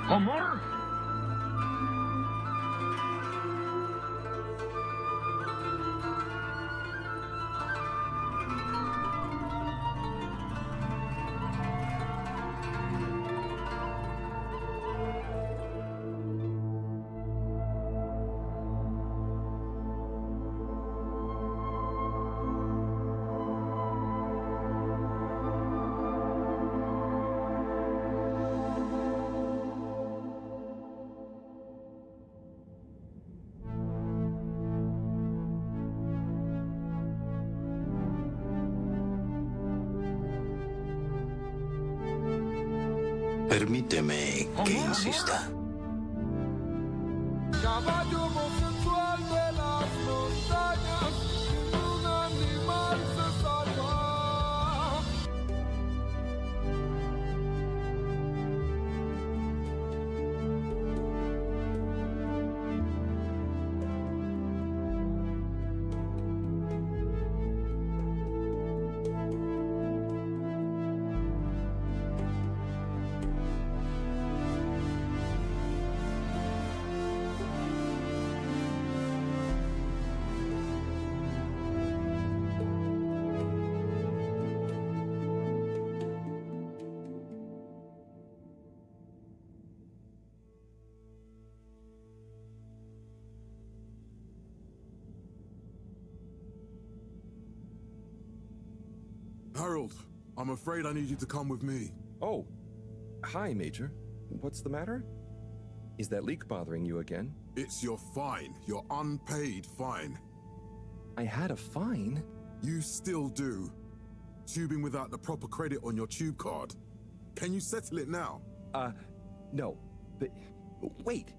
Amor? Permíteme que insista. Caballo homosexual de las montañas, un animal se salva. Harold, I'm afraid I need you to come with me. Oh, hi, Major. What's the matter? Is that leak bothering you again? It's your fine, your unpaid fine. I had a fine? You still do. Tubing without the proper credit on your tube card. Can you settle it now? No. But wait,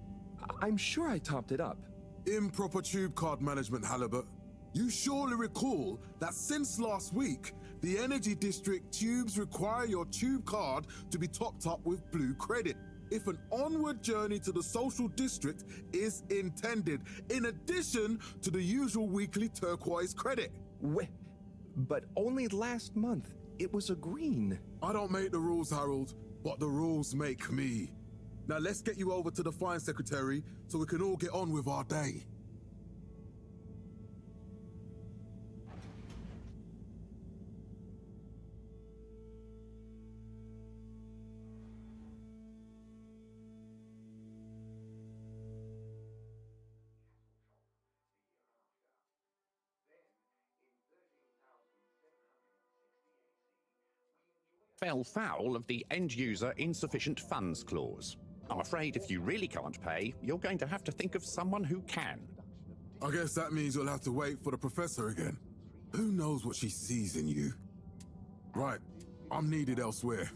I'm sure I topped it up. Improper tube card management, Halibut. You surely recall that since last week, the Energy District tubes require your tube card to be topped up with blue credit if an onward journey to the social district is intended, in addition to the usual weekly turquoise credit. But only last month, it was a green. I don't make the rules, Harold, but the rules make me. Now let's get you over to the fine secretary so we can all get on with our day. Fell foul of the end-user insufficient funds clause. I'm afraid if you really can't pay, you're going to have to think of someone who can. I guess that means you'll have to wait for the professor again. Who knows what she sees in you? Right, I'm needed elsewhere.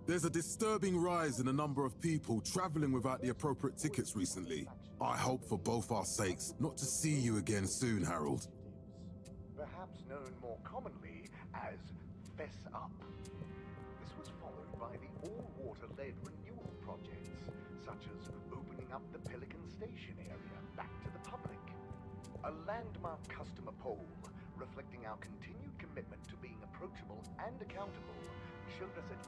There's a disturbing rise in the number of people traveling without the appropriate tickets recently. I hope for both our sakes not to see you again soon, Harold. Perhaps known more commonly as Fess Up. This was followed by the all-water-led renewal projects, such as opening up the Pelican Station area back to the public. A landmark customer poll reflecting our continued commitment to being approachable and accountable showed us an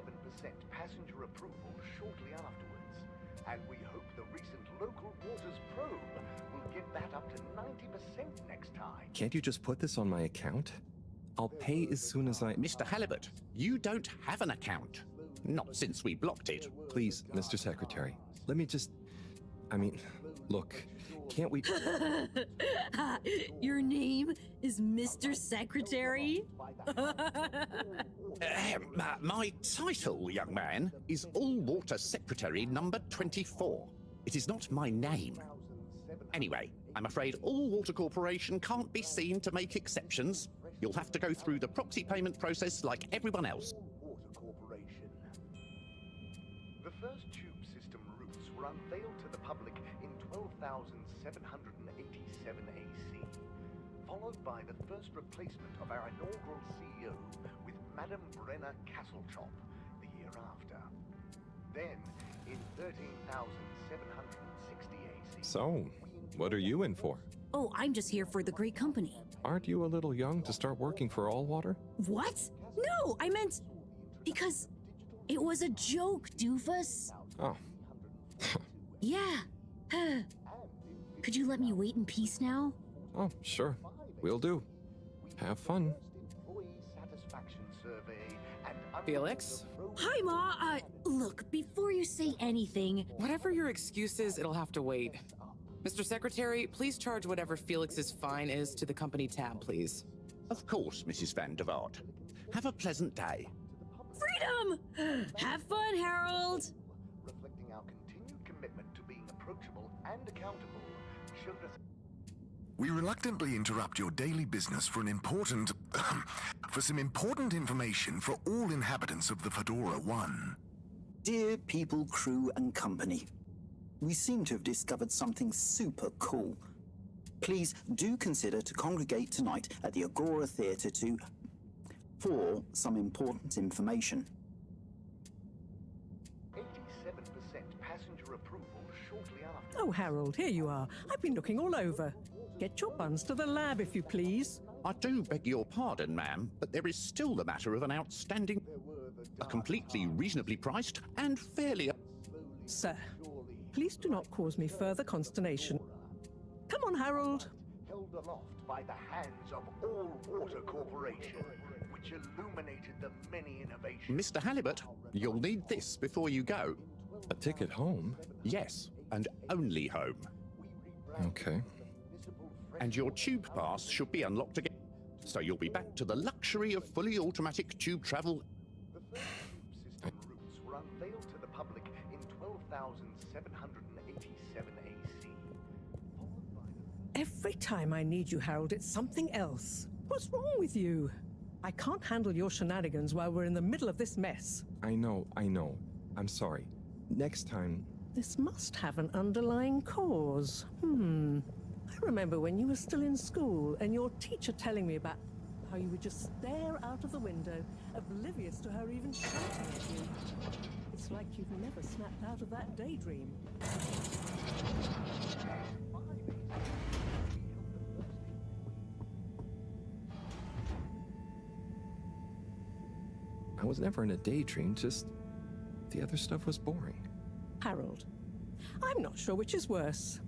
87% passenger approval shortly afterwards. And we hope the recent local waters probe will get that up to 90% next time. Can't you just put this on my account? I'll pay as soon as I... Mr. Halibut, you don't have an account. Not since we blocked it. Please, Mr. Secretary, let me just... look, can't we... Your name is Mr. Secretary? My title, young man, is All-Water Secretary number 24. It is not my name. Anyway, I'm afraid All-Water Corporation can't be seen to make exceptions. You'll have to go through the proxy payment process like everyone else. Water Corporation. The first tube system routes were unveiled to the public in 12,787 AC, followed by the first replacement of our inaugural CEO with Madame Brenner Castletop the year after. Then, in 13,760 AC... So, what are you in for? Oh, I'm just here for the great company. Aren't you a little young to start working for All Water? What? No, I meant... Because it was a joke, doofus. Oh, Yeah. Could you let me wait in peace now? Oh, sure. Will do. Have fun. Employee satisfaction survey and Felix? Hi, Ma. Look, before you say anything, Whatever your excuse is, it'll have to wait. Mr. Secretary, please charge whatever Felix's fine is to the company tab, please. Of course, Mrs. Van der Vaart. Have a pleasant day. freedom! Have fun, Harold! reflecting our continued commitment to being approachable and accountable, showed us. We reluctantly interrupt your daily business for for some important information for all inhabitants of the Fedora 1. Dear people, crew, and company, we seem to have discovered something super cool. Please do consider to congregate tonight at the Agora Theatre for some important information. 87% passenger approval shortly after. Oh, Harold, here you are. I've been looking all over. Get your buns to the lab, if you please. I do beg your pardon, ma'am, but there is still the matter of an outstanding, a completely reasonably priced and fairly... Sir, please do not cause me further consternation. Come on, Harold. Held aloft by the hands of All Water Corporation, which illuminated the many innovations. Mr. Halibut, you'll need this before you go. A ticket home? Yes, and only home. Okay. And your tube pass should be unlocked again. So you'll be back to the luxury of fully automatic tube travel. The first tube system routes were unveiled to the public in 12,787 AC. Every time I need you, Harold, it's something else. What's wrong with you? I can't handle your shenanigans while we're in the middle of this mess. I know. I'm sorry. Next time... This must have an underlying cause. I remember when you were still in school and your teacher telling me about how you would just stare out of the window, oblivious to her even shouting at you. It's like you've never snapped out of that daydream. I was never in a daydream, just... the other stuff was boring. Harold, I'm not sure which is worse.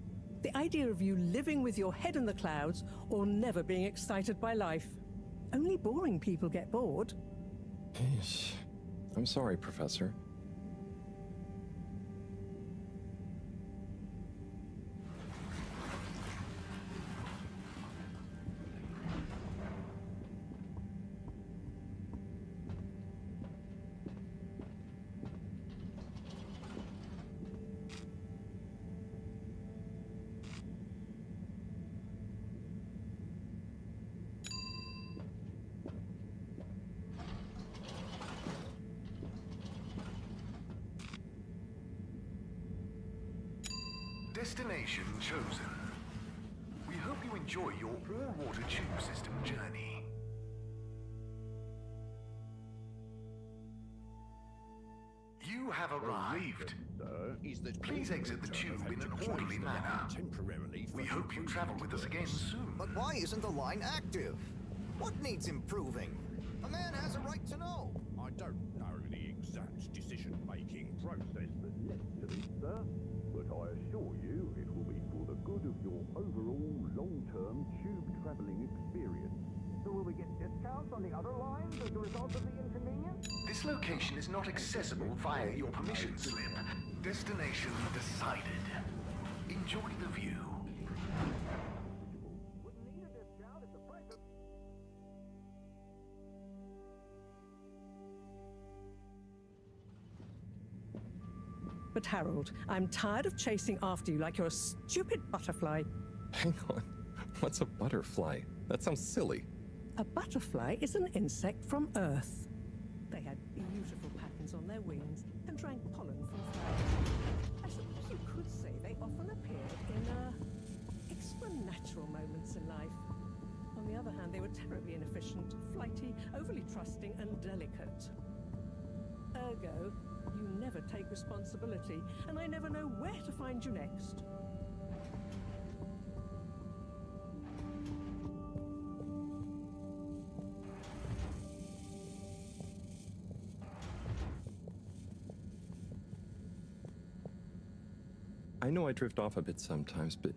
The idea of you living with your head in the clouds or never being excited by life. Only boring people get bored. Eesh. I'm sorry, Professor. Destination chosen. We hope you enjoy your all-water tube system journey. You have arrived. Please exit the tube in an orderly manner. We hope you travel with us again soon. But why isn't the line active? What needs improving? A man has a right to know. I don't know the exact decision-making process that led to this, sir, but I assure you it will be for the good of your overall long-term tube traveling experience. So will we get discounts on the other lines as a result of the inconvenience? This location is not accessible via your permission slip. Destination decided. Enjoy the view. Wouldn't need a discount if the price of... But Harold, I'm tired of chasing after you like you're a stupid butterfly. Hang on. What's a butterfly? That sounds silly. A butterfly is an insect from Earth. They had beautiful patterns on their wings and drank pollen from flowers. I suppose you could say they often appeared in extra natural moments in life. On the other hand, they were terribly inefficient, flighty, overly trusting, and delicate. Ergo, you never take responsibility, and I never know where to find you next. I know I drift off a bit sometimes, but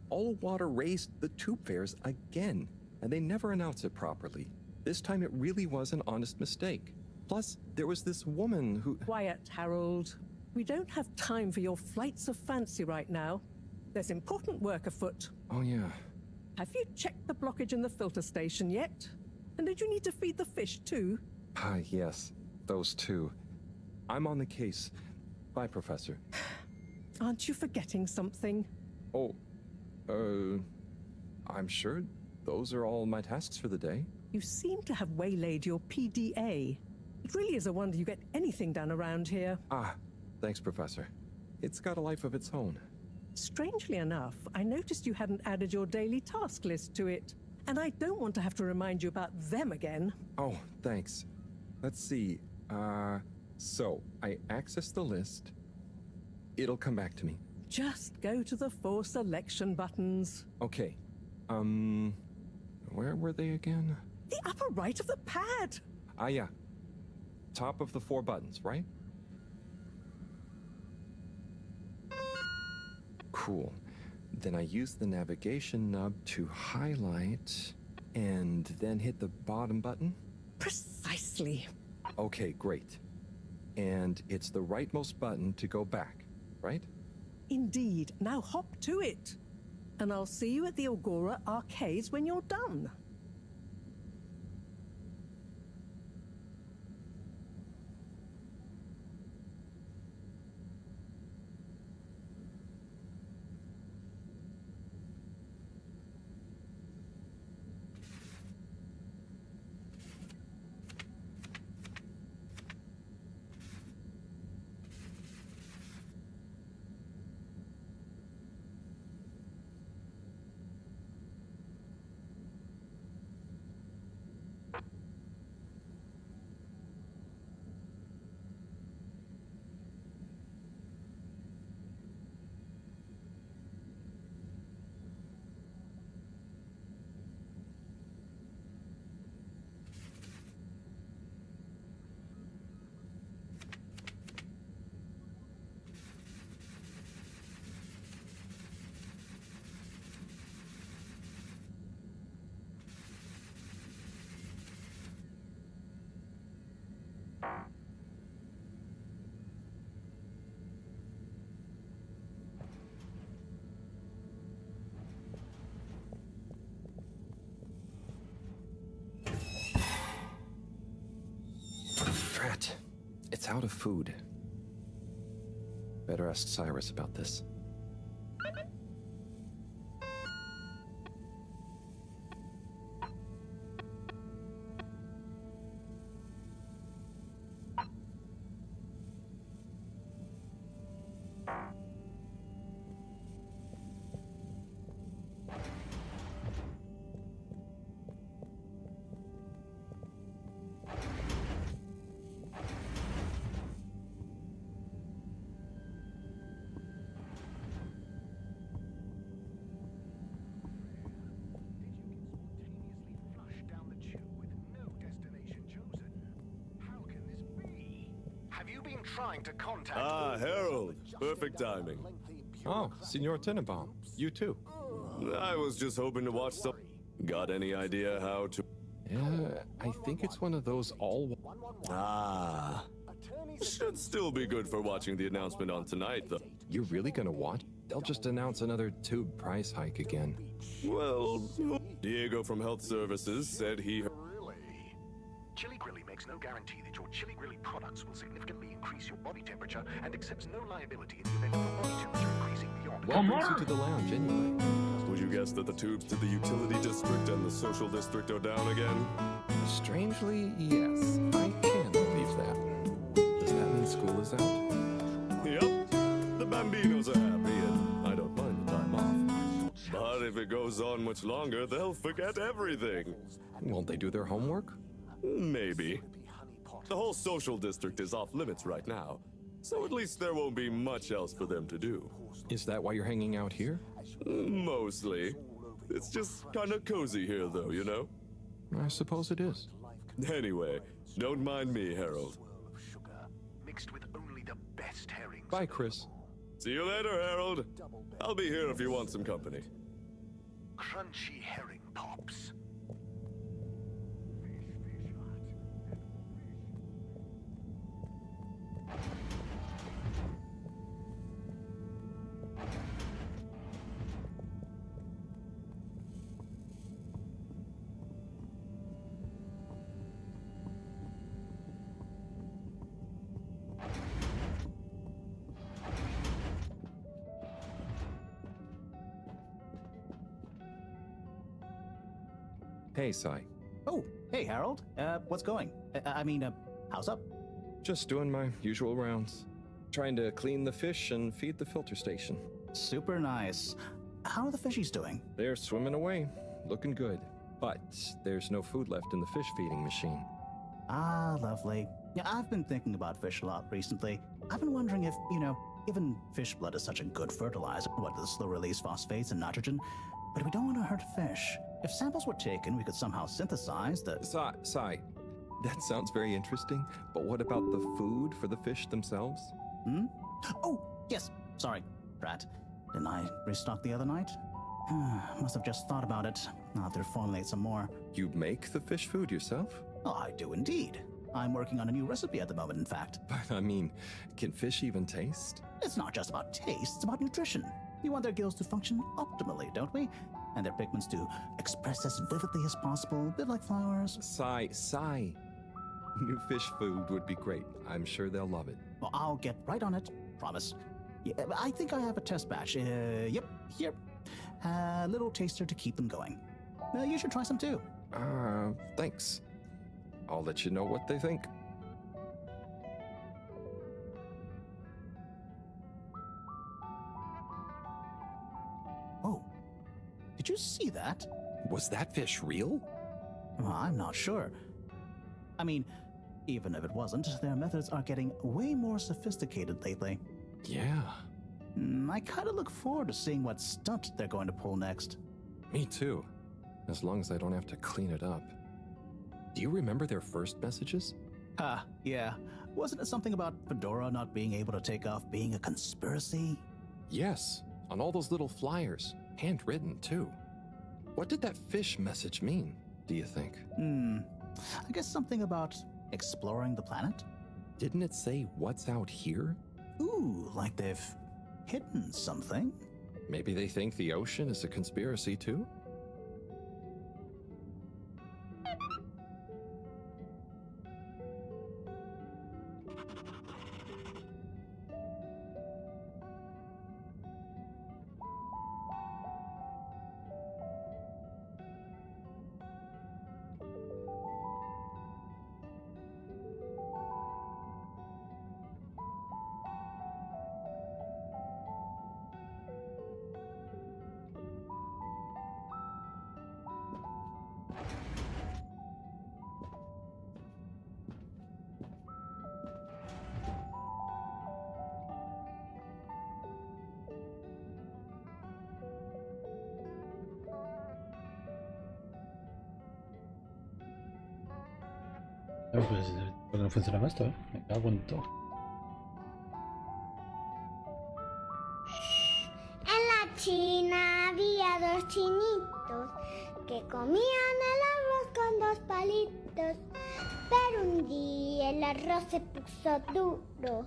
All Water raised the tube fares again, and they never announce it properly. This time it really was an honest mistake. Plus, there was this woman who... Quiet, Harold. We don't have time for your flights of fancy right now. There's important work afoot. Oh, yeah. Have you checked the blockage in the filter station yet? And did you need to feed the fish too? Ah, yes. Those two. I'm on the case. Bye, Professor. Aren't you forgetting something? Oh, I'm sure those are all my tasks for the day. You seem to have waylaid your PDA. It really is a wonder you get anything done around here. Ah, thanks, Professor. It's got a life of its own. Strangely enough, I noticed you hadn't added your daily task list to it. And I don't want to have to remind you about them again. Oh, thanks. Let's see. So, I access the list. It'll come back to me. Just go to the 4 selection buttons. Okay. Where were they again? The upper right of the pad! Ah, yeah. Top of the 4 buttons, right? Cool. Then I use the navigation nub to highlight, and then hit the bottom button? Precisely. Okay, great. And it's the rightmost button to go back, right? Indeed. Now hop to it. And I'll see you at the Agora arcades when you're done. Drat. It's out of food. Better ask Cyrus about this. Trying to contact... Ah, Harold. Perfect timing. Oh, Signor Tenenbaum. You too. I was just hoping to watch some... Got any idea how to... Yeah, I think it's one of those all... Ah. Should still be good for watching the announcement on tonight, though. You're really gonna watch? They'll just announce another tube price hike again. Well, Diego from Health Services said he... Chili Grilly makes no guarantee that your Chili Grilly products will significantly increase your body temperature and accepts no liability in the event of your body temperature increasing beyond... What brings you to the lounge, anyway? Would you guess that the tubes to the utility district and the social district are down again? Strangely, yes. I can believe that. Does that mean school is out? Yep. The Bambinos are happy, and I don't mind the time off. But if it goes on much longer, they'll forget everything. Won't they do their homework? Maybe. The whole social district is off limits right now, so at least there won't be much else for them to do. Is that why you're hanging out here? Mostly. It's just kind of cozy here, though, you know? I suppose it is. Anyway, don't mind me, Harold. Mixed with only the best herrings. Bye, Chris. See you later, Harold. I'll be here if you want some company. Crunchy herring pops. Hey, Sai. Oh, hey, Harold. What's going? How's up? Just doing my usual rounds. Trying to clean the fish and feed the filter station. Super nice. How are the fishies doing? They're swimming away, looking good. But there's no food left in the fish feeding machine. Ah, lovely. Yeah, I've been thinking about fish a lot recently. I've been wondering if, given fish blood is such a good fertilizer, what the slow release phosphates and nitrogen, but we don't want to hurt fish. If samples were taken, we could somehow synthesize the... Sai, that sounds very interesting, but what about the food for the fish themselves? Oh, yes. Sorry, Brat. Didn't I restock the other night? Must have just thought about it. I'll have to formulate some more. You make the fish food yourself? Oh, I do indeed. I'm working on a new recipe at the moment, in fact. But can fish even taste? It's not just about taste, it's about nutrition. We want their gills to function optimally, don't we? And their pigments to express as vividly as possible, a bit like flowers. Sai. New fish food would be great. I'm sure they'll love it. Well, I'll get right on it. Promise. Yeah, I think I have a test batch. Yep, here. A little taster to keep them going. You should try some too. Thanks. I'll let you know what they think. Oh, did you see that? Was that fish real? Well, I'm not sure. Even if it wasn't, their methods are getting way more sophisticated lately. Yeah. I kind of look forward to seeing what stunt they're going to pull next. Me too. As long as I don't have to clean it up. Do you remember their first messages? Yeah. Wasn't it something about Fedora not being able to take off being a conspiracy? Yes, on all those little flyers. Handwritten, too. What did that fish message mean, do you think? I guess something about exploring the planet? Didn't it say what's out here? Ooh, like they've hidden something? Maybe they think the ocean is a conspiracy, too? Pues porque no funciona esto, me cago en todo. En la China había dos chinitos que comían el arroz con dos palitos. Pero un día el arroz se puso duro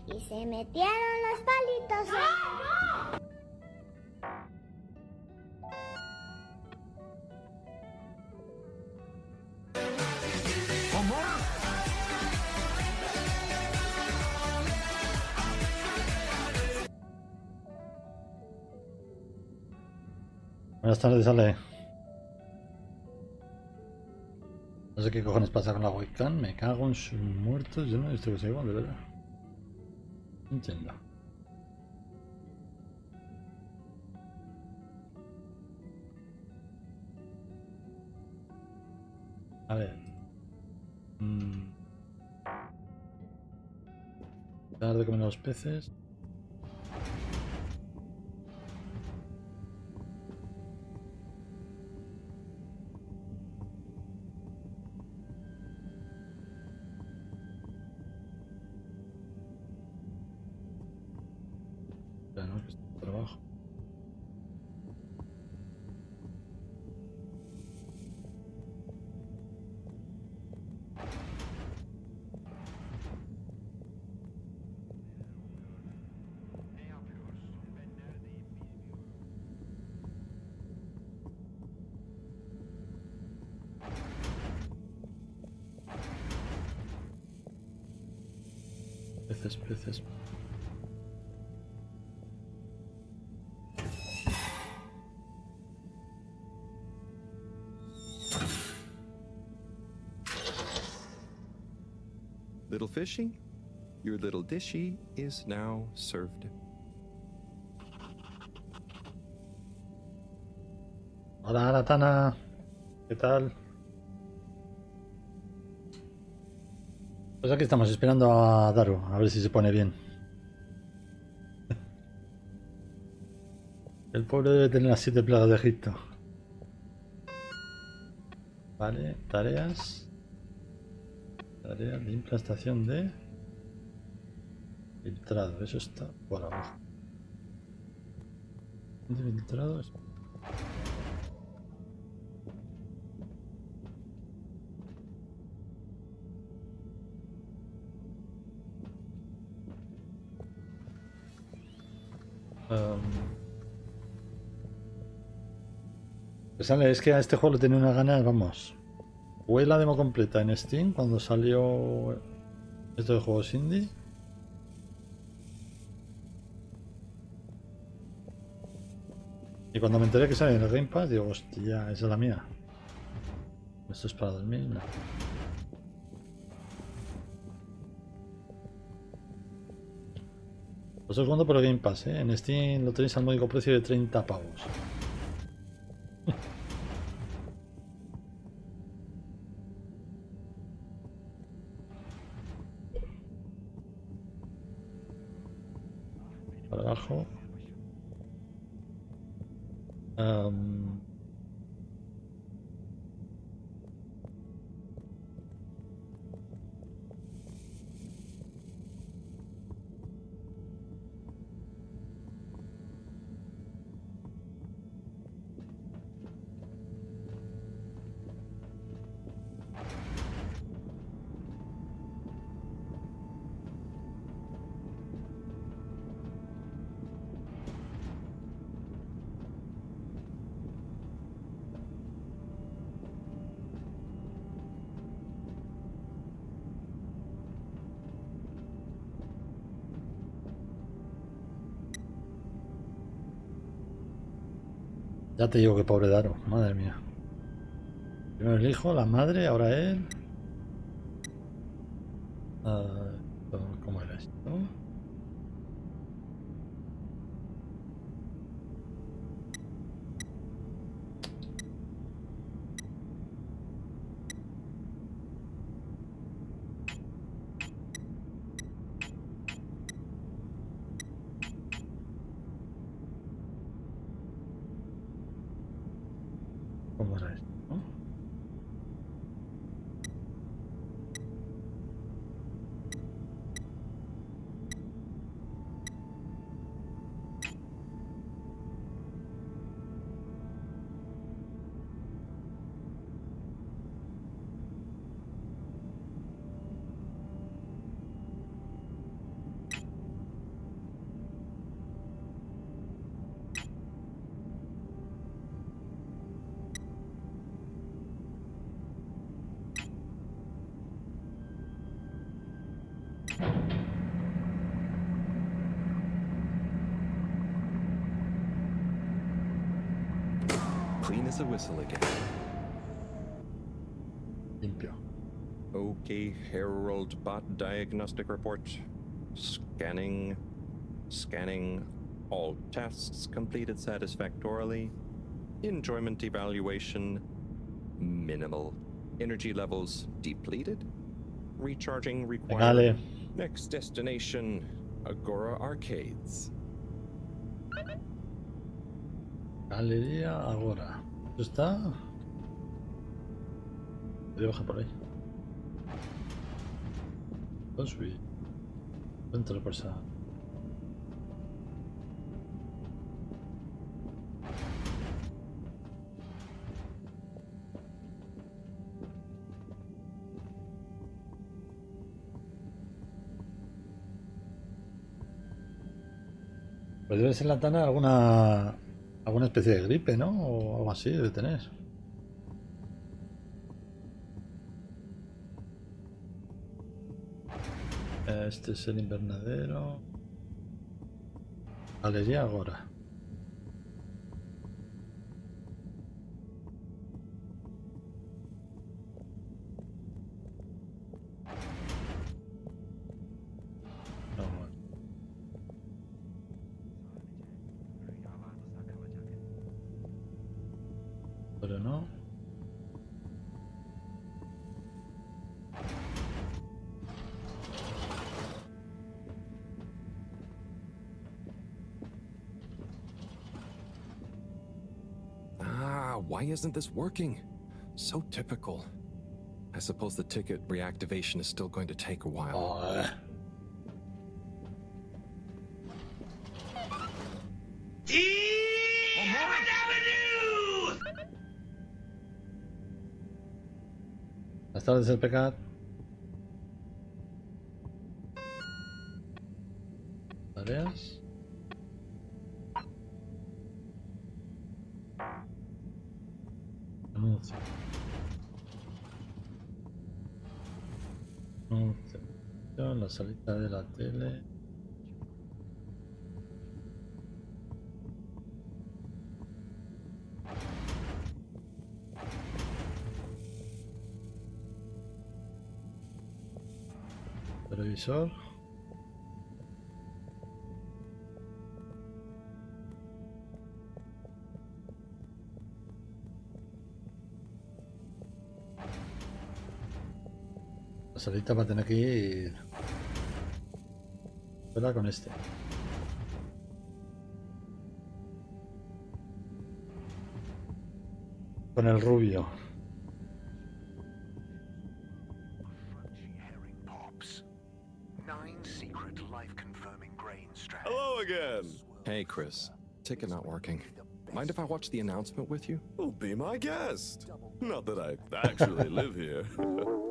y se metieron los palitos en... Buenas tardes, Ale. No sé qué cojones pasa con la webcam, me cago en sus muertos, yo no he visto que sea igual, de verdad. No entiendo. A ver. Dar de comer a los peces. Ya no, que está por abajo. Peces, peces. Little fishy, your little dishy is now served. Hola, Natana. ¿Qué tal? Pues aquí estamos esperando a Daru, a ver si se pone bien. El pobre debe tener las 7 plagas de Egipto. Vale, tareas. Tareas de implantación de filtrado, eso está por abajo. De filtrado es... Pues sale, es que a este juego le tenía unas ganas, vamos. Jugué la demo completa en Steam cuando salió esto de juegos indie. Y cuando me enteré que sale en el Game Pass, digo, hostia, esa es la mía. Esto es para dormir, no. Lo estoy jugando por el Game Pass, ¿eh? En Steam lo tenéis al módico precio de 30 pavos. Para abajo. Ya te digo que pobre Daro, madre mía. Primero el hijo, la madre, ahora él. ¿Cómo era esto? ¿Cómo era esto? Clean as a whistle again. Limpio. Okay, Herald Bot Diagnostic Report. Scanning. Scanning. All tests completed satisfactorily. Enjoyment evaluation. Minimal. Energy levels depleted. Recharging required. Vale. Next destination, Agora Arcades. Galería Agora. ¿Esto está? Voy a bajar por ahí. Puedo subir. Dentro por esa. Pues debe ser la Tana alguna especie de gripe, ¿no? O algo así debe tener. Este es el invernadero. Galería Agora. No, bueno. Pero no. Why isn't this working? So typical. I suppose the ticket reactivation is still going to take a while. Buenas tardes, el pecat. Tareas. Anuncio. Anuncio. La salida de la tele. Televisor. La salita va a tener que ir fuera con este. Con el rubio. Hello again. Hey, Chris. Ticket not working. Mind if I watch the announcement with you? Oh, be my guest. Not that I actually live here.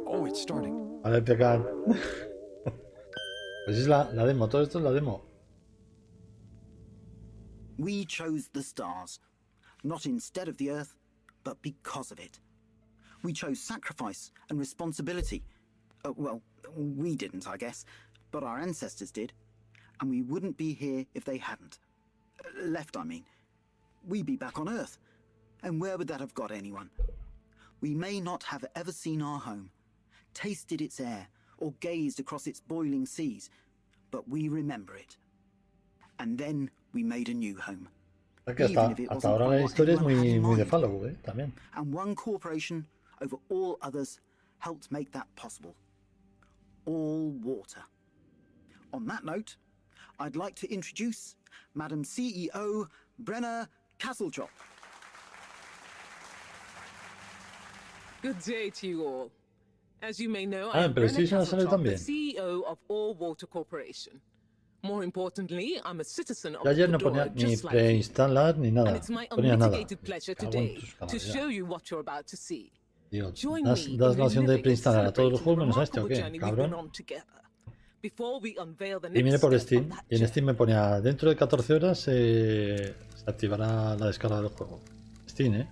Oh, it's starting. Vale, pecar. Pues es la demo, todo esto es la demo. We chose the stars, not instead of the Earth, but because of it. We chose sacrifice and responsibility. Well, we didn't, I guess, but our ancestors did. And we wouldn't be here if they hadn't. Left, I mean. We'd be back on Earth. And where would that have got anyone? We may not have ever seen our home, tasted its air, or gazed across its boiling seas, but we remember it. And then we made a new home. Que hasta ahora la historia es muy de Fallout, también. And one corporation over all others helped make that possible. All water. On that note, I'd like to introduce Madam CEO Brenna Castletrop. Good day to you all. As you may know, I am pero Brenna sí se la sale Castletrop, the también. CEO of All Water Corporation. More importantly, I'm a citizen of Yo ayer no Fedora, ponía ni just like you. preinstalar ni nada. And it's my Ponía nada. unmitigated pleasure Cago en today tus to caballeras. show you what you're about to see. Tío, Join das me la in opción de reliving and preinstalar a todos los juegos menos a este o remarkable qué, journey we've been cabrón. on together. Before we unveil the Y next viene por step Steam. of that Y en Steam me ponía dentro de 14 horas se activará la descarga del juego. Steam,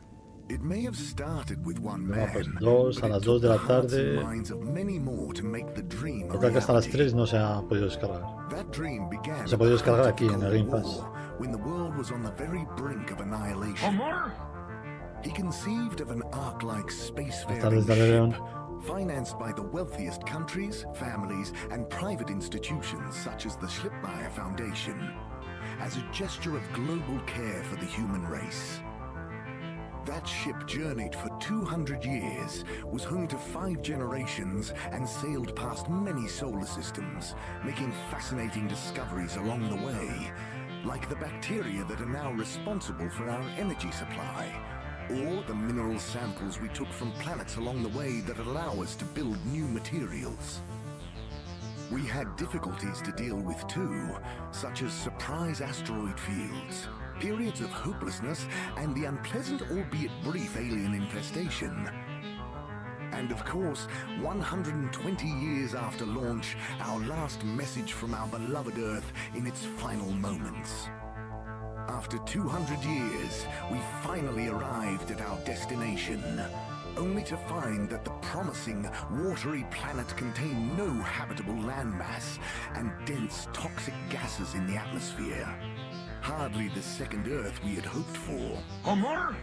It may have started with one No, man, pues 2 a but las it 2 took de the la hearts and tarde. minds of many more to make the dream a Total que hasta las reality. 3 no se ha podido descargar. That dream began Se ha podido at the descargar height aquí of en the el Game Cold Pass. War, when the world was on the very brink of annihilation. He conceived of an ark-like Buenas spacefaring tardes, Dale León. ship, financed by the wealthiest countries, families, and private institutions such as the Schlipmeyer Foundation, as a gesture of global care for the human race. That ship journeyed for 200 years, was home to 5 generations, and sailed past many solar systems, making fascinating discoveries along the way, like the bacteria that are now responsible for our energy supply, or the mineral samples we took from planets along the way that allow us to build new materials. We had difficulties to deal with too, such as surprise asteroid fields, periods of hopelessness, and the unpleasant albeit brief alien infestation. And of course, 120 years after launch, our last message from our beloved Earth in its final moments. After 200 years, we finally arrived at our destination, only to find that the promising, watery planet contained no habitable landmass and dense toxic gases in the atmosphere. Hardly the second Earth we had hoped for. Homer?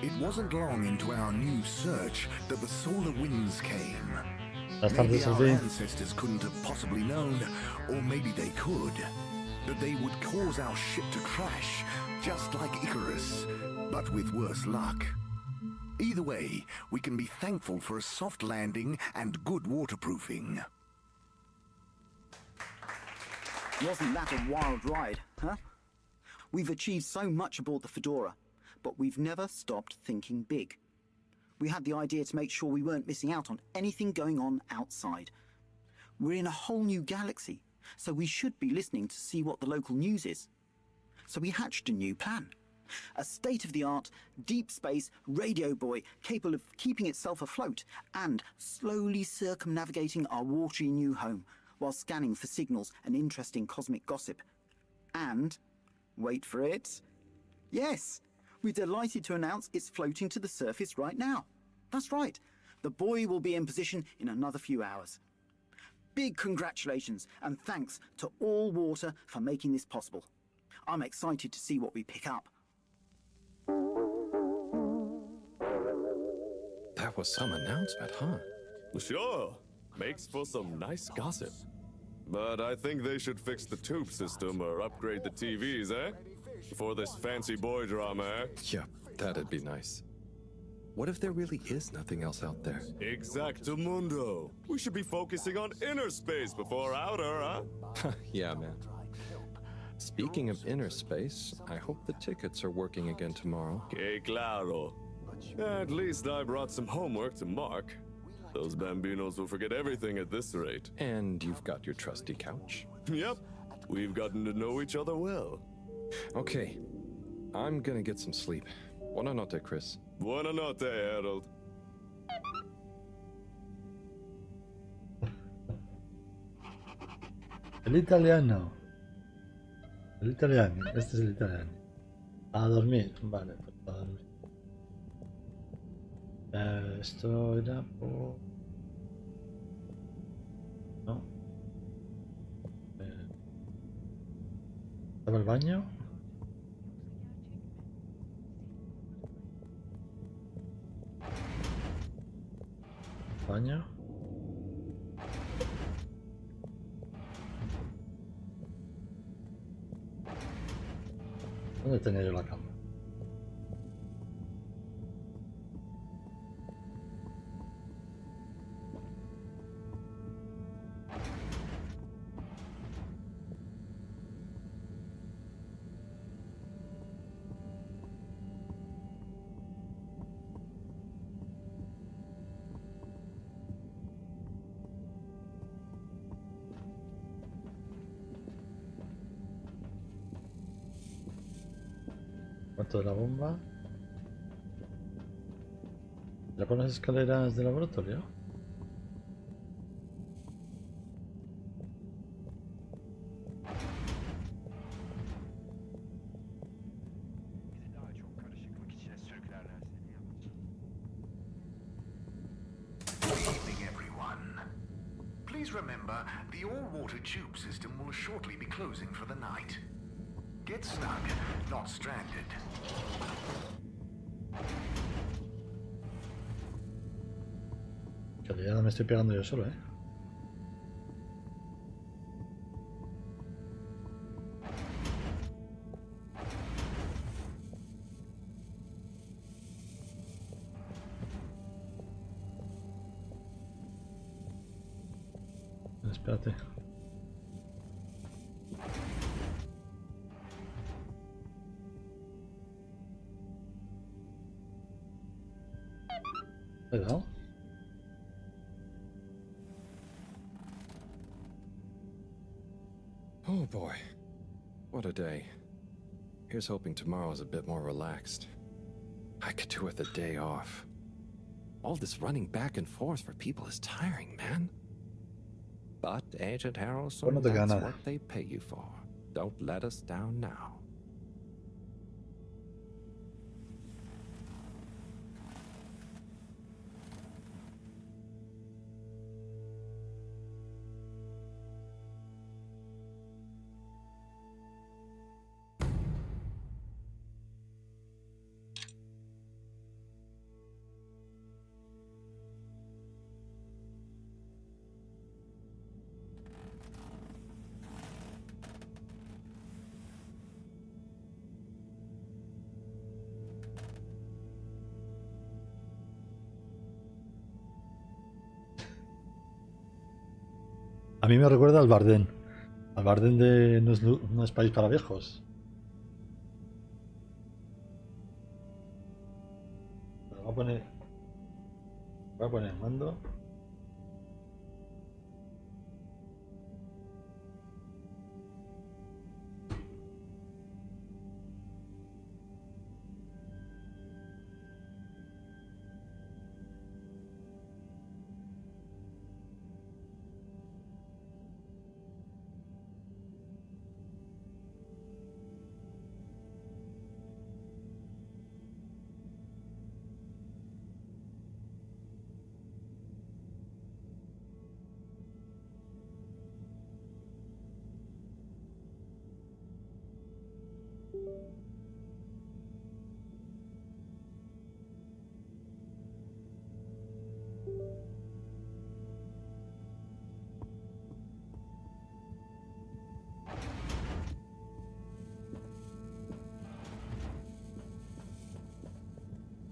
It wasn't long into our new search that the solar winds came. Maybe our ancestors couldn't have possibly known, or maybe they could, that they would cause our ship to crash, just like Icarus, but with worse luck. Either way, we can be thankful for a soft landing and good waterproofing. Wasn't that a wild ride, huh? We've achieved so much aboard the Fedora, but we've never stopped thinking big. We had the idea to make sure we weren't missing out on anything going on outside. We're in a whole new galaxy, so we should be listening to see what the local news is. So we hatched a new plan. A state-of-the-art, deep space radio buoy capable of keeping itself afloat and slowly circumnavigating our watery new home while scanning for signals and interesting cosmic gossip. And, wait for it, yes, we're delighted to announce it's floating to the surface right now. That's right, the buoy will be in position in another few hours. Big congratulations and thanks to All Water for making this possible. I'm excited to see what we pick up. That was some announcement, huh? Sure. Makes for some nice gossip. But I think they should fix the tube system or upgrade the TVs, eh? For this fancy boy drama, eh? Yeah, that'd be nice. What if there really is nothing else out there? Exactamundo. We should be focusing on inner space before outer, huh? Yeah, man. Speaking of inner space, I hope the tickets are working again tomorrow. Que claro. At least I brought some homework to mark. Those bambinos will forget everything at this rate. And you've got your trusty couch. Yep. We've gotten to know each other well. Okay. I'm gonna get some sleep. Buonanotte, Chris. Buonanotte, Harold. El italiano. El italiano. Este es el italiano. A dormir. Vale, pues a dormir. Esto era por... No. ¿Estaba el baño? ¿Baño? ¿Dónde tenía yo la cama? ¿Cuánto de la bomba? ¿Ya por las escaleras del laboratorio? Good evening, everyone. Please remember, the all-water tube system will shortly be closing for the night. Get snug, not stranded. Que ya no me estoy pegando yo solo, Espérate. Cuidado. Oh boy, what a day. Here's hoping tomorrow's a bit more relaxed. I could do with a day off. All this running back and forth for people is tiring, man. But, Agent Harrelson, Pues no te queda that's nada. what they pay you for. Don't let us down now. A mí me recuerda al Bardén. Al Bardén de no es país para viejos. Pero voy a poner el mando.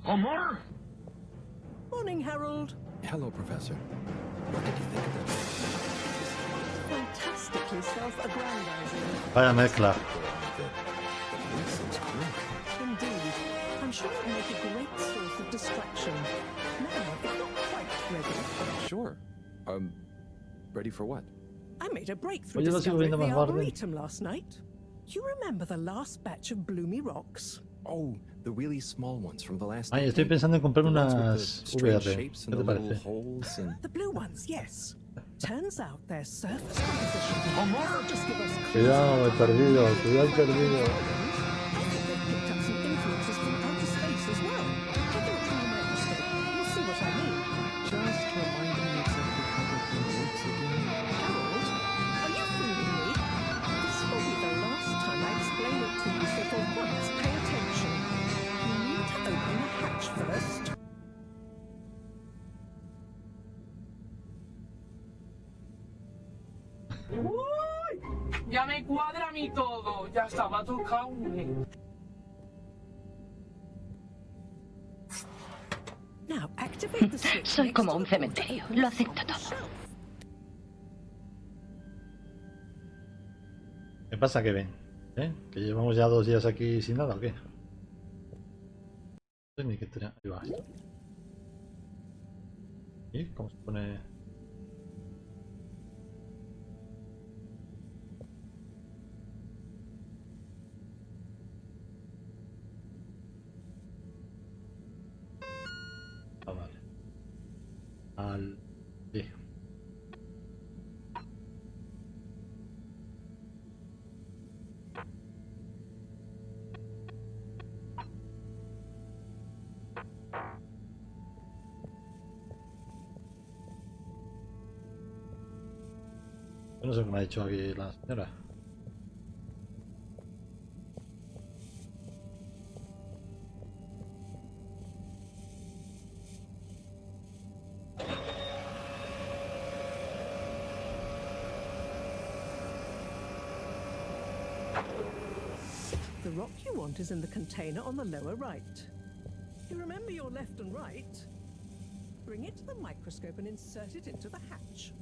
Omar? Morning, Harold. Hello, Professor. What did you think of that? Fantastically self-aggrandizing. Vaya mezcla. Indeed. I'm sure it'll make a great source of distraction. Now, if not quite ready. Sure. Ready for what? I made a breakthrough Oye, lo sigo discovering viendo the más Bardem. Arboretum last night. You remember the last batch of bloomy rocks? Oh, the really small ones from the last. Ay, estoy pensando en comprarme unas VR. ¿Qué te parece? The blue ones, yes. Turns out their surface composition just give us Cuidado, el perdido, cuidado el perdido. I think they've picked up some influences from outer space as well. Take a look through the microscope. You'll see what I mean. Just reminding me exactly how the thing works again. Harold, are you fooling me? This will be the last time I explain it to you, so for once pay attention. You need to open the hatch first. ¡Uy! Ya me cuadra a mí todo. Ya estaba tocado. Now activate the switch. Soy como un cementerio, lo acepto todo. ¿Qué pasa, Kevin? ¿Que llevamos ya 2 días aquí sin nada o qué? No sé ni qué tenía. Ahí va. ¿Y cómo se pone? Ah, vale. Al... Sí. Yo no sé qué me ha dicho aquí la señora. The rock you want is in the container on the lower right. You remember your left and right? Bring it to the microscope and insert it into the hatch.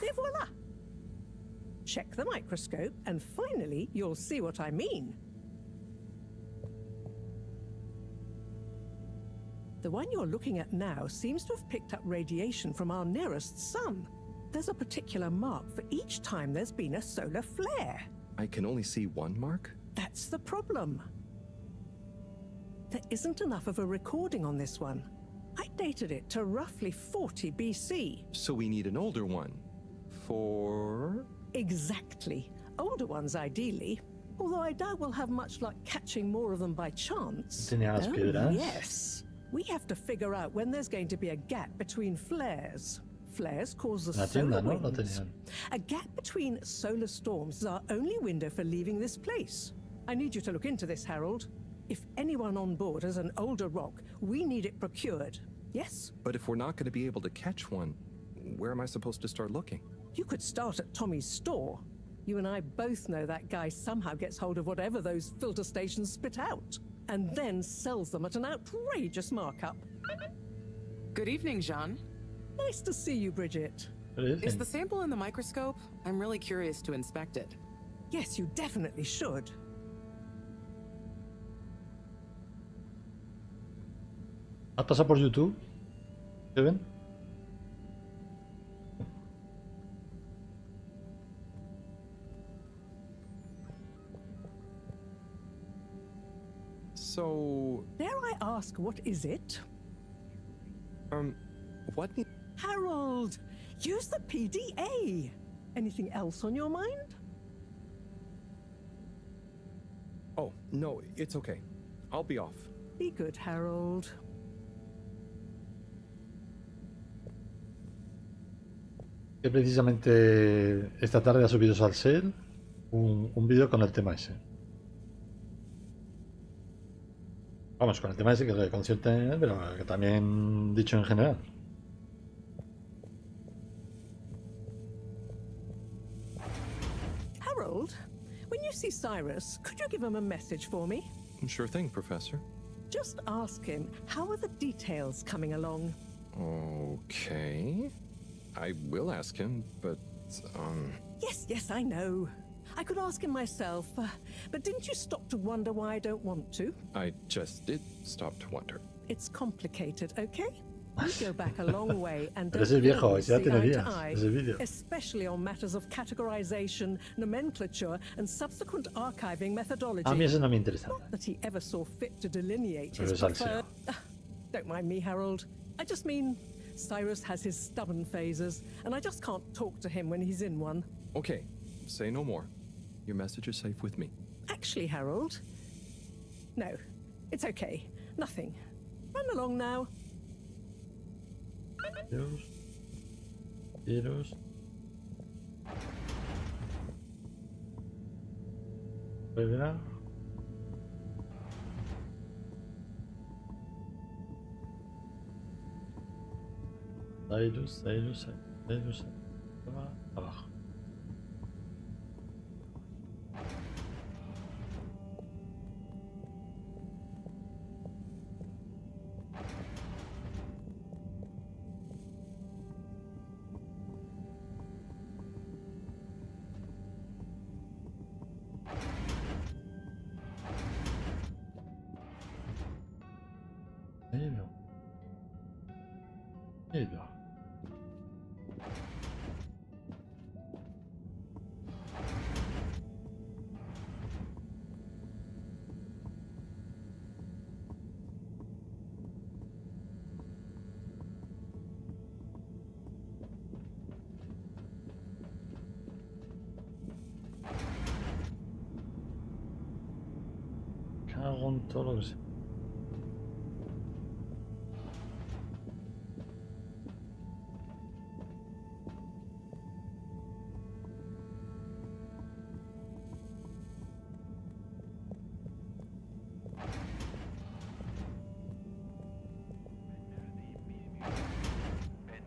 Et voila! Check the microscope, and finally, you'll see what I mean. The one you're looking at now seems to have picked up radiation from our nearest sun. There's a particular mark for each time there's been a solar flare. I can only see one mark? That's the problem. There isn't enough of a recording on this one. I dated it to roughly 40 BC. So we need an older one. For? Exactly. Older ones, ideally. Although I doubt we'll have much luck catching more of them by chance. Tenía las piedras. Yes. We have to figure out when there's going to be a gap between flares. Flares cause the solar winds. A gap between solar storms is our only window for leaving this place. I need you to look into this, Harold. If anyone on board has an older rock, we need it procured. Yes? But if we're not going to be able to catch one, where am I supposed to start looking? You could start at Tommy's store. You and I both know that guy somehow gets hold of whatever those filter stations spit out, and then sells them at an outrageous markup. Good evening, Jean. Nice to see you, Bridget. Is the sample in the microscope? I'm really curious to inspect it. Yes, you definitely should. ¿Has pasado por YouTube? ¿Kevin? So... Dare I ask, what is it? What? Harold! Use the PDA! Anything else on your mind? Oh, no, it's okay. I'll be off. Be good, Harold. Que precisamente esta tarde ha subido Salsel un vídeo con el tema ese. Vamos, con el tema ese que le concierne, pero que también dicho en general. Harold, when you see Cyrus, could you give him a message for me? Sure thing, Professor. Just ask him, how are the details coming along? Okay. I will ask him, but, Yes, I know. I could ask him myself, but didn't you stop to wonder why I don't want to? I just did stop to wonder. It's complicated, okay? We go back a long way and Pero don't ese es viejo, always ya see tiene eye to días, eye, ese vídeo. especially on matters of categorization, nomenclature, and subsequent archiving methodology. A mí eso no me interesa. Not that he ever saw fit to delineate Pero his es Alceo. preferred... Don't mind me, Harold. I just mean Cyrus has his stubborn phases, and I just can't talk to him when he's in one. Okay, say no more. Your message is safe with me. Actually, Harold... No, it's okay. Nothing. Run along now. Dios. Dios. ¿Verdad? Cyrus. Abajo. Neydi? Cago en todo lo que sea.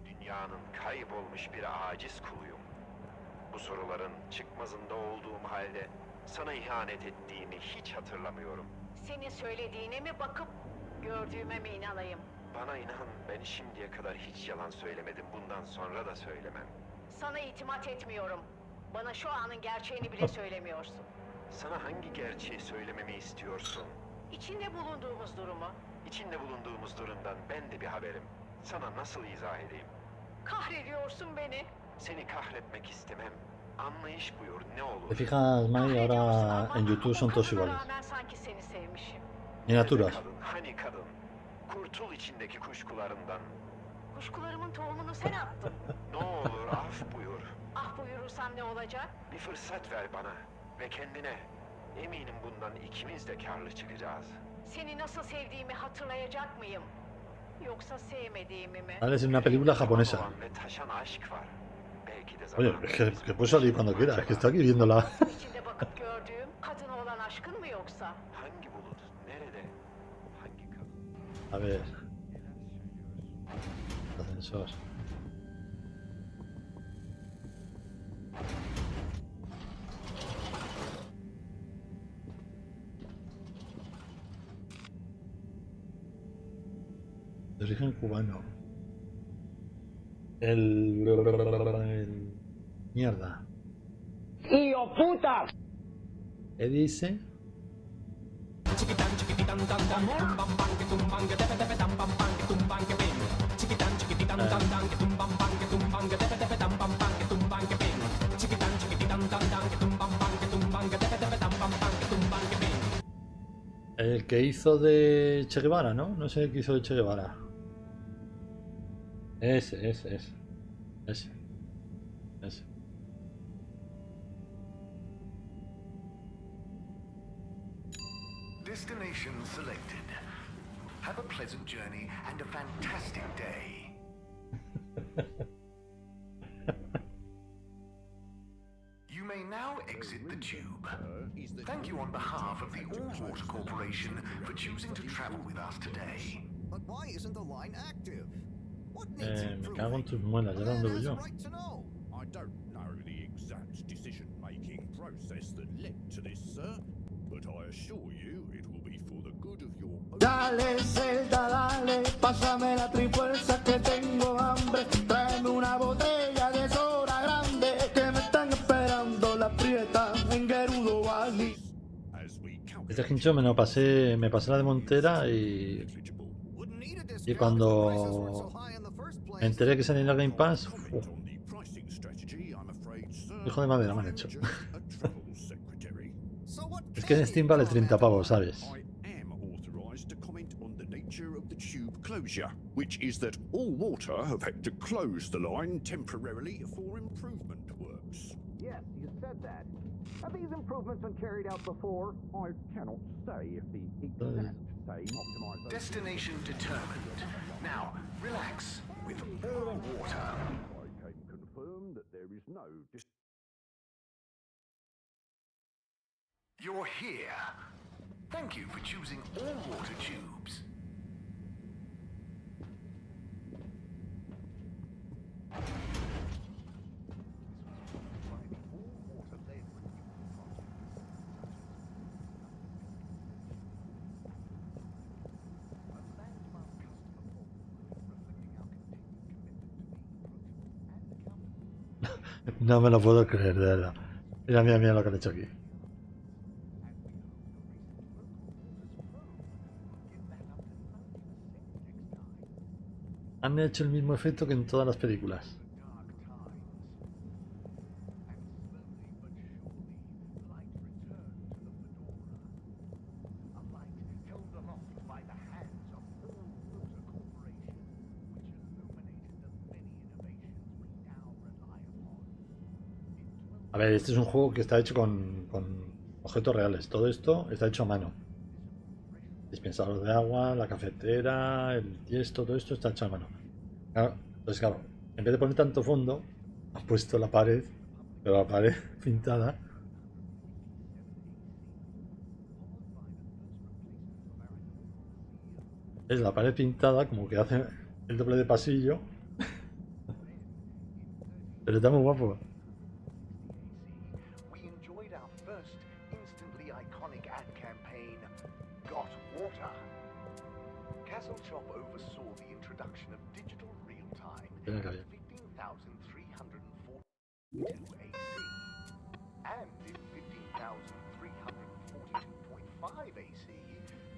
Dünyanın kaybolmuş bir aciz kuluyum. Bu soruların çıkmazında olduğum halde sana ihanet ettiğimi hiç hatırlamıyorum. Senin söylediğine mi bakıp gördüğüme mi inanayım? Bana inan, ben şimdiye kadar hiç yalan söylemedim. Bundan sonra da söylemem. Sana itimat etmiyorum. Bana şu anın gerçeğini bile söylemiyorsun. Sana hangi gerçeği söylememi istiyorsun? İçinde bulunduğumuz durumu, İçinde bulunduğumuz durumdan ben de bir haberim. Sana nasıl izah edeyim? Kahrediyorsun beni. Seni kahretmek istemem. Anlayış buyur ne olur. Te fijas, Mai, ahora en YouTube son todos iguales. Rağmen sanki seni sevmişim. Miniaturas. Kadın, hani kadın? Kurtul içindeki kuşkularından. Kuşkularımın tohumunu sen attın. Ne olur af buyur. Ah buyurursam ne olacak? Bir fırsat ver bana ve kendine. Eminim bundan ikimiz de karlı çıkacağız. Seni nasıl sevdiğimi hatırlayacak mıyım? Yoksa sevmediğimi mi? Vale, es una película japonesa. Olan ve taşan aşk var. Belki de Oye, zamanla. es que puedes salir cuando quieras, es que está aquí viéndola. İçinde bakıp gördüğüm kadına olan aşkın mı yoksa? Hangi bulut? Nerede? Hangi kadın? A ver. Ascensor. De origen cubano. Mierda. ¡Hijo puta! ¿Qué dice? El que hizo de Che Guevara, ¿no? No sé el que hizo de Che Guevara. Ese. Destination selected. Have a pleasant journey and a fantastic day. You may now exit the tube. Thank you on behalf of the All Water Corporation for choosing to travel with us today. But why isn't the line active? What needs Me cago en tus muelas, ¿ya dónde voy yo? I don't know the exact decision-making process that led to this, sir, but I assure you it will be for the good of your own... Dale, Zelda, dale, pásame la trifuerza que tengo hambre. Tráeme una botella de soda grande que me están esperando la prieta en Gerudo Valley. Este hincho me pasé la de Montera y cuando me enteré que salía en el Game Pass, hijo de madera me han hecho. Es que en Steam vale 30 pavos, ¿sabes? Closure, which is that All Water have had to close the line temporarily for improvement works. Yes, you said that. Have these improvements been carried out before? I cannot say if the exact same optimization... Destination determined. Now, relax with All Water. I can confirm that there is no... You're here. Thank you for choosing All Water Tubes. No me lo puedo creer, de verdad. Mira lo que han hecho aquí. Han hecho el mismo efecto que en todas las películas. A ver, este es un juego que está hecho con objetos reales. Todo esto está hecho a mano. Dispensador de agua, la cafetera, el tiesto, todo esto está hecho a mano. Claro, entonces, claro, en vez de poner tanto fondo, han puesto la pared, pero la pared pintada. Es la pared pintada, como que hace el doble de pasillo. Pero está muy guapo. Shop oversaw the introduction of digital real-time in 15,342 AC, and in 15,342.5 AC,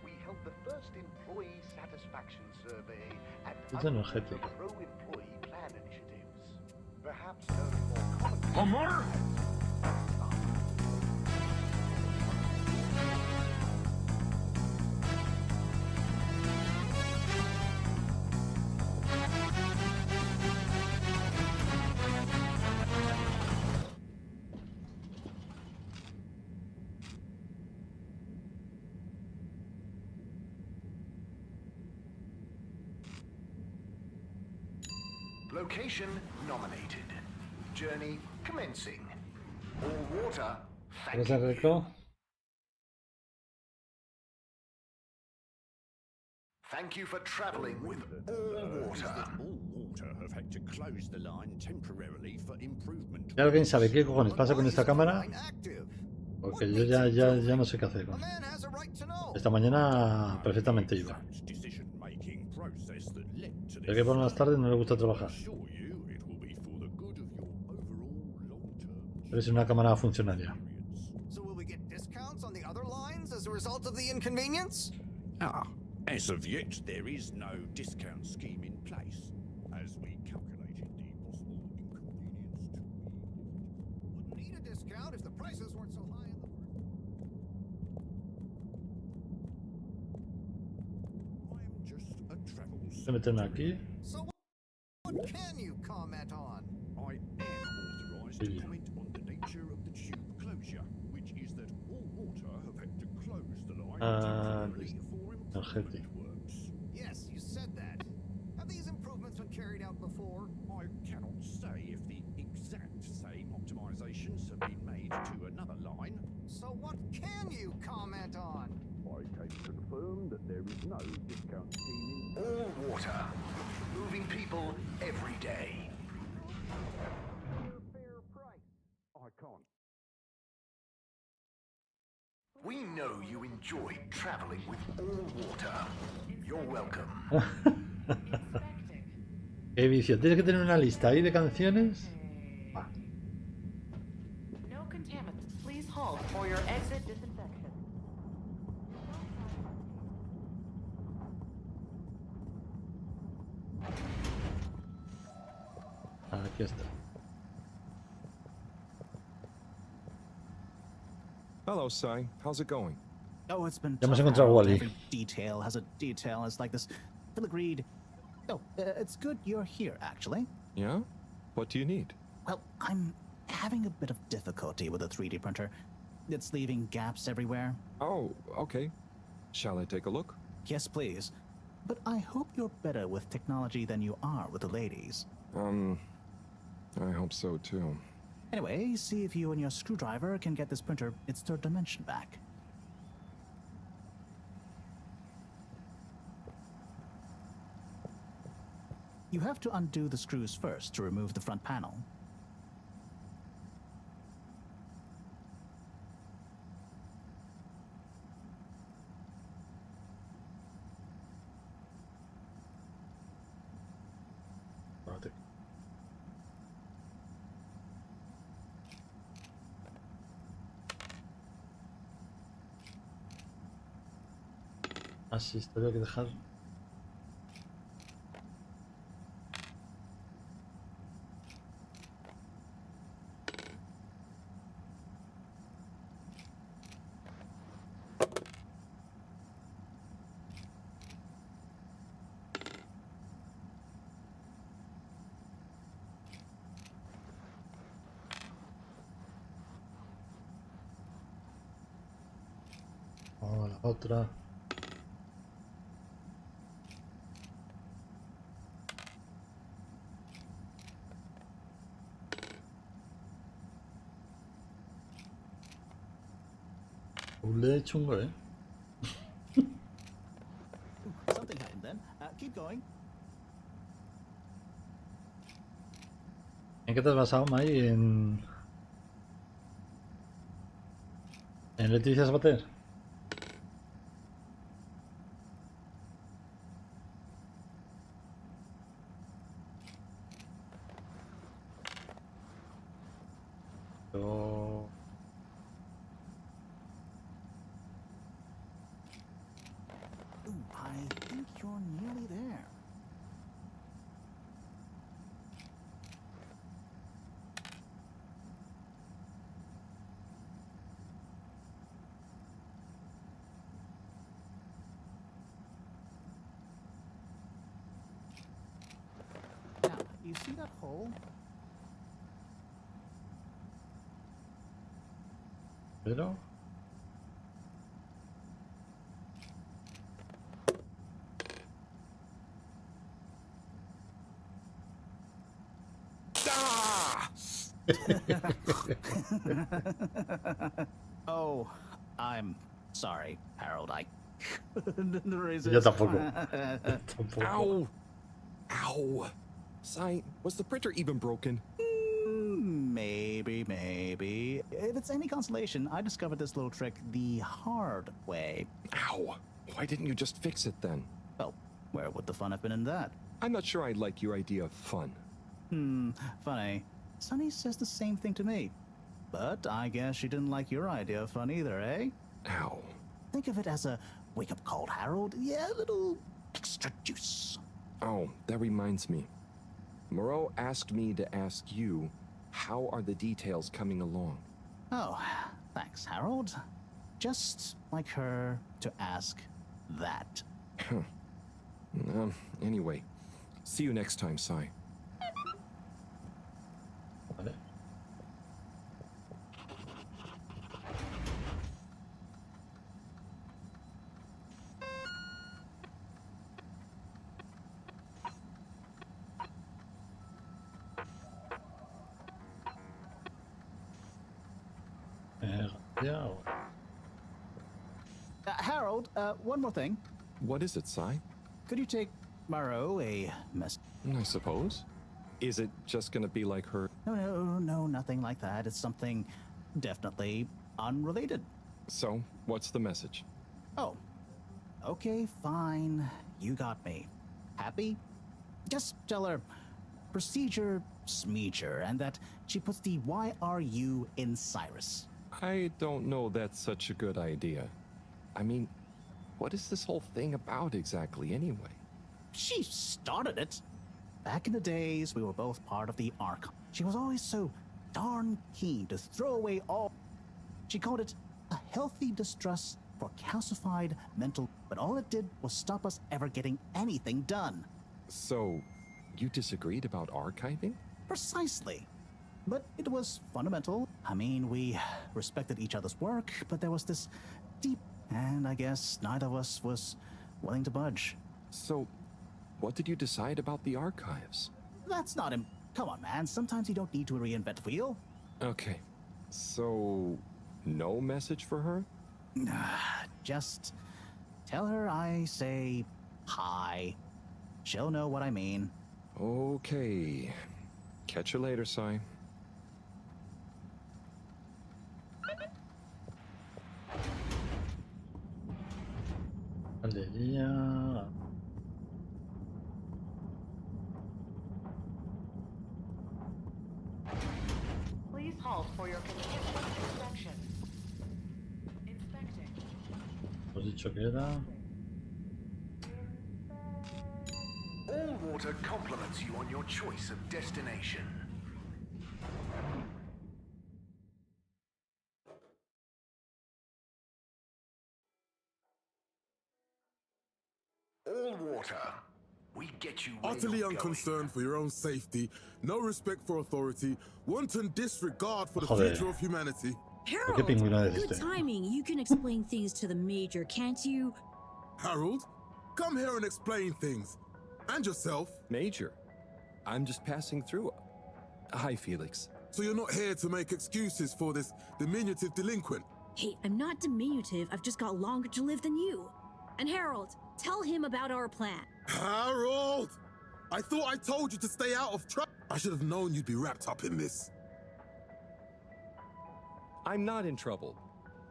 we held the first employee satisfaction survey and Es energético. pro-employee plan initiatives. Perhaps known more commonly Location nominated. Journey commencing. All water. ¿Quieres el recro? Thank you for traveling with all water. All water have had to close the line temporarily for improvement. ¿Y alguien sabe qué cojones pasa con esta cámara? Porque yo ya no sé qué hacer con esta mañana perfectamente iba. Ya que por las tardes no le gusta trabajar. Pero es una cámara funcionaria. So will we get discounts on the other lines as a result of the inconvenience? As of yet, there is no discount scheme in place. As we calculated the possible inconvenience to Wouldn't need a discount if the prices weren't so high in the I'm just a travel. Voy a meterme aquí. So what can you comment on? I am authorized to comment on the nature of the tube closure, which is that all water have had to close the line temporarily for Energético. works. Yes, you said that. Have these improvements been carried out before? I cannot say if the exact same optimizations have been made to another line. So what can you comment on? I can confirm that there is no discount scheme in All water. Moving people every day. Fair price. I can't. We know you enjoy traveling with all water. You're welcome. Qué vicio. ¿Tienes que tener una lista ahí de canciones? No contaminants. Please halt for your exit disinfection. Aquí está. Hello, Sai. How's it going? Oh, it's been Ya hemos tough encontrado a out. Wally. Every detail has a detail. It's like this. Phil agreed. Oh, it's good you're here, actually. Yeah? What do you need? Well, I'm having a bit of difficulty with the 3D printer. It's leaving gaps everywhere. Oh, okay. Shall I take a look? Yes, please. But I hope you're better with technology than you are with the ladies. I hope so too. Anyway, see if you and your screwdriver can get this printer its third dimension back. You have to undo the screws first to remove the front panel. Espérate. Así, esto había que dejar. Vamos a la otra. Puzzle chungo, ¿eh? Something happened then. Keep going. ¿En qué te has basado, Mai? ¿En Leticia Sabater? Yo... you see that hole? Pero... Oh, I'm sorry, Harold. I couldn't resist. Yo tampoco. Tampoco. Ow! Ow! Sai, was the printer even broken? Maybe. If it's any consolation, I discovered this little trick the hard way. Ow! Why didn't you just fix it then? Well, where would the fun have been in that? I'm not sure I like your idea of fun. Funny. Sunny says the same thing to me. But I guess she didn't like your idea of fun either, eh? Ow. Think of it as a wake-up call, Harold. Yeah, a little extra juice. Oh, that reminds me. Moreau asked me to ask you, how are the details coming along? Oh, thanks, Harold. Just like her to ask that. Anyway, see you next time, Sai. Vale. Yeah. Harold, one more thing. What is it, Sai? Could you take Moreau a mess? I suppose. Is it just gonna be like her? No, nothing like that. It's something definitely unrelated. So, what's the message? Oh, okay, fine. You got me. Happy? Just tell her procedure smeecher and that she puts the YRU in Cyrus. I don't know that's such a good idea. I mean, what is this whole thing about exactly anyway? She started it. Back in the days, we were both part of the ARC. She was always so darn keen to throw away all. She called it a healthy distrust for calcified mental, but all it did was stop us ever getting anything done. So, you disagreed about archiving? Precisely. But it was fundamental. I mean, we respected each other's work, but there was this deep, and I guess neither of us was willing to budge. So, what did you decide about the archives? That's not him. Come on, man. Sometimes you don't need to reinvent the wheel. Okay. So, no message for her? Just tell her I say hi. She'll know what I mean. Okay. Catch you later, Sai. Galería. Please halt for your continuous inspection. Inspecting. Os he dicho que era. All water compliments you on your choice of destination. All water. We get you where Utterly you're unconcerned for your own safety, no respect for authority, wanton disregard for the Joder. future of humanity. ¿Qué pingüino es Good este? timing. You can explain things to the Major, can't you? Harold, come here and explain things. And yourself. Major, I'm just passing through. Hi, Felix. So you're not here to make excuses for this diminutive delinquent? Hey, I'm not diminutive. I've just got longer to live than you. And Harold, tell him about our plan. Harold! I thought I told you to stay out of trouble. I should have known you'd be wrapped up in this. I'm not in trouble.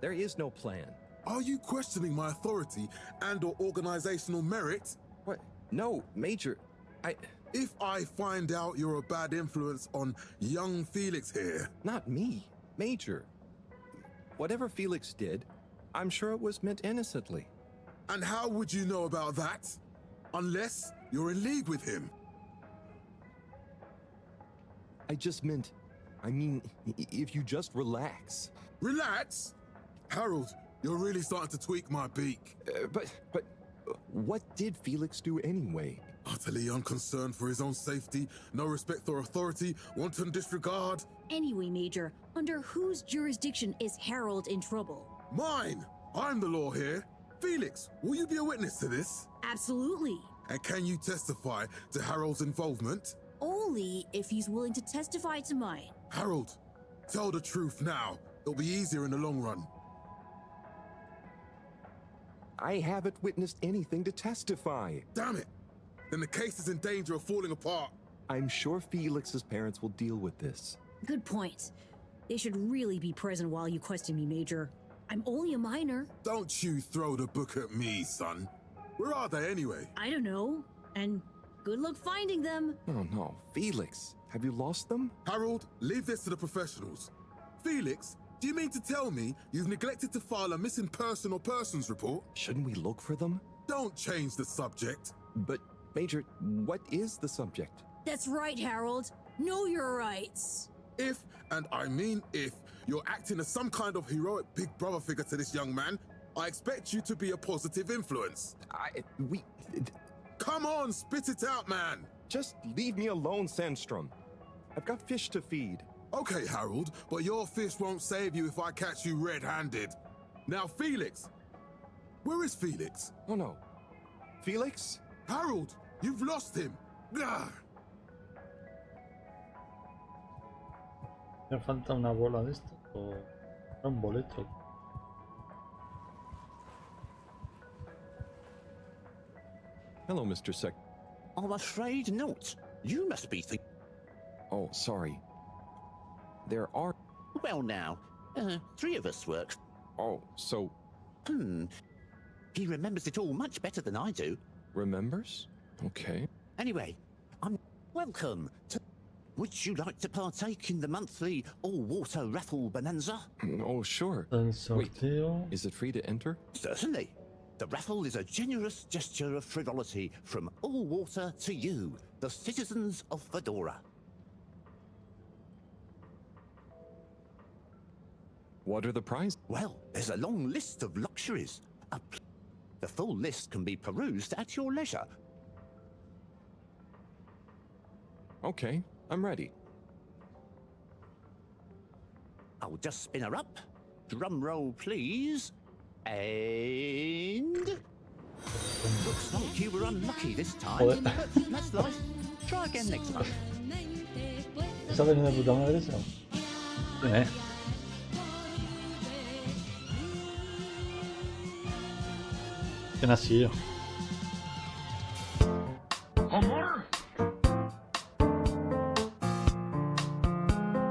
There is no plan. Are you questioning my authority and/or organizational merit? What? No, Major. If I find out you're a bad influence on young Felix here... Not me, Major. Whatever Felix did, I'm sure it was meant innocently. And how would you know about that? Unless you're in league with him. I mean, if you just relax. Relax? Harold, you're really starting to tweak my beak. But what did Felix do anyway? Utterly unconcerned for his own safety, no respect for authority, wanton disregard. Anyway, Major, under whose jurisdiction is Harold in trouble? Mine! I'm the law here. Felix, will you be a witness to this? Absolutely. And can you testify to Harold's involvement? Only if he's willing to testify to mine. Harold, tell the truth now. It'll be easier in the long run. I haven't witnessed anything to testify. Damn it! Then the case is in danger of falling apart. I'm sure Felix's parents will deal with this. Good point. They should really be present while you question me, Major. I'm only a minor. Don't you throw the book at me, son. Where are they anyway? I don't know. And good luck finding them. Oh no, Felix, have you lost them? Harold, leave this to the professionals. Felix, do you mean to tell me you've neglected to file a missing person or persons report? Shouldn't we look for them? Don't change the subject. But, Major, what is the subject? That's right, Harold. Know your rights. If, and I mean if, you're acting as some kind of heroic big brother figure to this young man, I expect you to be a positive influence. Come on, spit it out, man. Just leave me alone, Sandstrom. I've got fish to feed. Okay, Harold, but your fish won't save you if I catch you red-handed. Now, Felix. Where is Felix? Oh no. Felix? Harold, you've lost him. Gah! Me falta una bola de esto o un boleto. Hello, Mr. Sec. I'm afraid not. You must be thinking. Oh, sorry. There are... Well now, 3 of us work. Oh, so... He remembers it all much better than I do. Remembers? Okay. Anyway, I'm welcome to... Would you like to partake in the monthly all-water raffle bonanza? Oh, sure. Wait, is it free to enter? Certainly. The raffle is a generous gesture of frivolity from all water to you, the citizens of Fedora. What are the prizes? Well, there's a long list of luxuries. The full list can be perused at your leisure. Okay, I'm ready. I'll just spin her up. Drum roll, please. And... Looks like you were unlucky this time. But that's life. Try again next time. ¿Esa versión de puta madre esa? ¿Quién ¿Quién ha sido?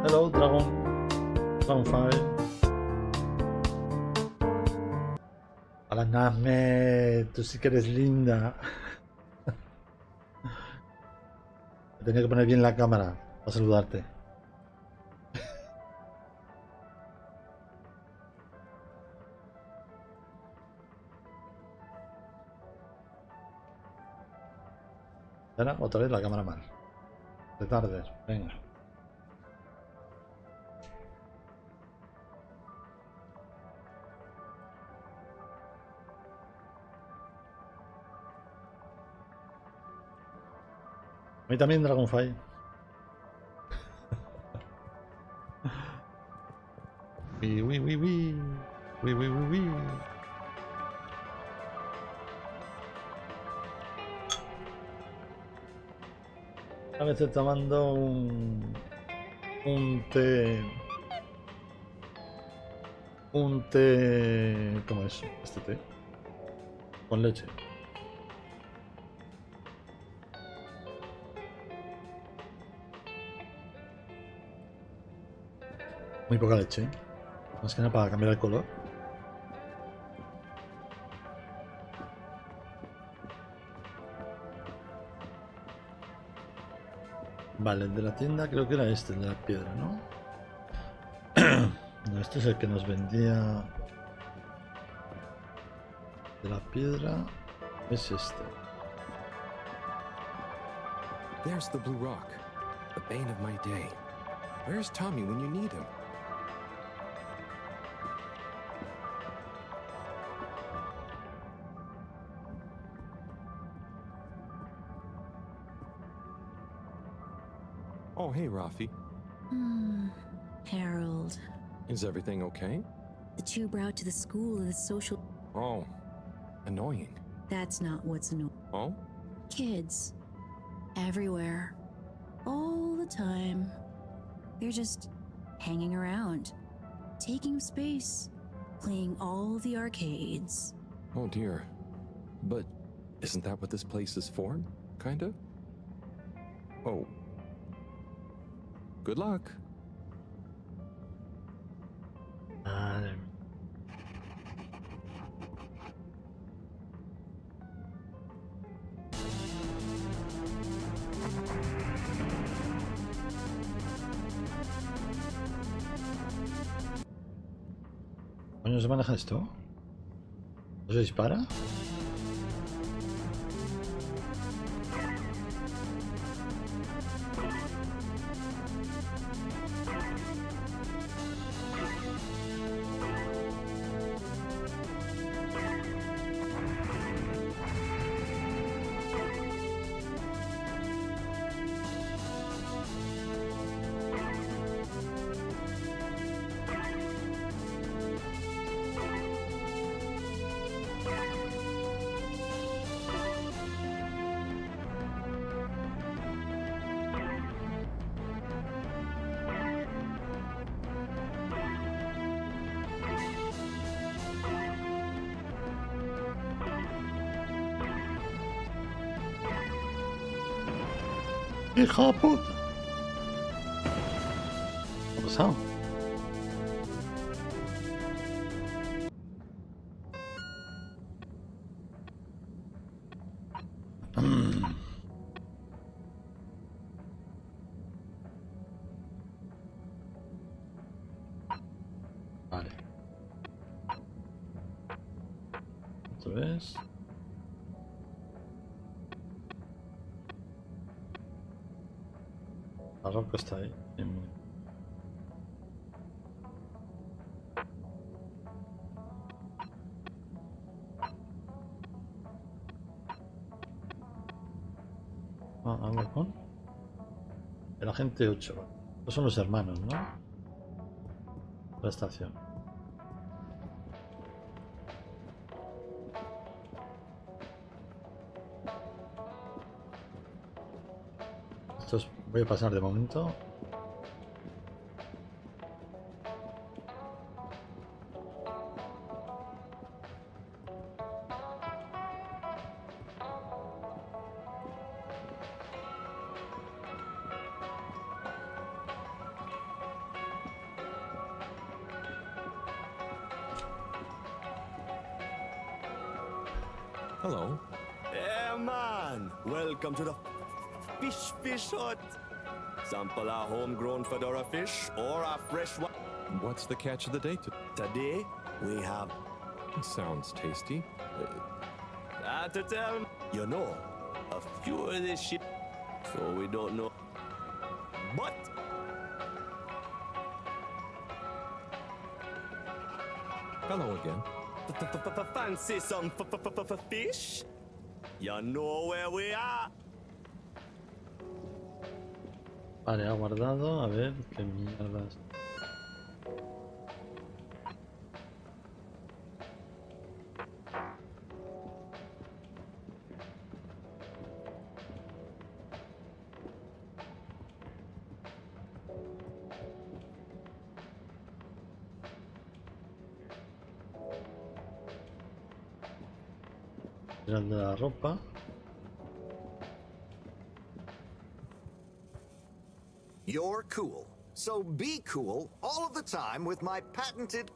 Hello, Dragonfire. Hola, Nazme, tú sí que eres linda. Tenía que poner bien la cámara para saludarte. Ahora, otra vez la cámara mal. De tarde, venga. A mí también Dragonfly. Uy. A veces tomando un té. ¿Cómo es este té? Con leche. Muy poca leche, más que nada para cambiar el color. Vale, el de la tienda creo que era este, el de la piedra, ¿no? No, este es el que nos vendía de la piedra, es este. There's the Blue Rock, the bane of my day. Where's Tommy when you need him? Oh, hey, Rafi. Harold. Is everything okay? The tube route to the school is social. Oh, annoying. That's not what's annoying. Oh? Kids. Everywhere. All the time. They're just hanging around. Taking space. Playing all the arcades. Oh, dear. But isn't that what this place is for? Kinda? Oh. Good luck. Madre mía. ¿Coño se maneja esto? ¿No se dispara? ¡Hija de puta! ¿Qué ha pasado? Vale. Otra vez. La roca está ahí. Habla con el agente 8. Estos son los hermanos, ¿no? La estación. Estos voy a pasar de momento. Hello. Yeah, man. Welcome to the fish hut. Sample a homegrown fedora fish or a fresh one. What's the catch of the day Today, we have... Sounds tasty. To tell you know, a few of this shit, so we don't know. But... Hello again. Fancy some fish? You know where we are. Vale, ha guardado. A ver, qué mierdas. El de la ropa. You're cool. So be cool all of the time with my patented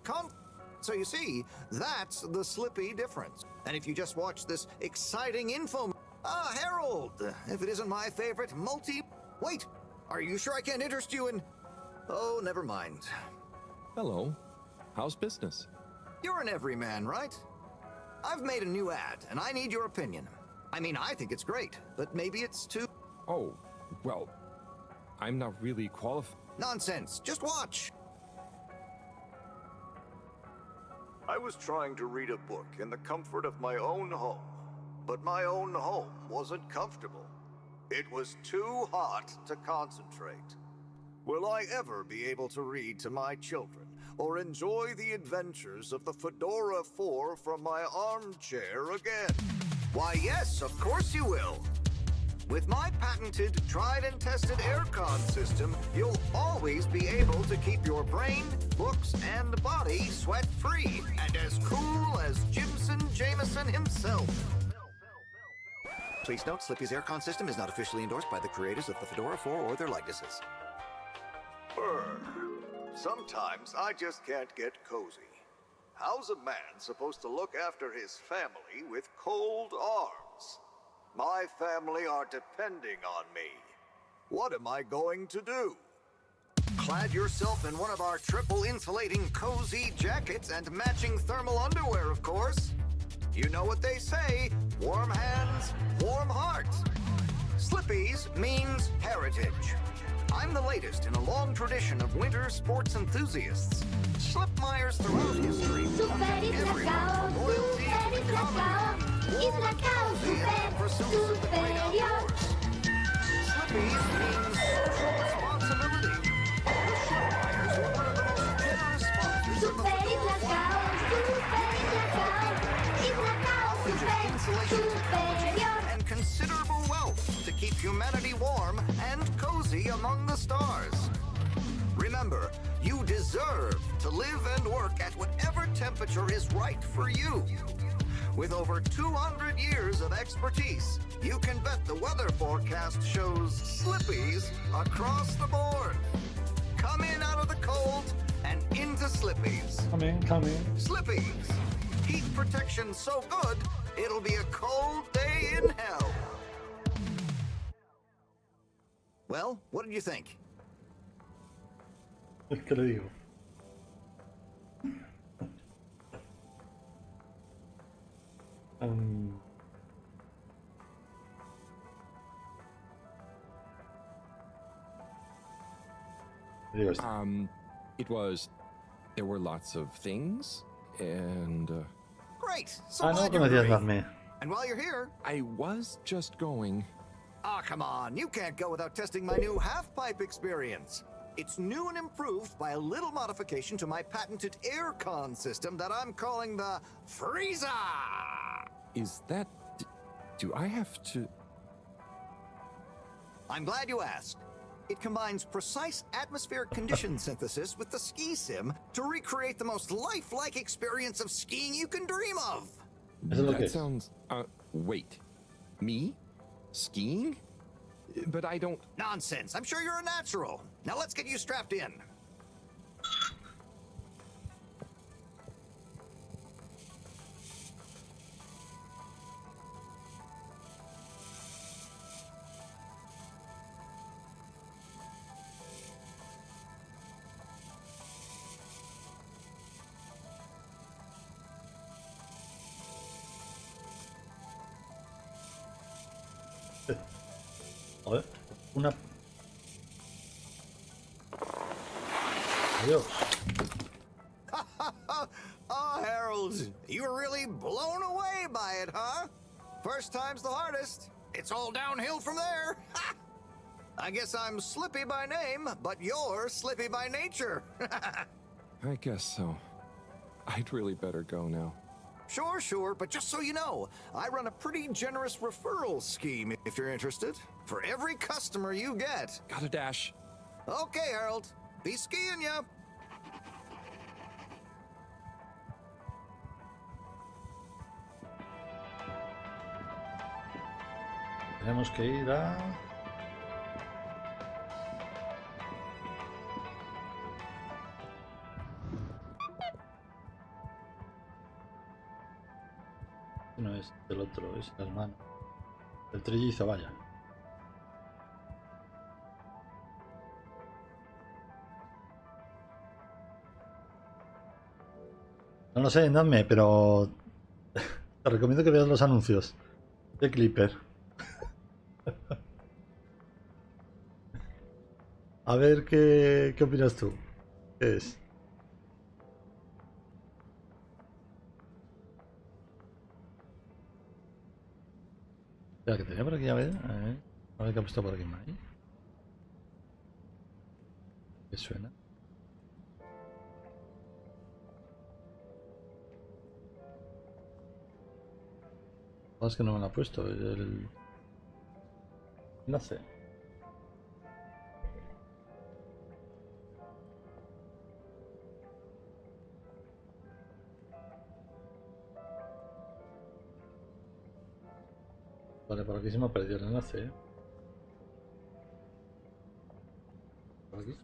So you see, that's the Slippy difference. And if you just watch this exciting info... Ah, Harold! If it isn't my favorite Wait! Are you sure I can't interest you in... Oh, never mind. Hello. How's business? You're an everyman, right? I've made a new ad, and I need your opinion. I mean, I think it's great, but maybe it's too... Oh, well, I'm not really qualified. Nonsense. Just watch. I was trying to read a book in the comfort of my own home, but my own home wasn't comfortable. It was too hot to concentrate. Will I ever be able to read to my children or enjoy the adventures of the Fedora 4 from my armchair again? Why, yes, of course you will. With my patented, tried and tested aircon system, you'll always be able to keep your brain, looks, and body sweat-free and as cool as Jimson Jameson himself. Please note, Slippy's aircon system is not officially endorsed by the creators of the Fedora 4 or their likenesses. Sometimes I just can't get cozy. How's a man supposed to look after his family with cold arms? My family are depending on me. What am I going to do? Clad yourself in one of our triple insulating cozy jackets and matching thermal underwear, of course. You know what they say, warm hands, warm hearts. Slippy's means heritage. I'm the latest in a long tradition of winter sports enthusiasts. Slipmeyers throughout history everyone from royalty to the common and pursuits of the great outdoors. Slippy's means social responsibility. The Slipmeyers were one of the most generous sponsors of the insulation technology and considerable wealth to keep humanity warm and cozy among the stars. Remember, you deserve to live and work at whatever temperature is right for you. With over 200 years of expertise, you can bet the weather forecast shows Slippies across the board. Come in out of the cold and into Slippies. Come in. Slippies. Heat protection so good, it'll be a cold day in hell. Well, what did you think? ¿Qué le digo? It was. There were lots of things, and. Great. So no, glad que me you're decías free. darme. And while you're here, I was just going. Ah, come on. You can't go without testing my new half-pipe experience. It's new and improved by a little modification to my patented aircon system that I'm calling the Freezer. Is that... Do I have to... I'm glad you asked. It combines precise atmospheric condition synthesis with the ski sim to recreate the most lifelike experience of skiing you can dream of. That sounds... wait. Me? Skiing? But I don't... Nonsense. I'm sure you're a natural. Now let's get you strapped in. A ver, una... Adiós. Oh, Harold, you were really blown away by it, huh? First time's the hardest. It's all downhill from there. I guess I'm Slippy by name, but you're Slippy by nature. I guess so. I'd really better go now. Sure, but just so you know, I run a pretty generous referral scheme if you're interested. For every customer you get. Gotta dash. Okay, Harold. Be skiing ya. Tenemos que ir a... No es del otro, es el hermano. El trillizo, vaya. No lo sé, dadme, pero te recomiendo que veas los anuncios de Clipper. A ver qué opinas tú. ¿Qué es? Espera, que tenía por aquí a ver. A ver qué ha puesto por aquí, Mai. ¿Qué suena? Es que no me lo ha puesto el enlace. Vale, por aquí se me ha perdido el enlace, ¿eh? Por aquí.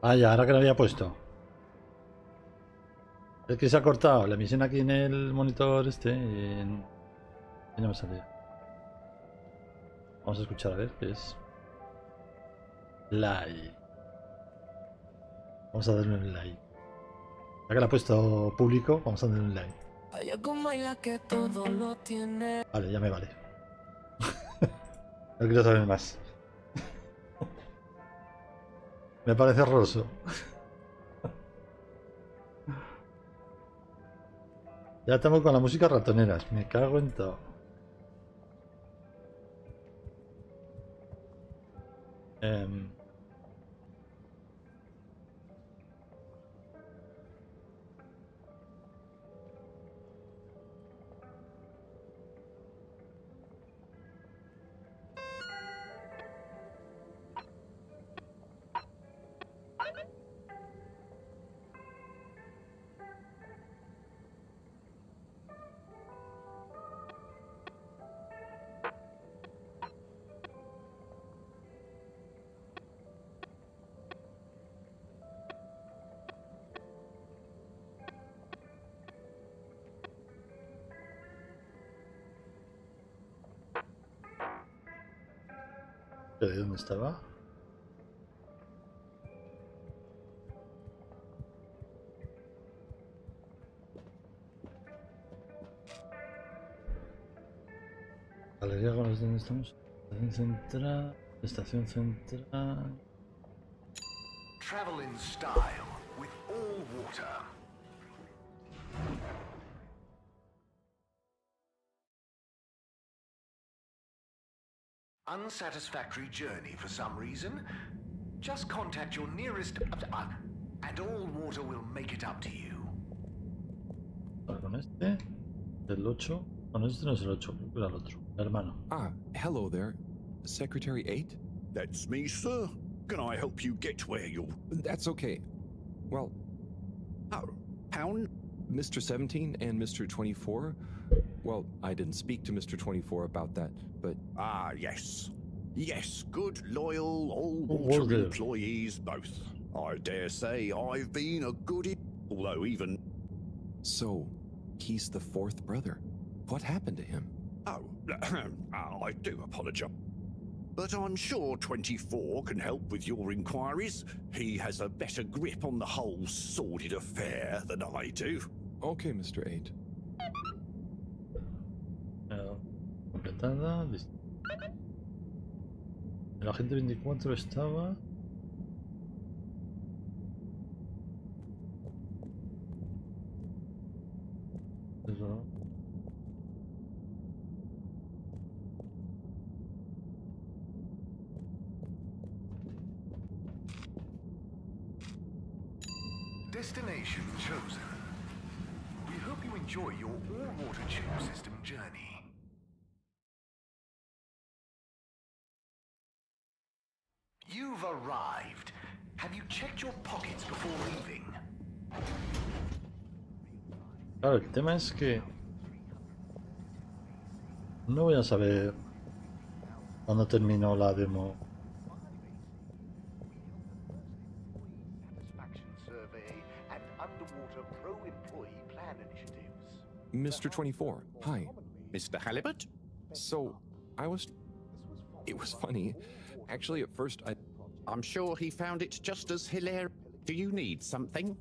Ah, ya, ahora que lo había puesto. Es que se ha cortado la emisión aquí en el monitor este y no me salía. Vamos a escuchar a ver qué es. Like. Vamos a darle un like. Ya que lo ha puesto público, vamos a darle un like. Vale, ya me vale. No quiero saber más. Me parece horroroso. Ya estamos con la música ratoneras. Me cago en todo. ¿De dónde estaba? Galería con los donde estamos. Estación central. Estación central. Travel in style with all water. Unsatisfactory journey for some reason? Just contact your nearest and all water will make it up to you. Con este, el 8. Bueno, este no es el 8, era el otro, el hermano. Ah, hello there. Secretary 8? That's me, sir. Can I help you get where you're... That's okay. Well... Oh, Pound? Mr. 17 and Mr. 24? Well, I didn't speak to Mr. 24 about that, but... Ah, yes. Yes, good, loyal, all-water employees both. I dare say I've been a good... although even... So, he's the fourth brother. What happened to him? Oh, I do apologize. But I'm sure 24 can help with your inquiries. He has a better grip on the whole sordid affair than I do. Okay, Mr. 8. Completada, listo. El agente 24 estaba... Eso. Destination chosen. We hope you enjoy your all-water tube system journey. You've arrived. Have you checked your pockets before leaving? Claro, el tema es que no voy a saber cuándo terminó la demo. Satisfaction survey and underwater pro-employee plan initiatives. Mr. 24, hi. Mr. Halibut? So, it was funny. Actually, at first I'm sure he found it just as hilarious. Do you need something?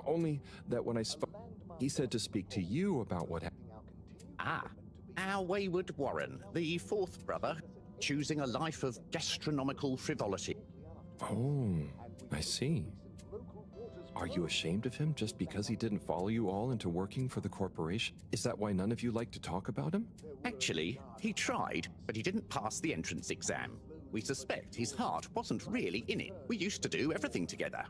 Only that when I spoke, he said to speak to you about what happened. Ah, our wayward Warren, the fourth brother, choosing a life of gastronomical frivolity. Oh, I see. Are you ashamed of him just because he didn't follow you all into working for the corporation? Is that why none of you like to talk about him? Actually, he tried, but he didn't pass the entrance exam. We suspect his heart wasn't really in it. We used to do everything together.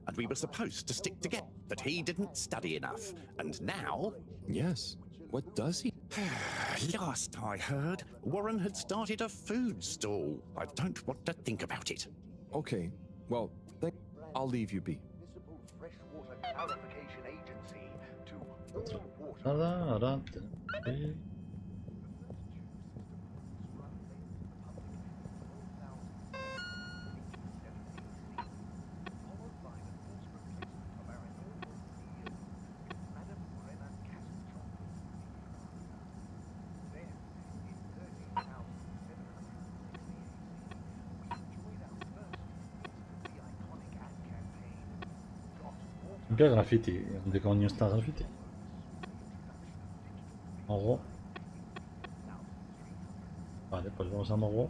And we were supposed to stick together, but he didn't study enough. And now... Yes. What does he? Last I heard, Warren had started a food stall. I don't want to think about it. Okay. Well, I'll leave you be. Nada, ahora tenemos que ir. Siempre graffiti. ¿Dónde coño está graffiti? Mogo. Vale, pues vamos a Mogo.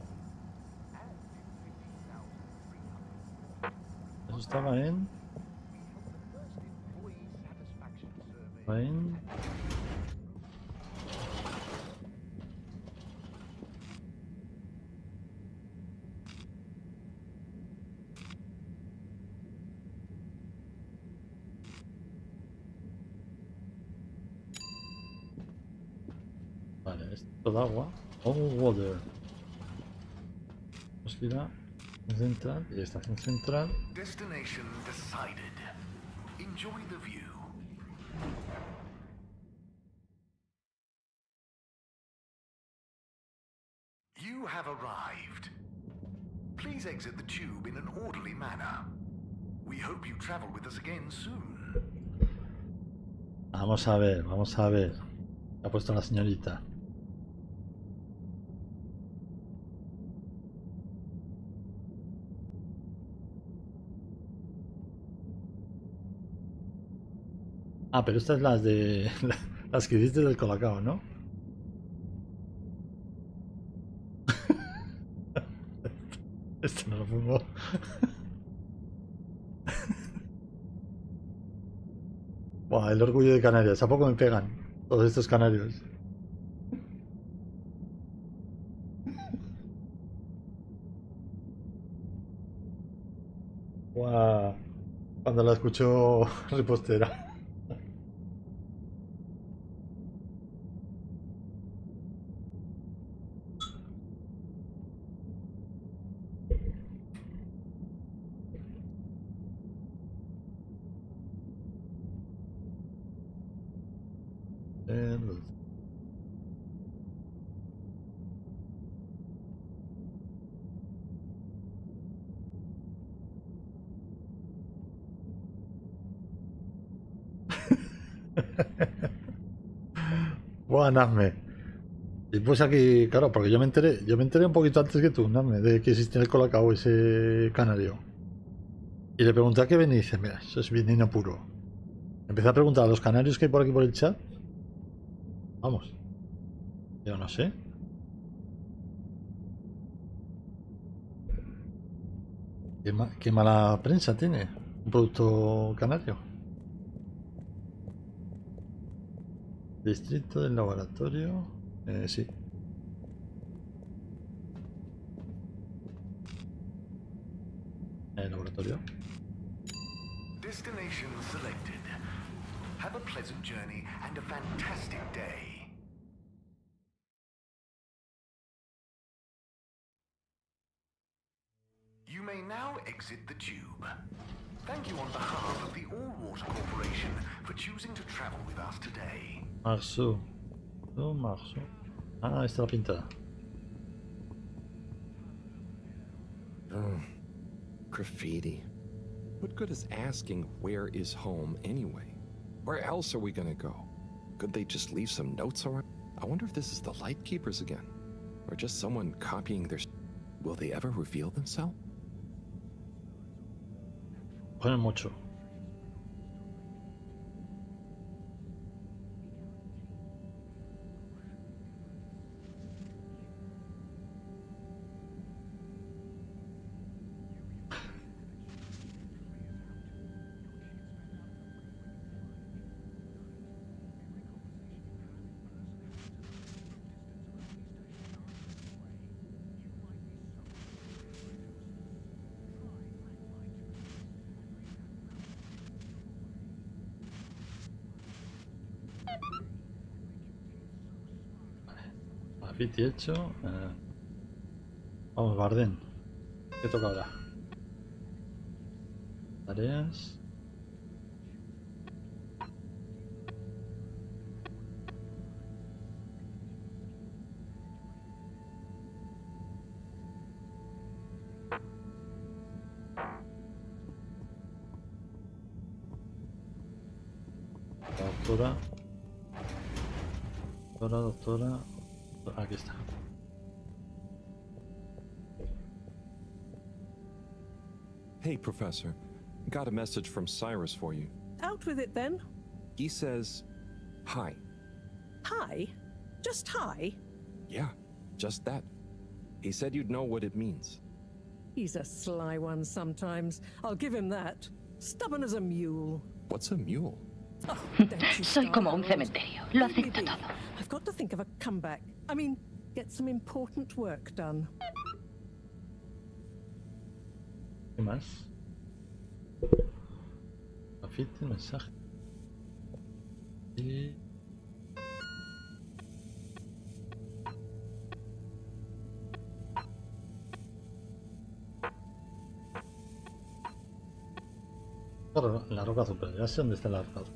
Eso estaba en... Vale, esto de agua. Oh, water. Vamos a ir a central y estación central. Destination decided. Enjoy the view. You have arrived. Please exit the tube in an orderly manner. We hope you travel with us again soon. Vamos a ver, vamos a ver. Ha puesto la señorita. Ah, pero estas las de... las que hiciste del Colacao, ¿no? Esto no lo pongo. Buah, el orgullo de Canarias. ¿A poco me pegan todos estos canarios? Buah, cuando la escucho repostera. Buah, Nazme. Y pues aquí, claro, porque yo me enteré un poquito antes que tú, Nazme, de que existía el Colacao, ese canario. Y le pregunté a qué venía y dice, mira, eso es veneno puro. Empecé a preguntar a los canarios que hay por aquí por el chat. Vamos. Yo no sé. Qué mala prensa tiene un producto canario. Distrito del laboratorio. Sí. El laboratorio. Destination selected. Have a pleasant journey and a fantastic day. You may now exit the tube. Thank you on behalf of the All-Water Corporation for choosing to travel with us today. Marzo. No, marzo. Ah, está la pintada. Oh, graffiti. What good is asking where is home anyway? Where else are we gonna go? Could they just leave some notes around? I wonder if this is the Lightkeepers again, or just someone copying their... Will they ever reveal themselves? Ponen mucho. Graffiti hecho. Vamos, Barden. ¿Qué toca ahora? Tareas. Doctora. Doctora. Aquí está. Hey, Professor. Got a message from Cyrus for you. Out with it then. He says, hi. Hi? Just hi? Yeah, just that. He said you'd know what it means. He's a sly one sometimes. I'll give him that. Stubborn as a mule. What's a mule? Oh, soy como un cementerio. Lo acepto todo. I've got to think of a comeback. I mean, get some important work done. ¿Qué más? Graffiti, mensaje. Y... La roca azul, pero ya sé dónde está la roca azul.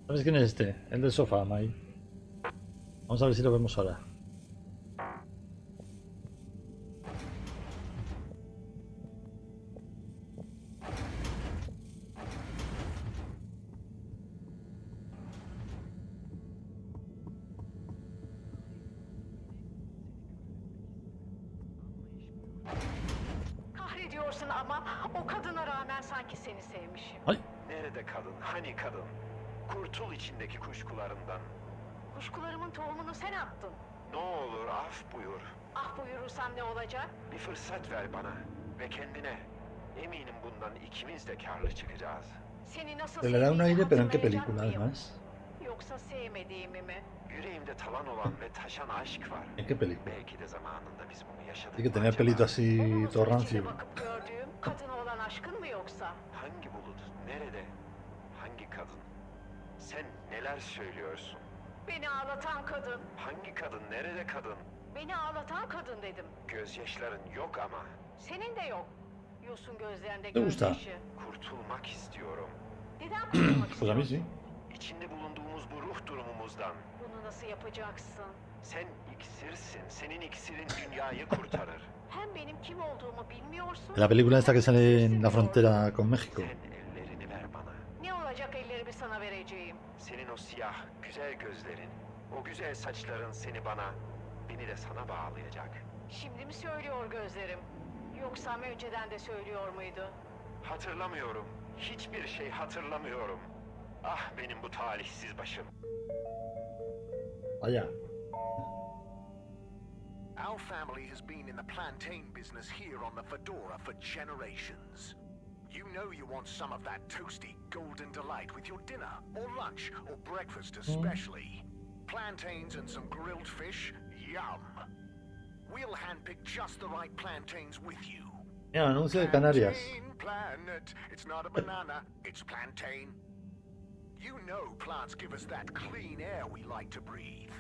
¿Sabes quién es este? El del sofá, Mai. Vamos a ver si lo vemos ahora. Kahrediyorsun ama o kadına rağmen sanki seni sevmişim. Ay. Nerede kadın? Hani kadın? Kurtul içindeki kuşkularından. Kuşkularımın tohumunu sen attın. Ne olur af buyur. Ah buyurursam ne olacak? Bir fırsat ver bana ve kendine. Eminim bundan ikimiz de karlı çıkacağız. Seni nasıl Se le da un sevdiğimi aire, pero en qué hatırlayacak película mıyım? además. Yoksa sevmediğimi mi? Yüreğimde talan olan ve taşan aşk var. ¿En qué película? Belki de zamanında biz bunu yaşadık. Sí que tenía el pelito así todo rancio. Bakıp gördüğüm kadına olan aşkın mı yoksa? Hangi bulut? Nerede? Hangi kadın? Sen neler söylüyorsun? Beni ağlatan kadın. Hangi kadın? Nerede kadın? Beni ağlatan kadın dedim. Gözyaşların yok ama. Senin de yok. Yosun gözlerinde ¿Te gusta? gözyaşı. Kurtulmak istiyorum. Neden kurtulmak Pues a mí istiyorsun? sí. İçinde bulunduğumuz bu ruh durumumuzdan. Bunu nasıl yapacaksın? Sen iksirsin. Senin iksirin dünyayı kurtarır. Hem benim kim olduğumu bilmiyorsun. En la película esta que sale en la frontera con México. Ellerini ver bana. Ne olacak ellerimi sana vereceğim? Senin o siyah, güzel gözlerin, o güzel saçların seni bana, beni de sana bağlayacak. Şimdi mi söylüyor gözlerim? Yoksa önceden de söylüyor muydu? Hatırlamıyorum. Hiçbir şey hatırlamıyorum. Ah benim bu talihsiz başım. Vaya. Our family has been in the plantain business here on the Fedora for generations. You know you want some of that toasty golden delight with your dinner, or lunch, or breakfast especially. Plantains and some grilled fish, yum. We'll handpick just the right plantains with you. Mira, anuncio de Canarias. Planet. It's not a banana, it's plantain. You know plants give us that clean air we like to breathe.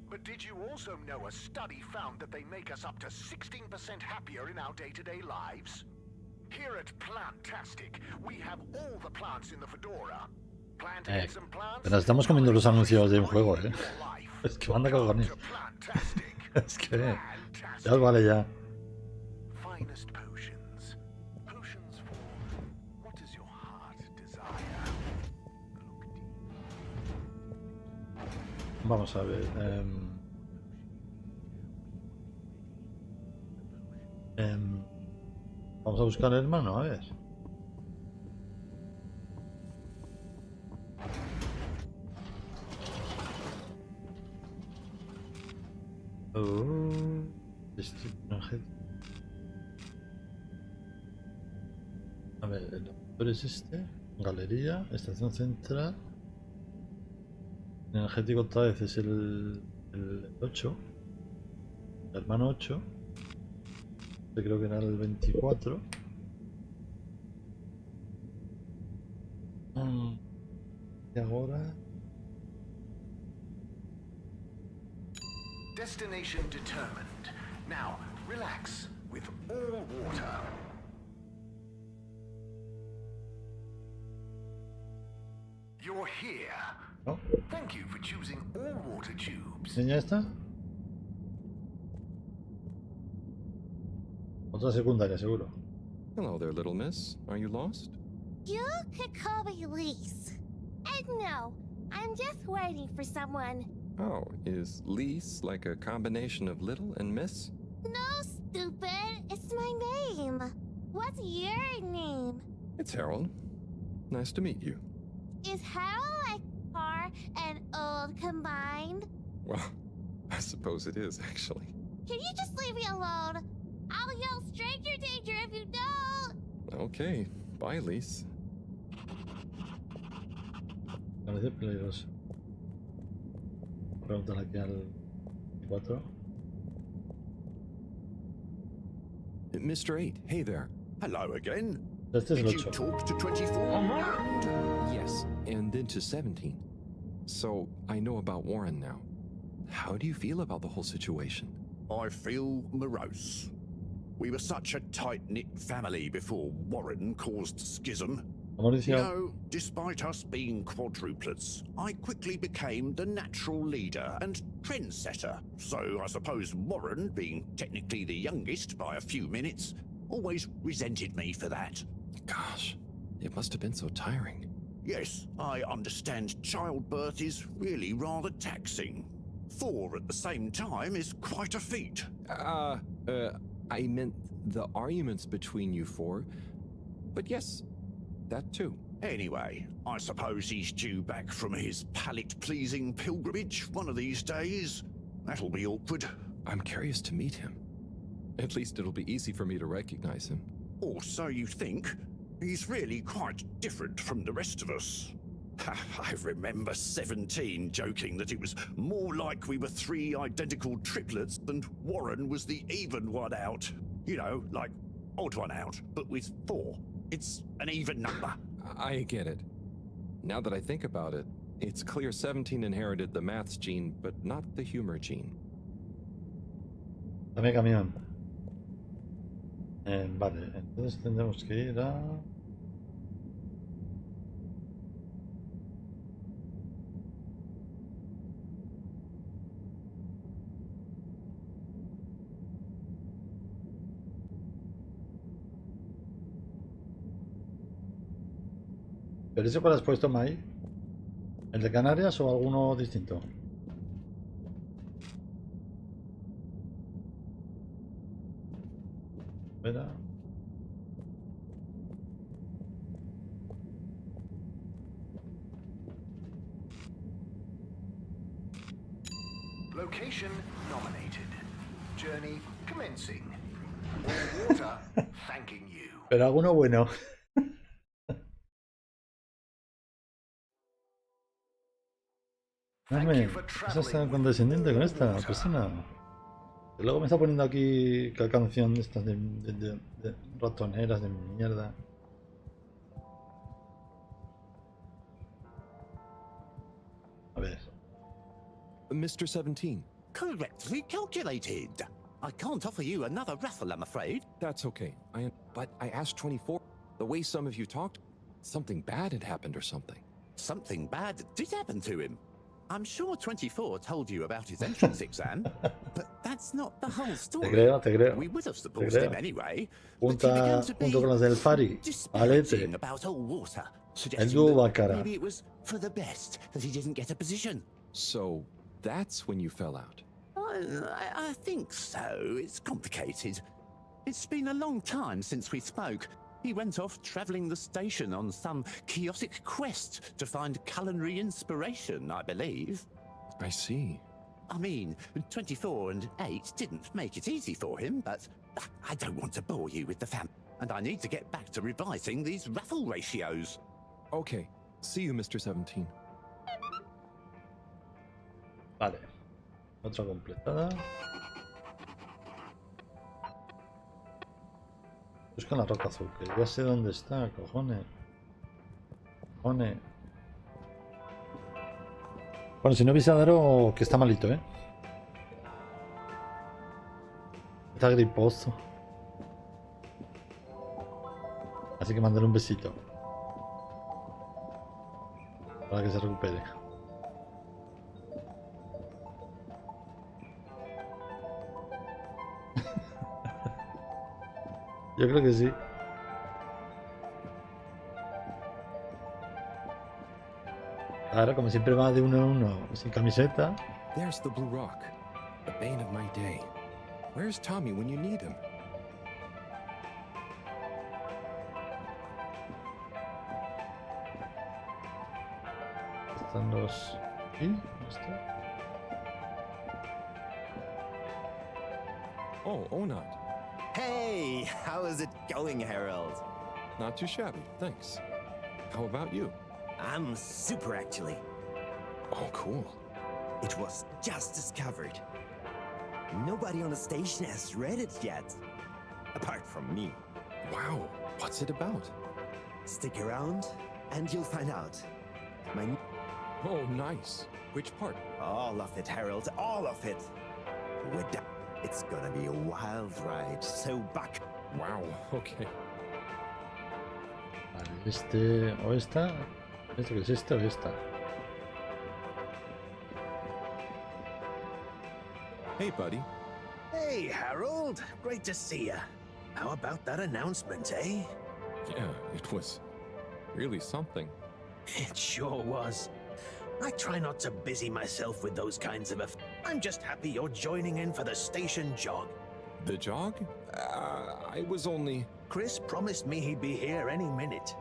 But did you also know a study found that they make us up to 16% happier in our day-to-day lives? Here at Plantastic, we have all the plants in the fedora. Plan to get some plants? Pero estamos comiendo los anuncios de un juego, Es que manda cojones. Es que... Ya os vale ya. Finest potions. Potions for what does your heart desire? Vamos a ver. Vamos a buscar al hermano, a ver. A ver, el autor es este. Galería, estación central. Energético otra vez es el 8. El hermano 8. Este creo que era el 24. Y ahora... Destination determined. Now, relax with all water. You're here. Oh. Thank you for choosing all water tubes. ¿Y ya está? Otra secundaria, seguro. Hello there, little miss. Are you lost? You could call me Lise. And no, I'm just waiting for someone. Oh, is Lise like a combination of little and miss? No, stupid. It's my name. What's your name? It's Harold. Nice to meet you. Is Harold like car and old combined? Well, I suppose it is, actually. Can you just leave me alone? I'll yell stranger danger if you don't! Okay, bye, Lise. Parece peligroso. Preguntar aquí al 4. Mr. 8, hey there. Hello again. Este es el Did you 8. talk to 24? Yes, and then to 17. So, I know about Warren now. How do you feel about the whole situation? I feel morose. We were such a tight-knit family before Warren caused schism. You know, despite us being quadruplets, I quickly became the natural leader and trendsetter. So I suppose Warren, being technically the youngest by a few minutes, always resented me for that. Gosh, it must have been so tiring. Yes, I understand childbirth is really rather taxing. 4 at the same time is quite a feat. I meant the arguments between you 4. But yes, that too. Anyway, I suppose he's due back from his palate-pleasing pilgrimage one of these days. That'll be awkward. I'm curious to meet him. At least it'll be easy for me to recognize him. Or so you think. He's really quite different from the rest of us. I remember 17 joking that it was more like we were 3 identical triplets and Warren was the even one out. You know, like odd one out, but with 4. It's an even number. I get it. Now that I think about it, it's clear 17 inherited the maths gene, but not the humor gene. Dame camión. Vale, entonces tendremos que ir a... ¿Pero ese cuál has puesto, Mai? ¿El de Canarias o alguno distinto? Espera. Location nominated. Journey commencing. All water thanking you. Pero alguno bueno. Dame, esa está condescendiente con esta persona. Y luego me está poniendo aquí la canción de estas de ratoneras de mierda. A ver. Mr. 17, correctly calculated. I can't offer you another raffle, I'm afraid. That's okay. But I asked 24. The way some of you talked, something bad had happened or something. Something bad did happen to him. I'm sure 24 told you about his entrance exam, but that's not the whole story. Te creo. We would have Te supported creo. him anyway. Junto con los del Fari. Alete. About all water, El suggesting dúo that Baccara. maybe it was for the best that he didn't get a position. So that's when you fell out. I think so. It's complicated. It's been a long time since we spoke. He went off traveling the station on some chaotic quest to find culinary inspiration, I believe. I see. I mean, 24 and 8 didn't make it easy for him, but I don't want to bore you with the fam. And I need to get back to revising these raffle ratios. Okay. See you, Mr. 17. Vale. Otra completada. Busca la roca azul, que ya sé dónde está, cojones. Cojones. Bueno, si no veis a Daro, que está malito, ¿eh? Está griposo. Así que mandale un besito. Para que se recupere. Yo creo que sí. Ahora, como siempre va de uno en uno, sin camiseta. There's the Blue Rock, the bane of my day. Where's Tommy when you need him? Están los... ¿Sí? ¿Esto? Oh, Onat. Hey, how is it going, Harold? Not too shabby, thanks. How about you? I'm super, actually. Oh, cool. It was just discovered. Nobody on the station has read it yet. Apart from me. Wow, what's it about? Stick around, and you'll find out. Oh, nice. Which part? All of it, Harold, all of it. It's gonna be a wild ride, so buck. Wow, okay. Vale, este o esta. ¿Esto que es esta o esta? Hey, buddy. Hey, Harold. Great to see ya. How about that announcement, eh? Yeah, it was really something. It sure was. I try not to busy myself with those kinds of I'm just happy you're joining in for the station jog. The jog? I was only... Chris promised me he'd be here any minute.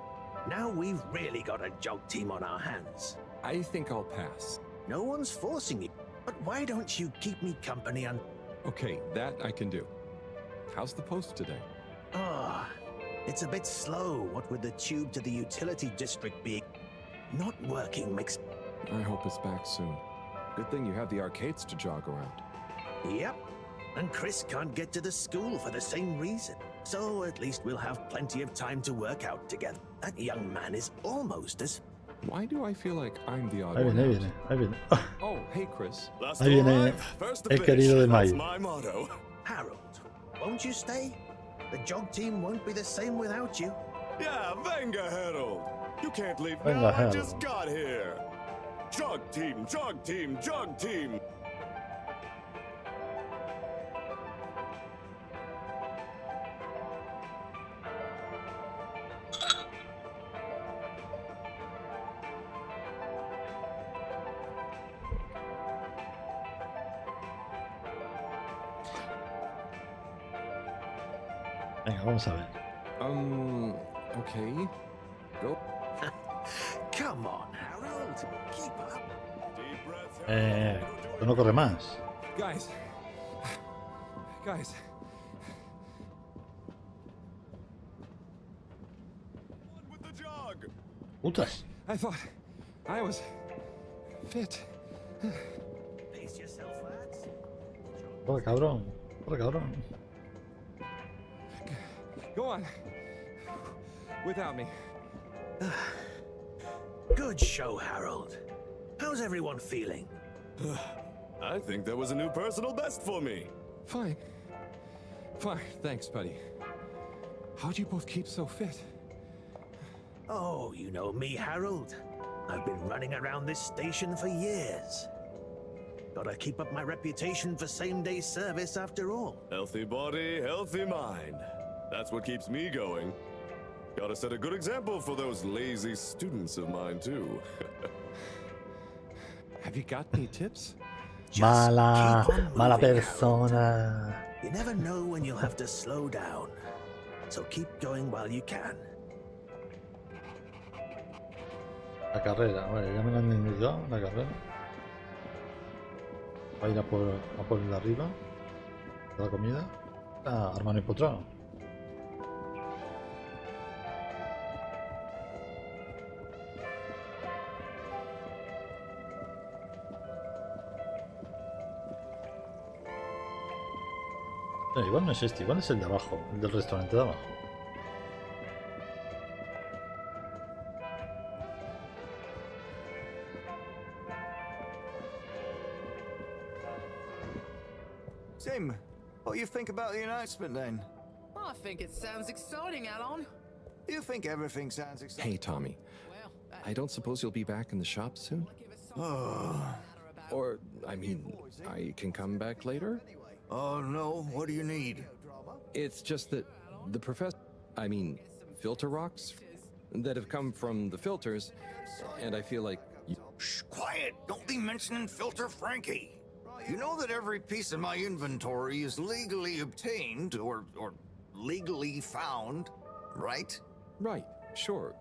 Now we've really got a jog team on our hands. I think I'll pass. No one's forcing you, but why don't you keep me company on... Okay, that I can do. How's the post today? Ah, it's a bit slow, what with the tube to the utility district being... Not working makes... I hope it's back soon. Good thing you have the arcades to jog around. Yep, and Chris can't get to the school for the same reason. So at least we'll have plenty of time to work out together. That young man is almost as... Why do I feel like I'm the odd Ahí one viene, ahí out? viene, ahí viene. Oh, hey, Chris. Ahí viene el querido de Mai. Harold, won't you stay? The jog team won't be the same without you. Yeah, venga, Harold. You can't leave Venga, now. I Harold. just got here. Jog team, jog team, jog team. Venga, vamos a ver. Okay. Go. Come on, Harold. Keep up. No corre más. Guys. Putas. I thought I was fit. Pace yourself, lads. Corre, cabrón. Corre, cabrón. Go on. Without me. Good show, Harold. How's everyone feeling? I think that was a new personal best for me. Fine. Fine, thanks, buddy. How do you both keep so fit? Oh, you know me, Harold. I've been running around this station for years. Gotta keep up my reputation for same-day service after all. Healthy body, healthy mind. That's what keeps me going. Gotta set a good example for those lazy students of mine, too. Have you got any tips? Mala persona. You never know when you'll have to slow down. So keep going while you can. La carrera, vale, ya me lo han indicado, la carrera. Va a ir a por el de arriba. La comida. Ah, hermano empotrado. Igual no es este, igual es el de abajo, el del restaurante de abajo. Tim, what do you think about the announcement then? I think it sounds exciting, Alon. You think everything sounds exciting? Hey, Tommy. I don't suppose you'll be back in the shop soon? Or, I mean, I can come back later? Oh no, what do you need? It's just that the filter rocks that have come from the filters, and I feel like... Shh, quiet! Don't be mentioning Filter Frankie! You know that every piece of my inventory is legally obtained, or legally found, right? Right, sure.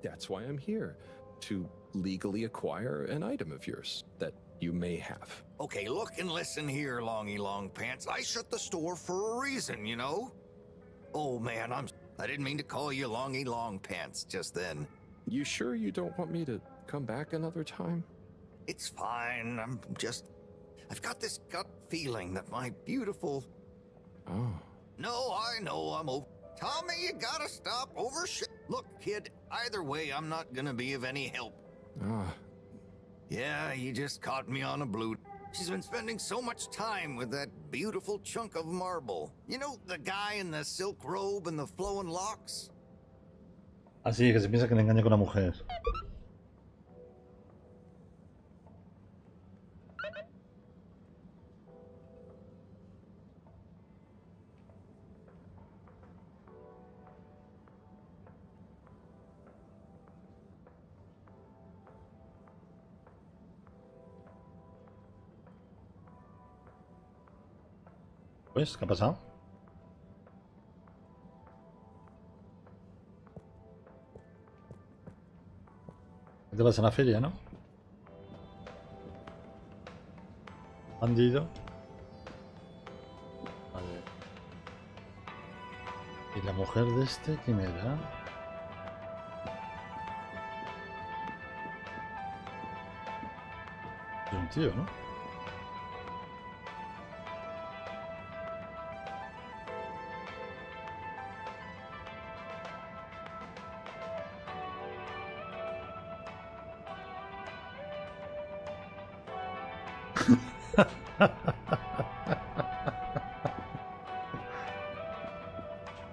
That's why I'm here. To legally acquire an item of yours that you may have. Okay, look and listen here, Longy Long Pants. I shut the store for a reason, you know? Oh man, I didn't mean to call you Longy Long Pants just then. You sure you don't want me to come back another time? It's fine, I've got this gut feeling that my beautiful... Oh. No, I know I'm over... Tommy, you gotta stop over shit. Look, kid, either way, I'm not gonna be of any help. Ah. Yeah, you just caught me on a blue... She's been spending so much time with that beautiful chunk of marble. You know, the guy in the silk robe and the flowing locks? Así que se piensa que le engaña con la mujer. Pues, ¿qué ha pasado? ¿Qué te pasa en la feria, no? Bandido. Vale. ¿Y la mujer de este quién era? Es un tío, ¿no?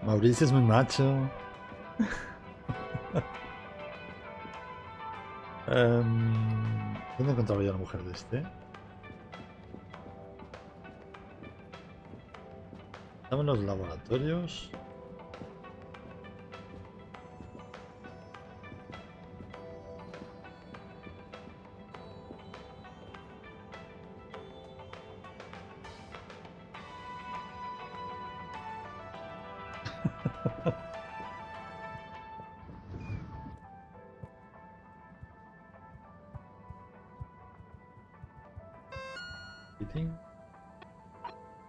Mauricio es muy macho. ¿Dónde encontraba yo a la mujer de este? Estaba en los laboratorios.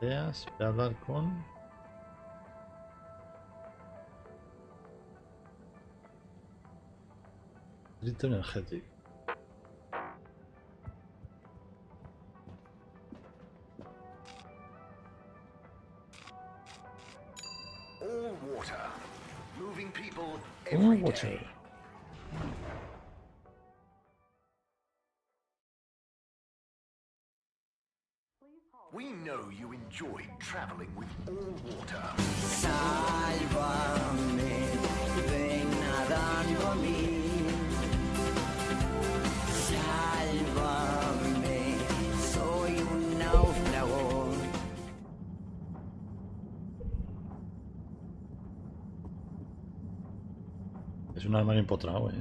Ideas, voy a hablar con... Grito energético. All water, moving people All every water. day. We know you enjoy traveling with all water. Sálvame, ven nadando a mí. Sálvame, soy un náufrago. Es un armario empotrado,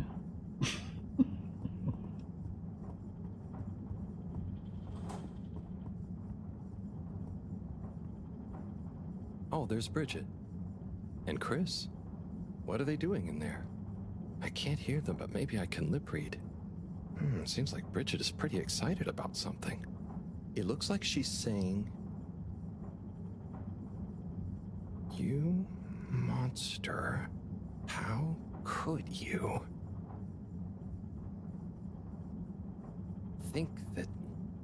Oh, there's Bridget. And Chris. What are they doing in there? I can't hear them, but maybe I can lip read. Seems like Bridget is pretty excited about something. It looks like she's saying, "You monster, how could you think that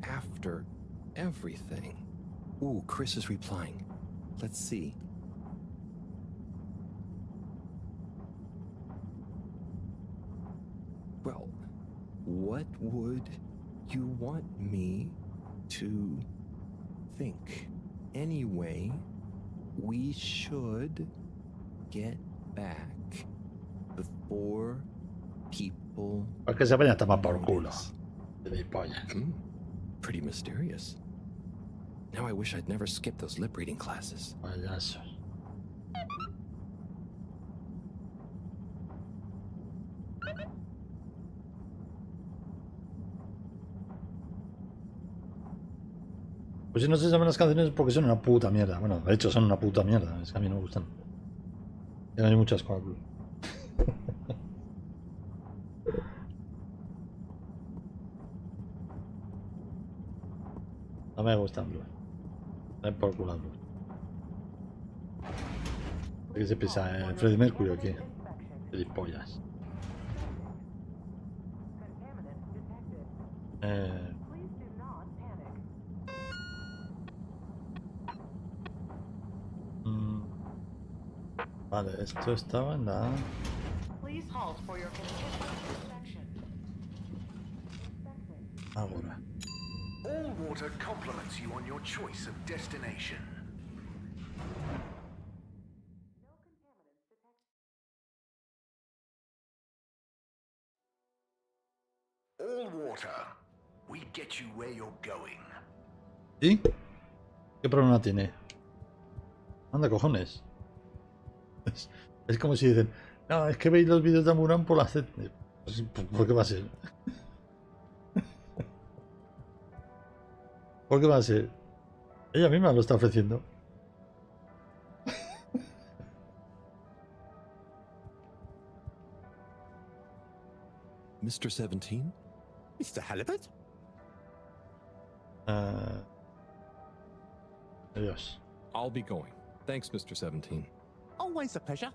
after everything?" Ooh, Chris is replying. Let's see. Well, what would you want me to think? Anyway, we should get back before people... Porque se vayan a tomar por culo. De mi polla. Pretty mysterious. Now I wish I'd never skipped those lip reading classes. Payaso. Pues si no se llaman las canciones es porque son una puta mierda. Bueno, de hecho son una puta mierda. Es que a mí no me gustan. Y hay muchas con Blue. No me gustan Blue. Ven por culo Blue. Aquí se pisa Freddie Mercury aquí. Gilipollas. Vale, esto estaba en la... Ahora. All water compliments you on your choice of destination. All water, we get you where you're going. ¿Y? ¿Qué problema tiene? Anda, cojones. Es como si dicen, no, es que veis los vídeos de Amurán por la sed. Pues, ¿por qué va a ser? ¿Por qué va a ser? Ella misma lo está ofreciendo. Mr. 17? Mr. Halibut? Adiós. I'll be going. Thanks, Mr. 17. Always a pleasure.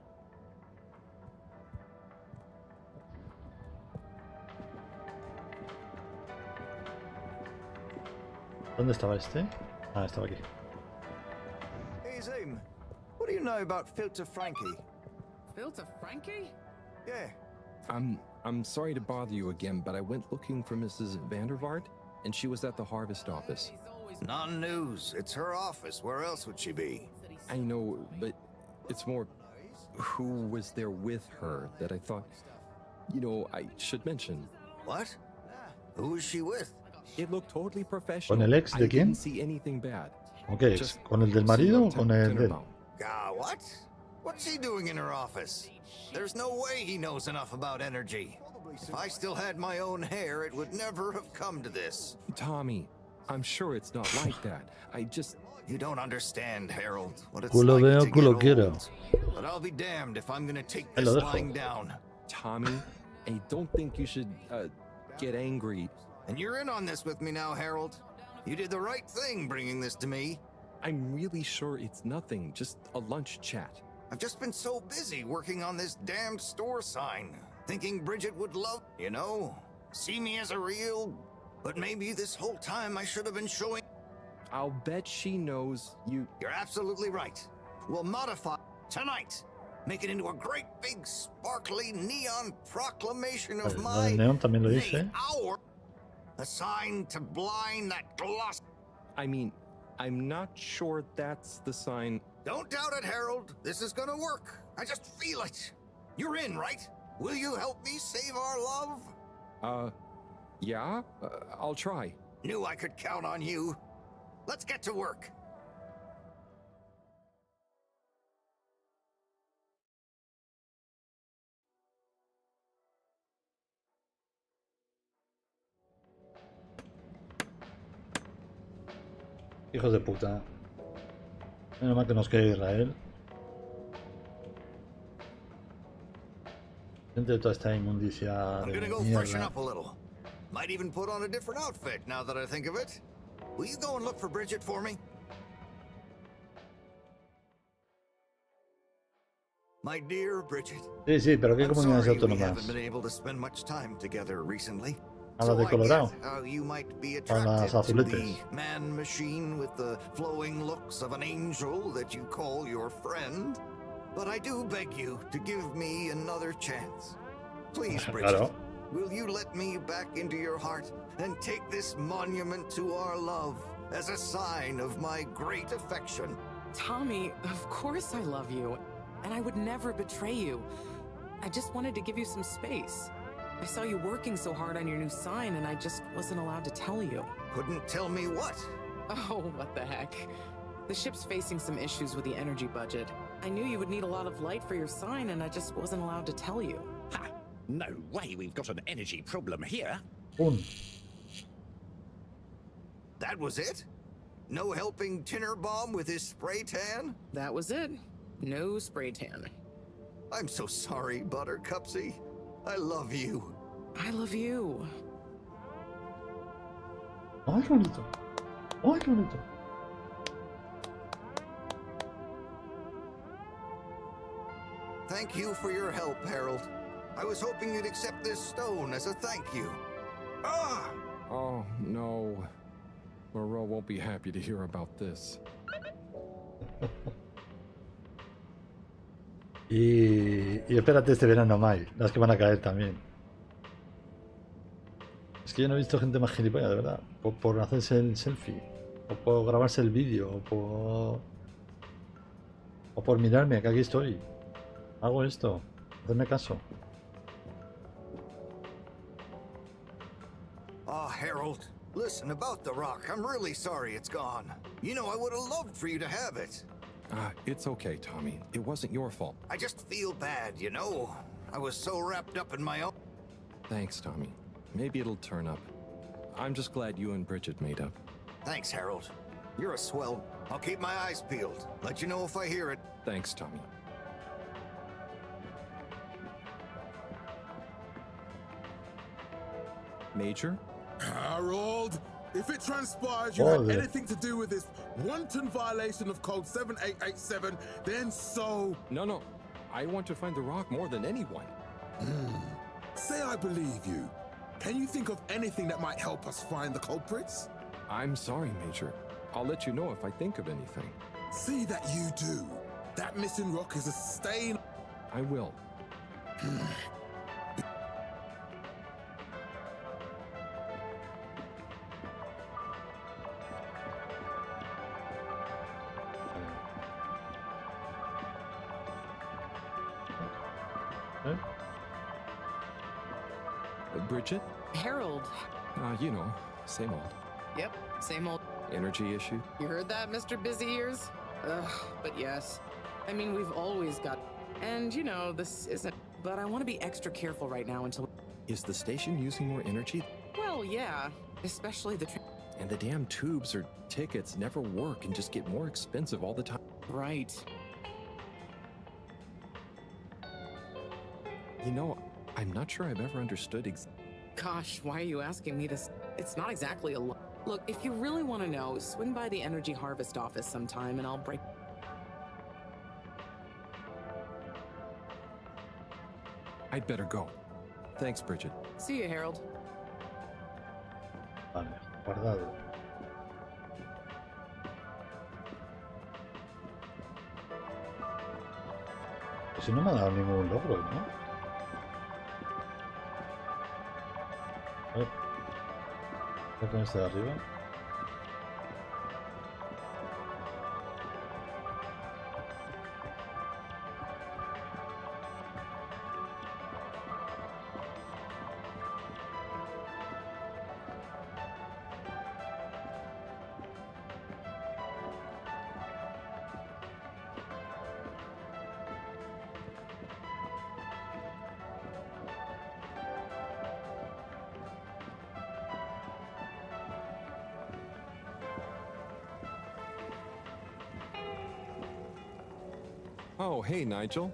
¿Dónde estaba este? Ah, estaba aquí. Hey, Zoom. What do you know about Filter Frankie? Filter Frankie? Yeah. I'm sorry to bother you again, but I went looking for Mrs. Vandervaart, and she was at the harvest office. Non-news. It's her office. Where else would she be? I know, but it's more who was there with her that I thought, you know, I should mention. What? Who was she with? It looked totally professional. ¿Con el ex de I quién? didn't see anything bad. Okay, Just ¿con el del marido o con el del? What? What's he doing in her office? There's no way he knows enough about energy. If I still had my own hair, it would never have come to this. Tommy, I'm sure it's not like that. I just... You don't understand, Harold, what it's Culo like veo, to culo get quiero. old. But I'll be damned if I'm gonna take Ahí this lo dejo. lying down. Tommy, I don't think you should get angry. And you're in on this with me now, Harold. You did the right thing bringing this to me. I'm really sure it's nothing, just a lunch chat. I've just been so busy working on this damned store sign, thinking Bridget would love, you know, see me as a real... But maybe this whole time I should have been showing... I'll bet she knows you... You're absolutely right. We'll modify tonight. Make it into a great big sparkly neon proclamation of my... El neón también lo dice. Our... A sign to blind that gloss... I mean, I'm not sure that's the sign. Don't doubt it, Harold. This is gonna work. I just feel it. You're in, right? Will you help me save our love? Yeah? I'll try. Knew I could count on you. Let's get to work. Hijos de puta. Menos mal que nos queda Israel. Gente de toda esta inmundicia I'm de gonna go freshen mierda. up a little. Might even put on a different outfit now that I think of it. Will you go and look for Bridget for me? My dear Bridget. Sí, sí, pero ¿qué I'm comunidades sorry we autónomas? haven't been able to spend much time together recently. A la de So I Colorado. get how you might be A las attracted to the azuletes. man machine with the flowing looks of an angel that you call your friend. But I do beg you to give me another chance. Please, Bridget. Claro. Will you let me back into your heart and take this monument to our love as a sign of my great affection? Tommy, of course I love you, and I would never betray you. I just wanted to give you some space. I saw you working so hard on your new sign, and I just wasn't allowed to tell you. Couldn't tell me what? Oh, what the heck. The ship's facing some issues with the energy budget. I knew you would need a lot of light for your sign, and I just wasn't allowed to tell you. Ha! No way we've got an energy problem here. Boom. That was it? No helping Tinnerbomb with his spray tan? That was it. No spray tan. I'm so sorry, Buttercupsy. I love you. I love you. Ay, qué bonito. Ay, qué bonito. Thank you for your help, Harold. I was hoping you'd accept this stone as a thank you. Ah! Oh, no. Moreau won't be happy to hear about this. Y espérate este verano, Mai. Las que van a caer también. Es que yo no he visto gente más gilipollas, de verdad. Por hacerse el selfie. O por grabarse el vídeo. O por mirarme, que aquí estoy. Hago esto. Hacedme caso. Ah, Harold. Listen, about the rock, I'm really sorry it's gone. You know, I would have loved for you to have it. It's okay, Tommy. It wasn't your fault. I just feel bad, you know? I was so wrapped up in my own... Thanks, Tommy. Maybe it'll turn up. I'm just glad you and Bridget made up. Thanks, Harold. You're a swell. I'll keep my eyes peeled. Let you know if I hear it. Thanks, Tommy. Major? Harold, if it transpires you had anything to do with this wanton violation of Code 7887, then so... No. I want to find the rock more than anyone. Say I believe you. Can you think of anything that might help us find the culprits? I'm sorry, Major. I'll let you know if I think of anything. See that you do. That missing rock is a stain... I will. Bridget? Harold. You know, same old. Yep, same old. Energy issue? You heard that, Mr. Busy Ears? Ugh, but yes. I mean, we've always got... And, you know, this isn't... But I want to be extra careful right now until... Is the station using more energy? Well, yeah. Especially the... And the damn tubes or tickets never work and just get more expensive all the time. Right. You know, I'm not sure I've ever understood Gosh, why are you asking me this? It's not exactly a lot. Look, if you really want to know, swing by the Energy Harvest office sometime and I'll break... I'd better go. Thanks, Bridget. See you, Harold. Vale, guardado. Pues si no me ha dado ningún logro, ¿no? A ver. Voy con este de arriba. Oh, hey, Nigel.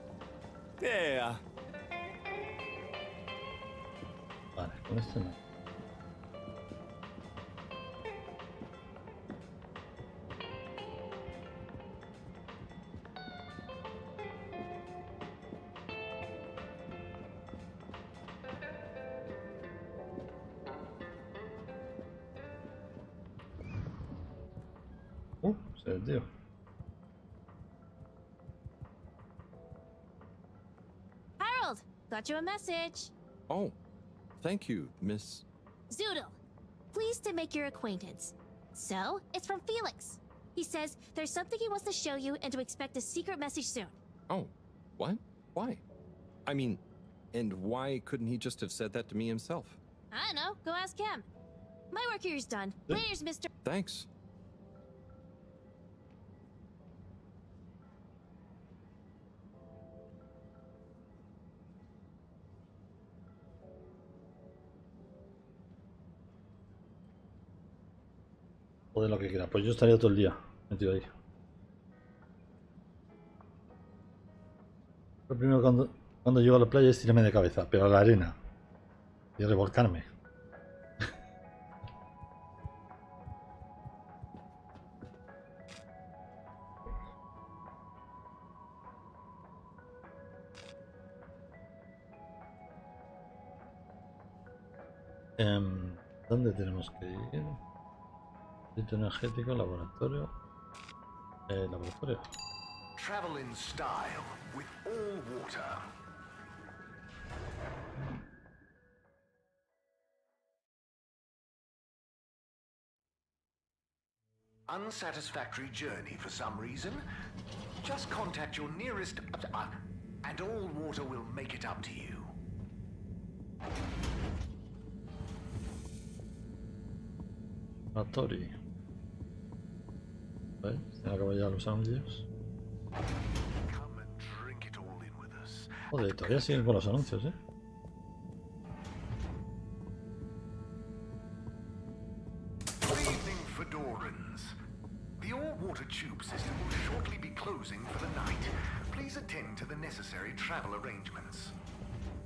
Yeah. Vale, con este no. Se tío. Harold, got you a message. Oh, thank you, Miss... Zoodle, pleased to make your acquaintance. So, it's from Felix. He says there's something he wants to show you and to expect a secret message soon. Oh, what? Why? I mean, and why couldn't he just have said that to me himself? I don't know, go ask him. My work here's done. Laters, Mr. Thanks. O de lo que quiera. Pues yo estaría todo el día metido ahí. Lo primero cuando llego a la playa es tirarme de cabeza, pero a la arena. Y revolcarme. ¿Dónde tenemos que ir? Sitio energético, laboratorio. Laboratorio. Travel in style with all water. Unsatisfactory journey for some reason? Just contact your nearest... and all water will make it up to you. Laboratorio. ¿Veis? Se acaban ya los anuncios. Joder, todavía siguen con los anuncios, ¿eh? Good evening, Fedorans. The all-water tube system will shortly be closing for the night. Please attend to the necessary travel arrangements.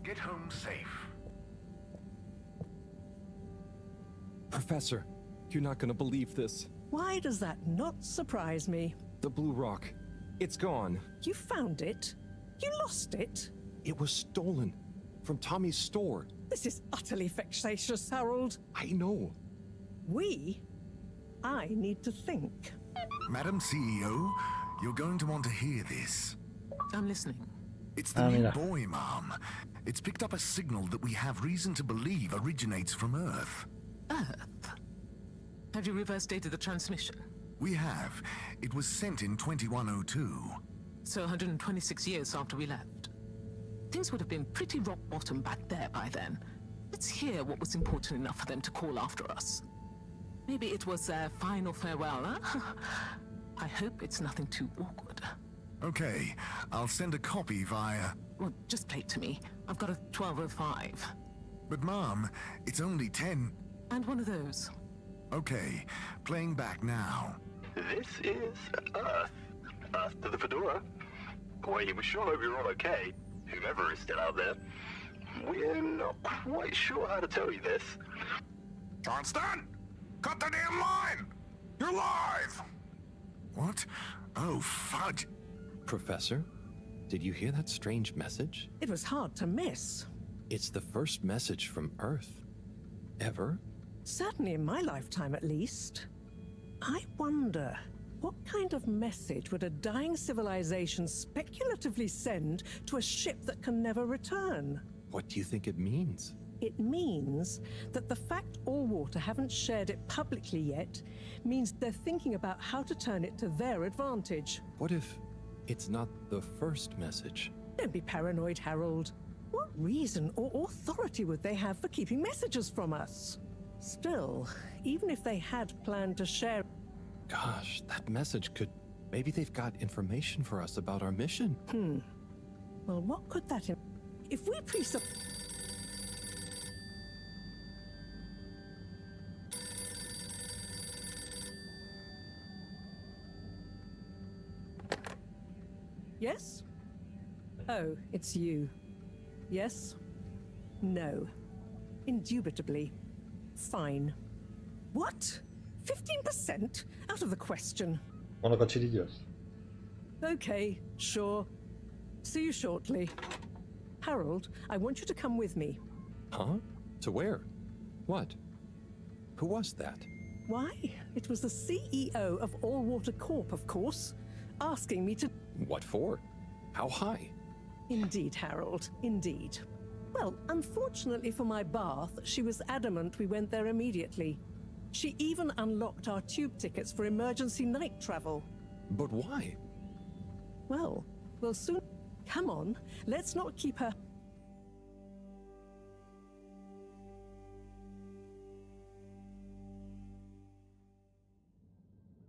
Get home safe. Professor, you're not gonna believe this. Why does that not surprise me? The blue rock. It's gone. You found it? You lost it? It was stolen. From Tommy's store. This is utterly vexatious, Harold. I know. I need to think. Madam CEO, you're going to want to hear this. I'm listening. It's the new buoy, Mom. It's picked up a signal that we have reason to believe originates from Earth. Earth? Have you reverse dated the transmission? We have. It was sent in 2102. So 126 years after we left. Things would have been pretty rock bottom back there by then. Let's hear what was important enough for them to call after us. Maybe it was their final farewell, huh? I hope it's nothing too awkward. Okay, I'll send a copy via... Well, just play it to me. I've got a 1205. But Mom, it's only 10... And one of those. Okay, playing back now. This is Earth. Earth to the Fedora. We were sure hope you're all okay, whoever is still out there. We're not quite sure how to tell you this. Johnston! Cut the damn line! You're live! What? Oh, fudge. Professor, did you hear that strange message? It was hard to miss. It's the first message from Earth. Ever? Certainly in my lifetime, at least. I wonder, what kind of message would a dying civilization speculatively send to a ship that can never return? What do you think it means? It means that the fact Allwater haven't shared it publicly yet means they're thinking about how to turn it to their advantage. What if it's not the first message? Don't be paranoid, Harold. What reason or authority would they have for keeping messages from us? Still, even if they had planned to share... Gosh, that message could... Maybe they've got information for us about our mission. Well, what could that... If we presuppose... Yes? Oh, it's you. Yes? No. Indubitably. Fine. What? 15%? Out of the question. Bueno, cochilillos. Okay, sure. See you shortly. Harold, I want you to come with me. Huh? To where? What? Who was that? Why? It was the CEO of All Water Corp, of course, asking me to... What for? How high? Indeed, Harold, indeed. Well, unfortunately for my bath, she was adamant we went there immediately. She even unlocked our tube tickets for emergency night travel. But why? Well, we'll soon... Come on, let's not keep her...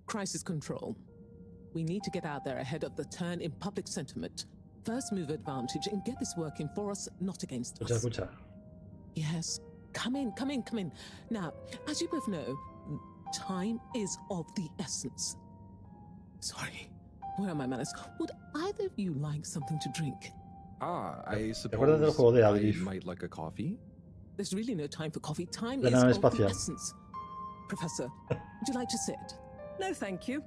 Crisis control. We need to get out there ahead of the turn in public sentiment. First move advantage and get this working for us, not against us. Escucha. Yes. Come in, come in, come in. Now, as you both know, time is of the essence. Sorry. Where are my manners? Would either of you like something to drink? I ¿Recuerdas del juego de suppose I Adrift? might like a coffee. There's really no time for coffee. Time De is nave of the espacial. essence. Professor, would you like to sit? No, thank you.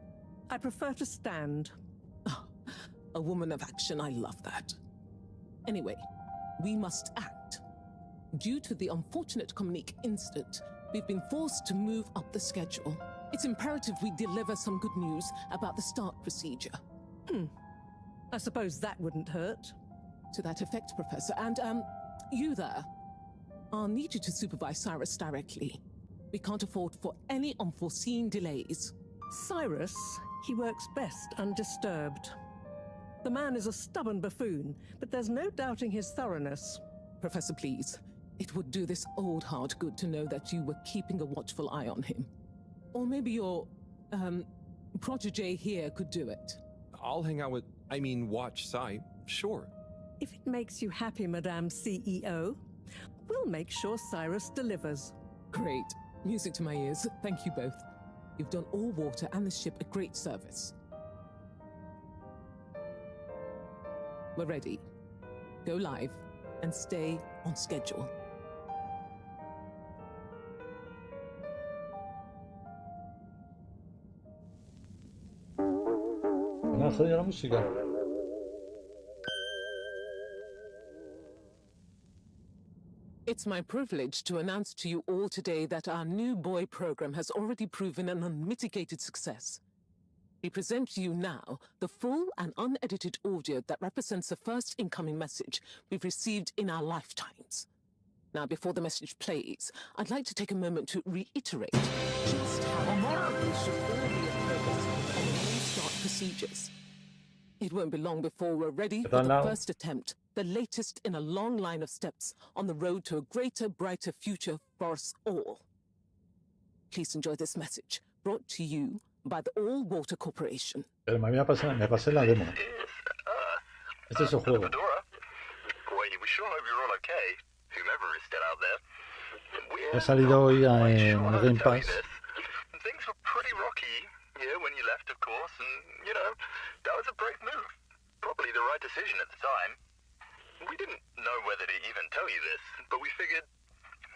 I prefer to stand. Oh, a woman of action, I love that. Anyway, we must act. Due to the unfortunate Communique incident, we've been forced to move up the schedule. It's imperative we deliver some good news about the start procedure. I suppose that wouldn't hurt. To that effect, Professor. And, you there. I'll need you to supervise Cyrus directly. We can't afford for any unforeseen delays. Cyrus, he works best undisturbed. The man is a stubborn buffoon, but there's no doubting his thoroughness. Professor, please. It would do this old heart good to know that you were keeping a watchful eye on him. Or maybe your, protege here could do it. I'll hang out with, watch Cy, sure. If it makes you happy, Madame CEO, we'll make sure Cyrus delivers. Great. Music to my ears. Thank you both. You've done All Water and the ship a great service. We're ready. Go live and stay on schedule. Me ha jodido la música. It's my privilege to announce to you all today that our new boy program has already proven an unmitigated success. We present to you now the full and unedited audio that represents the first incoming message we've received in our lifetimes. Now, before the message plays, I'd like to take a moment to reiterate just how horrible should all be focused on the restart procedures. It won't be long before we're ready for the first attempt, the latest in a long line of steps on the road to a greater, brighter future for us all. Please enjoy this message, brought to you by the All Water Corporation. Pero me pasé la demo. Este es el juego. We sure hope you're all okay, whomever is still out there. Ha salido hoy en Game Pass. Things were pretty rocky here when you left, of course, and, that was a brave move. Probably the right decision at the time. We didn't know whether to even tell you this, but we figured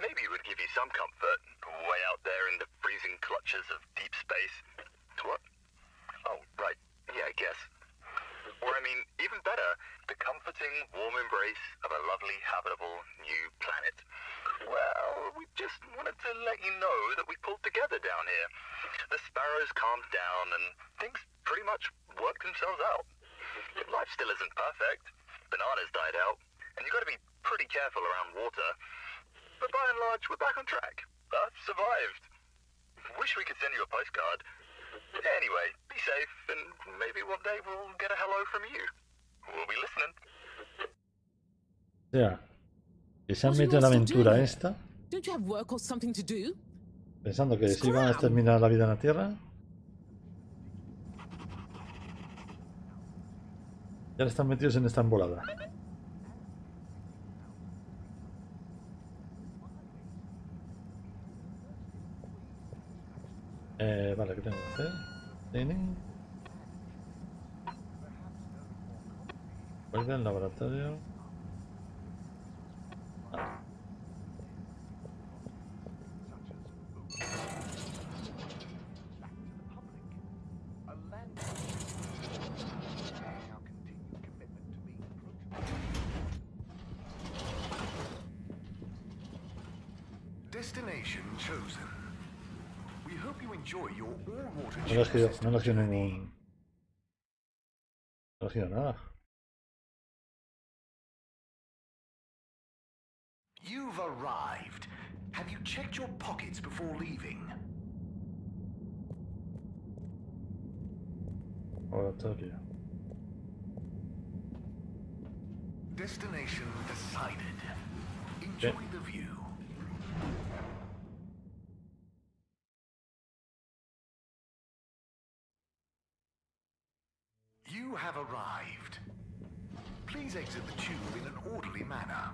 maybe it would give you some comfort, way out there in the freezing clutches of deep space. What? Oh, right. Yeah, I guess. Or, even better, the comforting, warm embrace of a lovely, habitable new planet. Well, we just wanted to let you know that we pulled together down here. The sparrows calmed down and things pretty much worked themselves out. Life still isn't perfect. Bananas died out, and you've got to be pretty careful around water. But by and large, we're back on track. Earth survived. Wish we could send you a postcard. Anyway, be safe, and maybe one day we'll get a hello from you. We'll be listening. O sea, que se han metido en la aventura esta, Don't you have work or something to do? pensando que se iban a terminar la vida en la Tierra. Y ahora están metidos en esta embolada. Vale, ¿qué tengo que hacer? Guardia del laboratorio. Destination chosen. We hope you enjoy your all-water No he elegido ningún. No he elegido nada. You've arrived. Have you checked your pockets before leaving? Laboratorio. Destination decided. Enjoy the view. You have arrived. Please exit the tube in an orderly manner.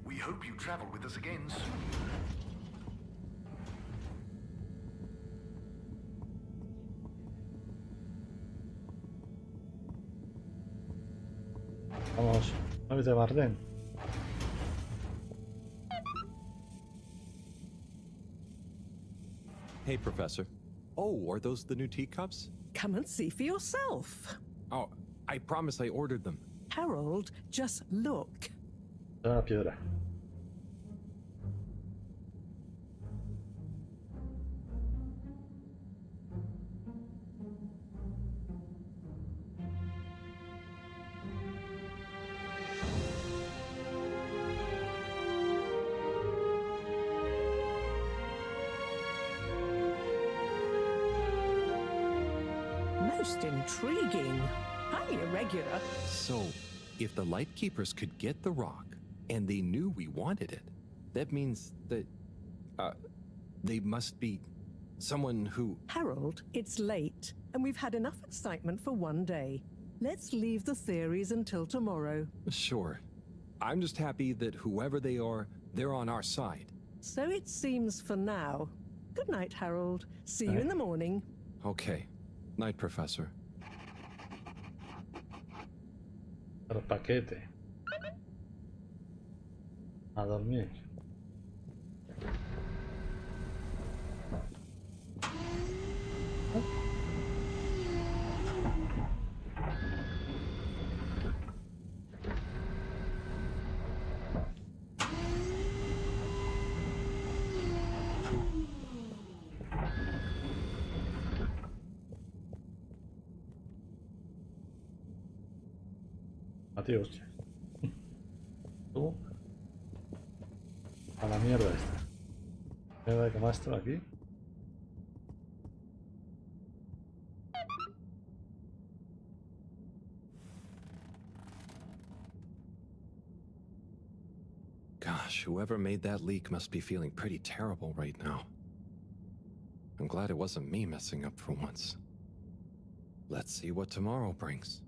We hope you travel with us again soon. Vamos, muévete, Marlene. Hey, Professor. Oh, are those the new teacups? Come and see for yourself. Oh, I promise I ordered them. Harold, just look. Una piedra. Most intriguing. Highly irregular. So, if the Lightkeepers could get the rock, and they knew we wanted it, that means that, they must be someone who... Harold, it's late, and we've had enough excitement for one day. Let's leave the theories until tomorrow. Sure. I'm just happy that whoever they are, they're on our side. So it seems for now. Good night, Harold. See you in the morning. Okay. Night, Professor. El paquete. A dormir. Tío, hostia. Tú. A la mierda esta. Mierda de camastro aquí. Gosh, whoever made that leak must be feeling pretty terrible right now. I'm glad it wasn't me messing up for once. Let's see what tomorrow brings.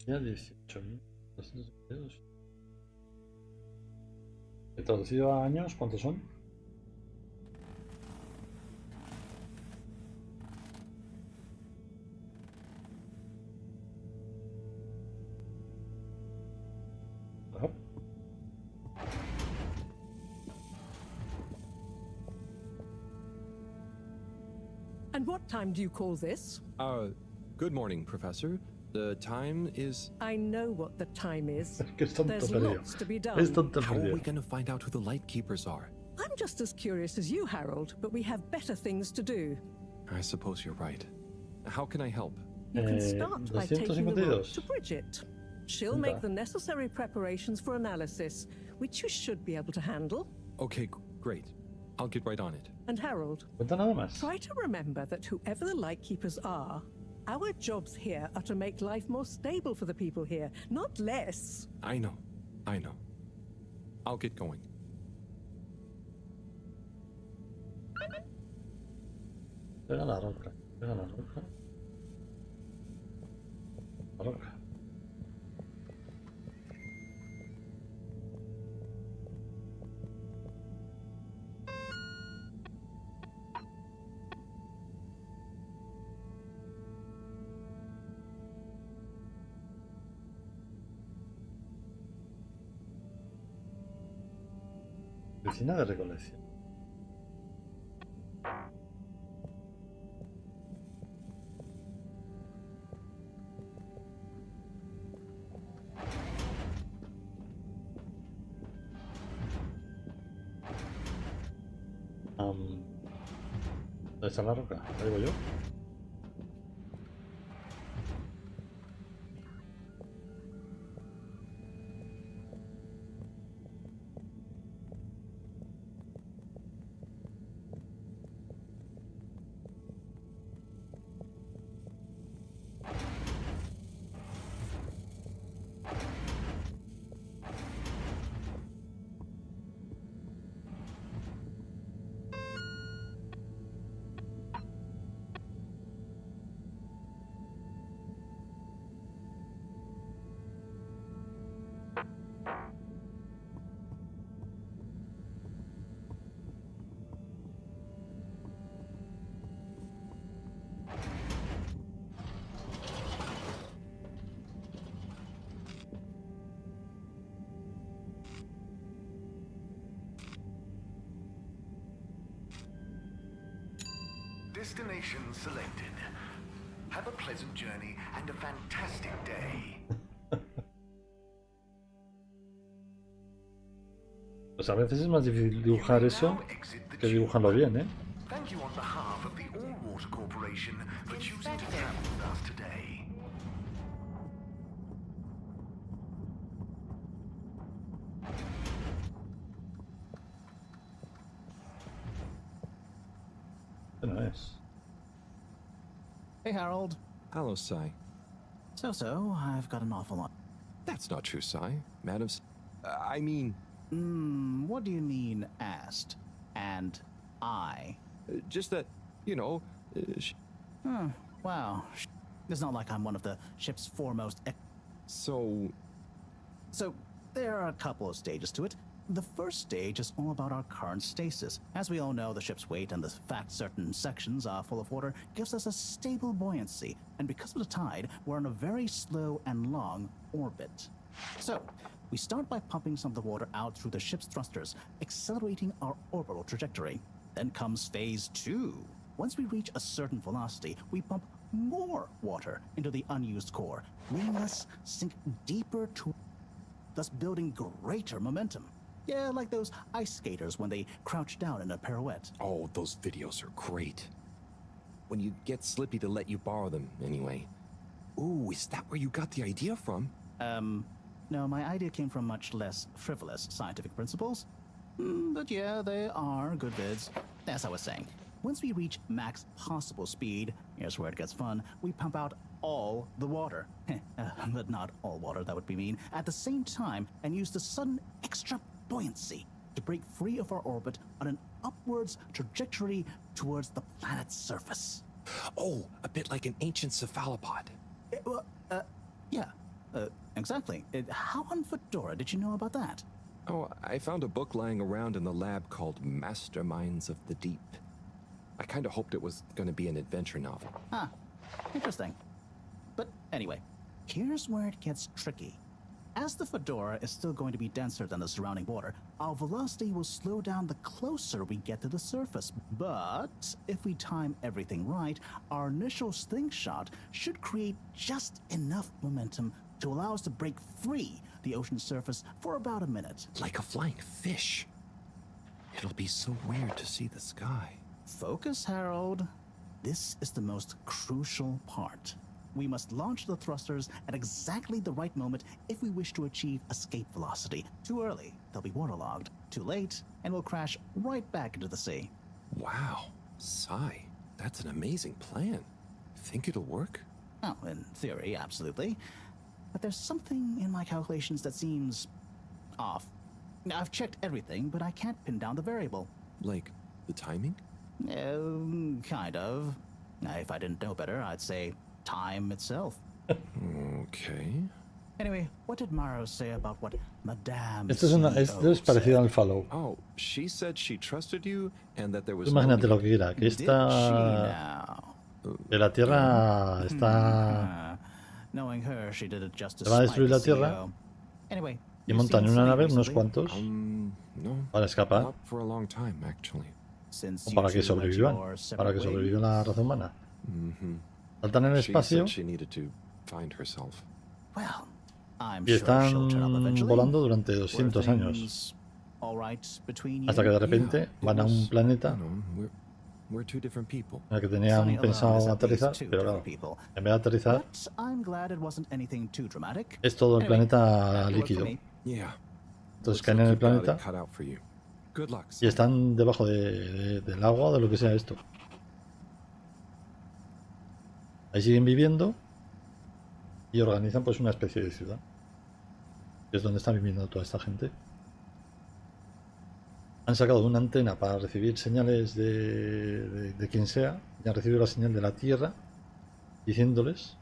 Ya 18.222. ¿He traducido a años? ¿Cuántos son? And what time do you call this? Good morning, Professor. The time is... I know what the time is. Es tonto There's perdido. lots to be done. Es tonto How are perdido. we going to find out who the Lightkeepers are? I'm just as curious as you, Harold, but we have better things to do. I suppose you're right. How can I help? You can start by taking the road 252. to Bridget. She'll Anda. make the necessary preparations for analysis, which you should be able to handle. Okay, great. I'll get right on it. And Harold, Cuenta nada más. try to remember that whoever the Lightkeepers are, our jobs here are to make life more stable for the people here, not less. I know. I'll get going. Pega la roca. Pega la roca. La roca. Oficina de recolección. ¿Dónde está la roca? ¿La digo yo? Destination selected. Have a pleasant journey and a fantastic day. Pues a veces es más difícil dibujar eso que dibujarlo bien, ¿eh? Thank you on behalf of the All Water Corporation for choosing to travel with us today. No es. Hey, Harold. Hello, Sai. So, I've got an awful lot. That's not true, Sai. Madam's... I mean... What do you mean, asked? And I? Just that, you know... Wow. It's not like I'm one of the ship's foremost... So, there are a couple of stages to it. The first stage is all about our current stasis. As we all know, the ship's weight and the fact certain sections are full of water gives us a stable buoyancy, and because of the tide, we're on a very slow and long orbit. So, we start by pumping some of the water out through the ship's thrusters, accelerating our orbital trajectory. Then comes phase 2. Once we reach a certain velocity, we pump more water into the unused core, letting us sink deeper to, thus building greater momentum. Yeah, like those ice skaters when they crouch down in a pirouette. Oh, those videos are great. When you get Slippy to let you borrow them, anyway. Ooh, is that where you got the idea from? No, my idea came from much less frivolous scientific principles. But yeah, they are good vids. As I was saying, once we reach max possible speed, here's where it gets fun, we pump out all the water. But not all water, that would be mean. At the same time, and use the sudden extra buoyancy to break free of our orbit on an upwards trajectory towards the planet's surface. Oh, a bit like an ancient cephalopod. Yeah, exactly. How on Fedora did you know about that? Oh, I found a book lying around in the lab called Masterminds of the Deep. I kind of hoped it was going to be an adventure novel. Interesting. But anyway, here's where it gets tricky. As the Fedora is still going to be denser than the surrounding water, our velocity will slow down the closer we get to the surface. But if we time everything right, our initial slingshot should create just enough momentum to allow us to break free the ocean surface for about a minute. Like a flying fish. It'll be so weird to see the sky. Focus, Harold. This is the most crucial part. We must launch the thrusters at exactly the right moment if we wish to achieve escape velocity. Too early, they'll be waterlogged. Too late, and we'll crash right back into the sea. Wow, Sai, that's an amazing plan. Think it'll work? Oh, in theory, absolutely. But there's something in my calculations that seems off. I've checked everything, but I can't pin down the variable. Like the timing? Kind of. If I didn't know better, I'd say time itself. Okay. Anyway, what did Maro say about what Madame Esto es parecido al Follow. Oh, she said she trusted you and that there was Imagínate lo que era, que esta... Que la Tierra está... Knowing her, she did it just ¿Se va a destruir la Tierra? Anyway, Y montan en una nave unos cuantos. No. Para escapar. Not for a long time, actually. O para que sobrevivan. Para que sobreviva la raza humana. Saltan en el She espacio said she needed to find herself. Well, I'm y sure she'll turn up están eventually. volando durante Were 200 años. things all right between Hasta you? que de repente van a un planeta We're two different people. en el que tenían Sunny alone is pensado at least aterrizar, two pero claro, different people. en vez de aterrizar, But I'm glad it wasn't anything too dramatic. es todo el Anyway, planeta that worked for líquido. me. Yeah. Entonces Looks caen en like el you've got it planeta cut out for you. Good luck. y están debajo del agua o de lo que sea esto. Ahí siguen viviendo y organizan pues una especie de ciudad. Que es donde está viviendo toda esta gente. Han sacado una antena para recibir señales de quien sea. Y han recibido la señal de la Tierra diciéndoles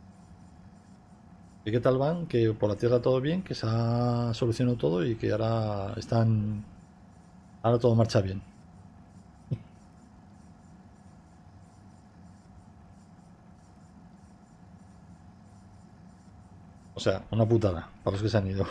que qué tal van, que por la Tierra todo bien, que se ha solucionado todo y que ahora todo marcha bien. O sea, una putada para los que se han ido.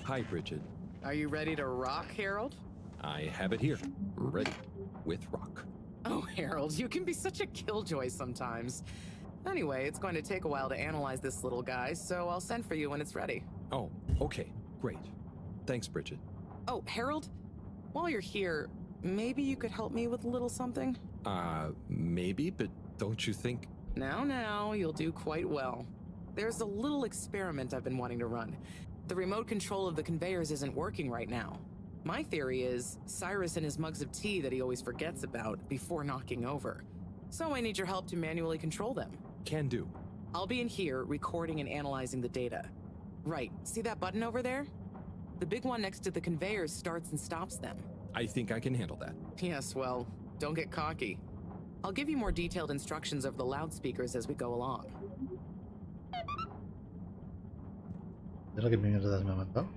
Hi, Bridget. Are you ready to rock, Harold? I have it here, ready, with rock. Oh, Harold, you can be such a killjoy sometimes. Anyway, it's going to take a while to analyze this little guy, so I'll send for you when it's ready. Oh, okay, great. Thanks, Bridget. Oh, Harold, while you're here, maybe you could help me with a little something? Maybe, but don't you think... Now, you'll do quite well. There's a little experiment I've been wanting to run. The remote control of the conveyors isn't working right now. My theory is Cyrus and his mugs of tea that he always forgets about before knocking over. So I need your help to manually control them. Can do. I'll be in here recording and analyzing the data. Right, see that button over there? The big one next to the conveyors starts and stops them. I think I can handle that. Yes, well, don't get cocky. I'll give you more detailed instructions over the loudspeakers as we go along. ¿Es que mierdas me ha mandado?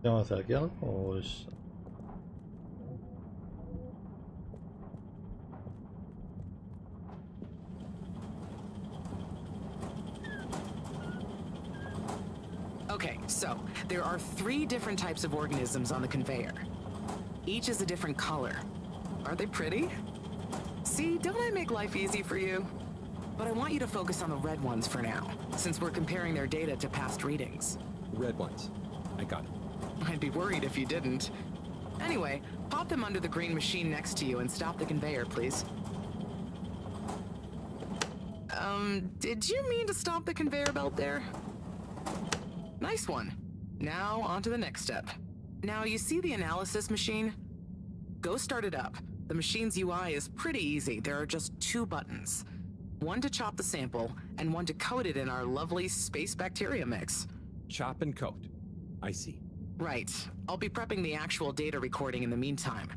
¿Tengo que hacer aquí algo o es...? Okay, so there are 3 different types of organisms on the conveyor. Each is a different color. Are they pretty? See, don't I make life easy for you? But I want you to focus on the red ones for now, since we're comparing their data to past readings. Red ones. I got it. I'd be worried if you didn't. Anyway, pop them under the green machine next to you and stop the conveyor, please. Did you mean to stop the conveyor belt there? Nice one. Now, on to the next step. Now, you see the analysis machine? Go start it up. The machine's UI is pretty easy. There are just 2 buttons. One to chop the sample, and one to coat it in our lovely space bacteria mix. Chop and coat. I see. Right. I'll be prepping the actual data recording in the meantime.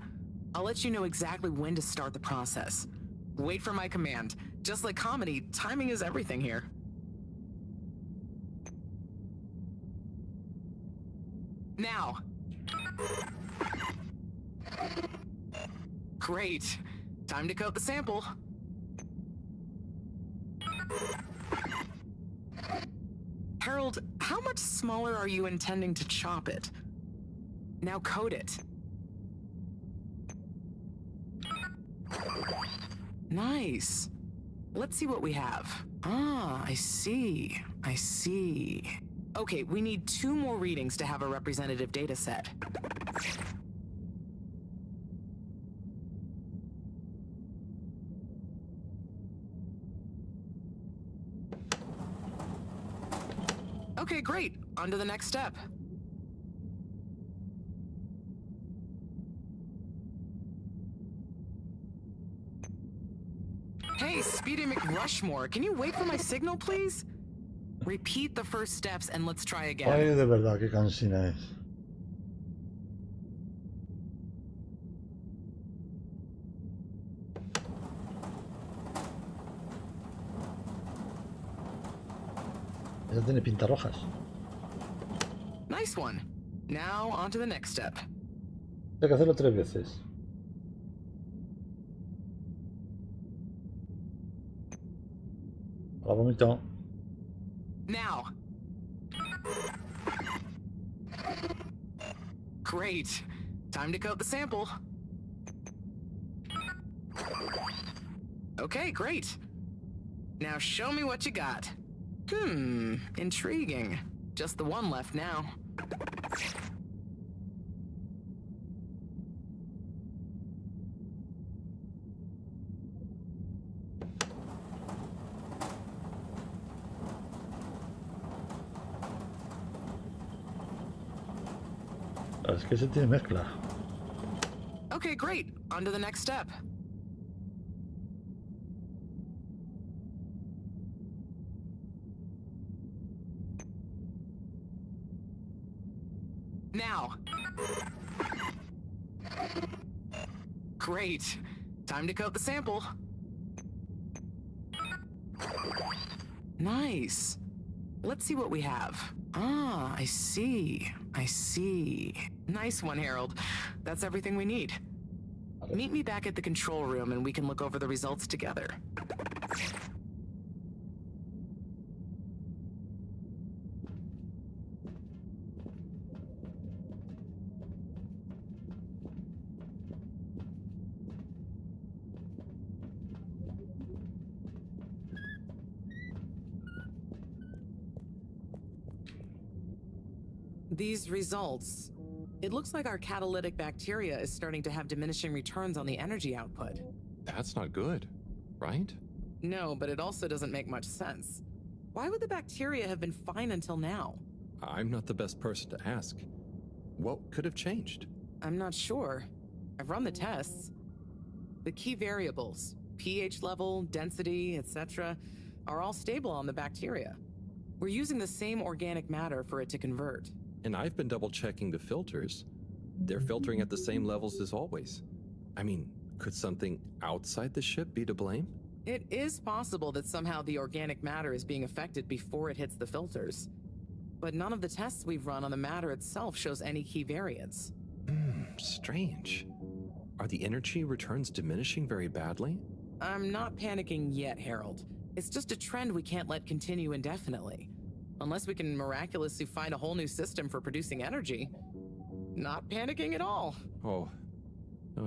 I'll let you know exactly when to start the process. Wait for my command. Just like comedy, timing is everything here. Now. Great. Time to coat the sample. Harold, how much smaller are you intending to chop it? Now coat it. Nice. Let's see what we have. Ah, I see. I see. Okay, we need 2 more readings to have a representative data set. Okay, great. On to the next step. Hey, Speedy McRushmore, can you wait for my signal, please? Repeat the first steps and let's try again. Ay, de verdad, qué cansina es. Ya tiene pinta rojas. Nice one. Now, on to the next step. Hay que hacerlo 3 veces. Hola, vomito. Now. Great. Time to coat the sample. Okay, great. Now show me what you got. Intriguing. Just the one left now. Es que se tiene mezcla. Okay, great. On to the next step. Now. Great. Time to coat the sample. Nice. Let's see what we have. Ah, I see. I see. Nice one, Harold. That's everything we need. Meet me back at the control room and we can look over the results together. These results, it looks like our catalytic bacteria is starting to have diminishing returns on the energy output. That's not good, right? No, but it also doesn't make much sense. Why would the bacteria have been fine until now? I'm not the best person to ask. What could have changed? I'm not sure. I've run the tests. The key variables, pH level, density, etc., are all stable on the bacteria. We're using the same organic matter for it to convert. And I've been double-checking the filters. They're filtering at the same levels as always. I mean, could something outside the ship be to blame? It is possible that somehow the organic matter is being affected before it hits the filters. But none of the tests we've run on the matter itself shows any key variants. Strange. Are the energy returns diminishing very badly? I'm not panicking yet, Harold. It's just a trend we can't let continue indefinitely. Unless we can miraculously find a whole new system for producing energy. Not panicking at all. Oh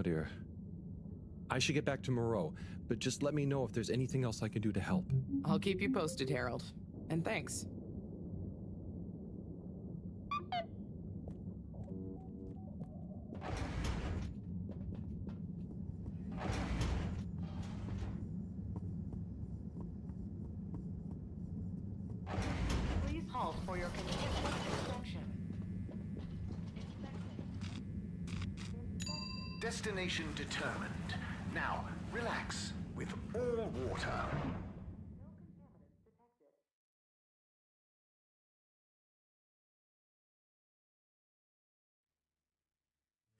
dear. I should get back to Moreau, but just let me know if there's anything else I can do to help. I'll keep you posted, Harold. And thanks. Please halt for your continuous inspection. Destination determined. Now, relax with all water.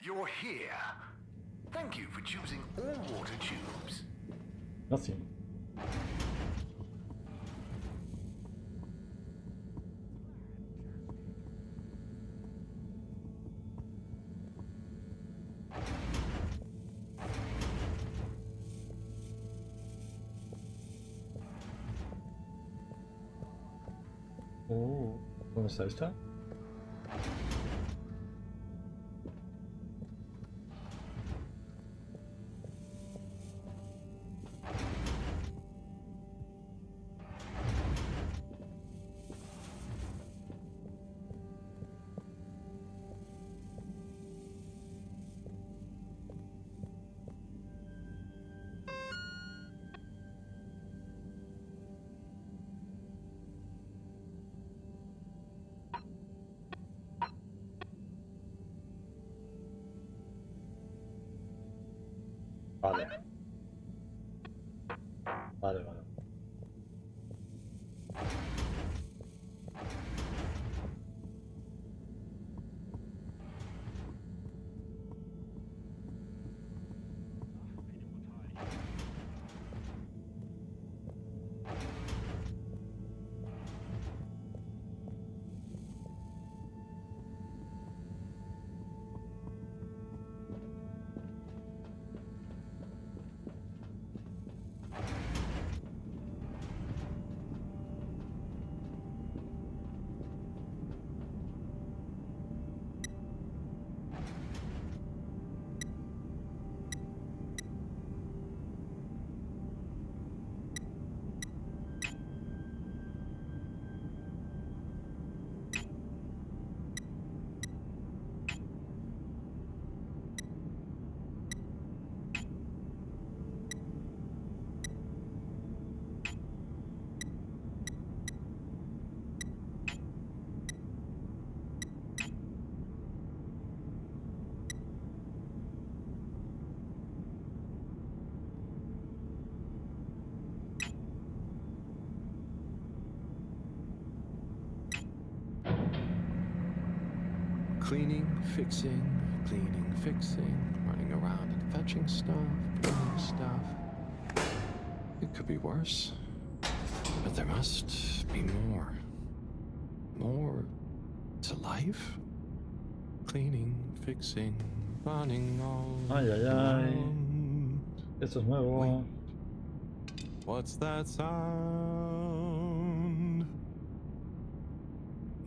You're here. Thank you for choosing all water tubes. Nothing. ¿Dónde está esta? Vale. Vale. Cleaning, fixing, running around and fetching stuff, cleaning stuff. It could be worse. But there must be more. More to life? Cleaning, fixing, running all Ay, ay, ay. around. Esto es nuevo. What's that sound?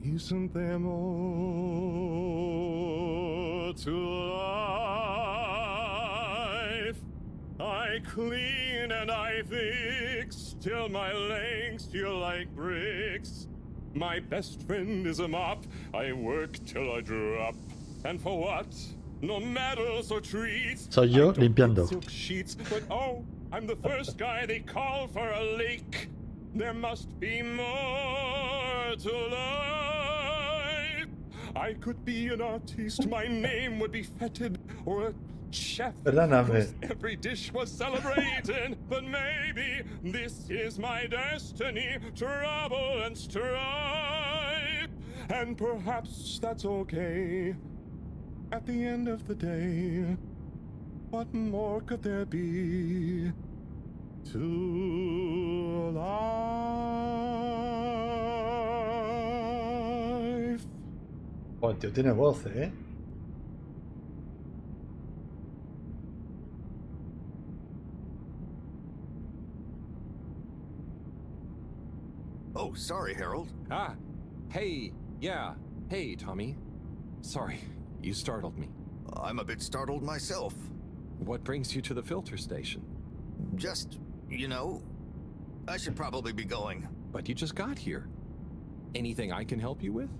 Isn't there more to life? I clean and I fix till my legs feel like bricks. My best friend is a mop. I work till I drop. And for what? No medals or treats. Soy yo limpiando. Silk sheets, but oh, I'm the first guy they call for a leak. There must be more to life. I could be an artiste, my name would be feted, or a chef. Perdóname. Every dish was celebrated, but maybe this is my destiny, trouble and strife. And perhaps that's okay. At the end of the day, what more could there be to life? Oh, el tío tiene voz, ¿eh? Oh, sorry, Harold. Ah, hey, yeah, hey, Tommy. Sorry, you startled me. I'm a bit startled myself. What brings you to the filter station? Just, you know, I should probably be going. But you just got here. Anything I can help you with?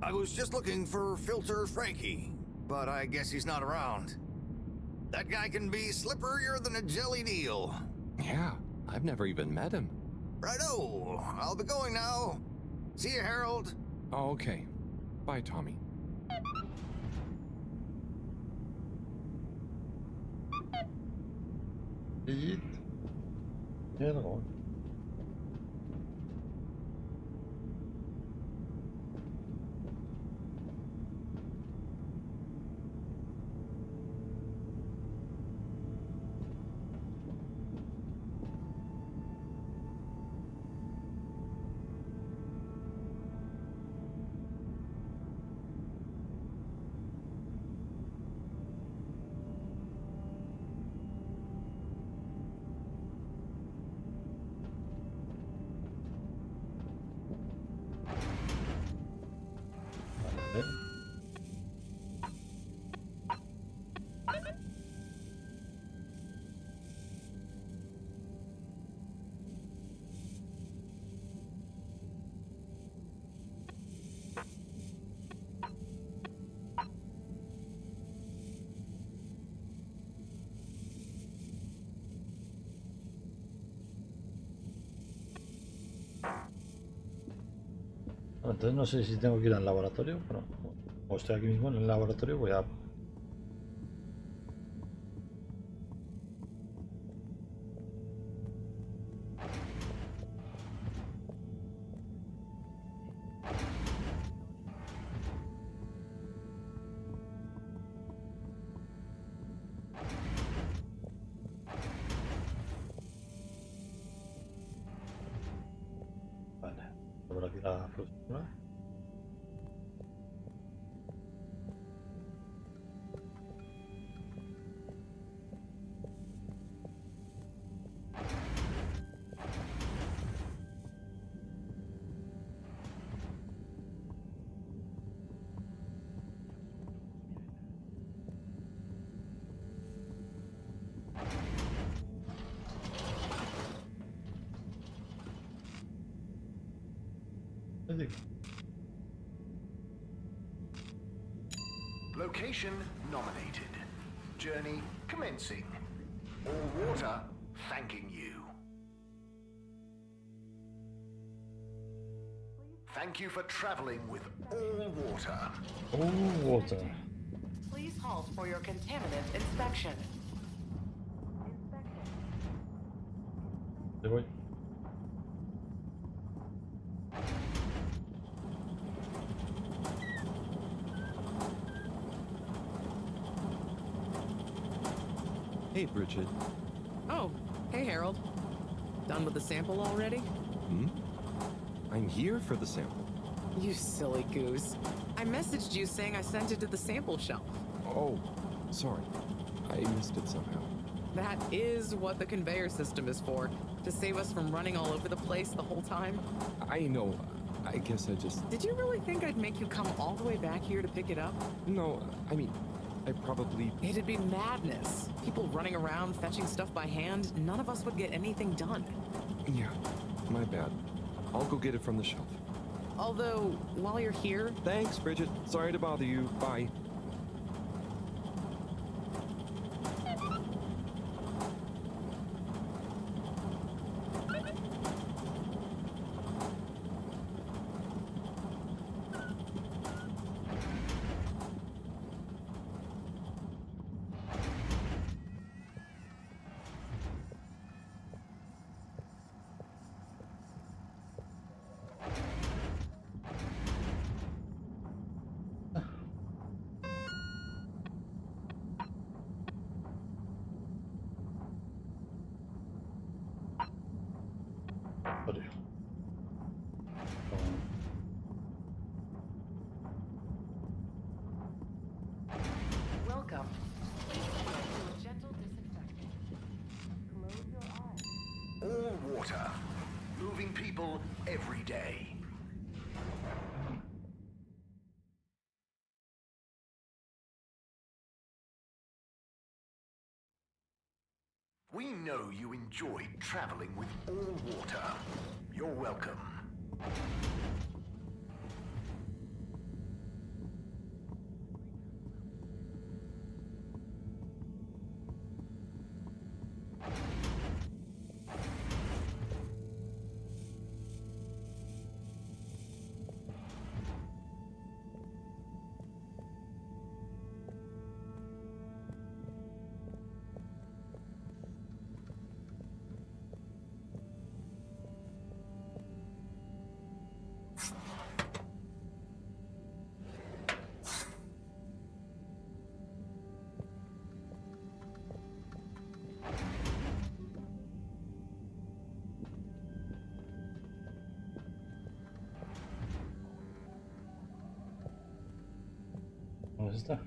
I was just looking for Filter Frankie, but I guess he's not around. That guy can be slipperier than a jellied eel. Yeah, I've never even met him. Righto, I'll be going now. See you, Harold. Oh, okay. Bye, Tommy. Yeet. Hello. Entonces no sé si tengo que ir al laboratorio. Bueno, como estoy aquí mismo en el laboratorio, voy a... Vale, por aquí la próxima. Location nominated. Journey commencing. All water thanking you. Thank you for traveling with all water. All water. Please halt for your contaminant inspection. Le voy. Hey, Bridget. Oh, hey, Harold. Done with the sample already? Hmm? I'm here for the sample. You silly goose. I messaged you saying I sent it to the sample shelf. Oh, sorry. I missed it somehow. That is what the conveyor system is for, to save us from running all over the place the whole time. I know. I guess I just... Did you really think I'd make you come all the way back here to pick it up? No, I mean, I probably... It'd be madness. People running around fetching stuff by hand, none of us would get anything done. Yeah, my bad. I'll go get it from the shelf. Although, while you're here... Thanks, Bridget. Sorry to bother you. Bye. Joder. Welcome. Please do a gentle disinfectant. Close your eyes. All water. Moving people every day. We know you enjoyed traveling with all water. You're welcome. ¿Dónde está?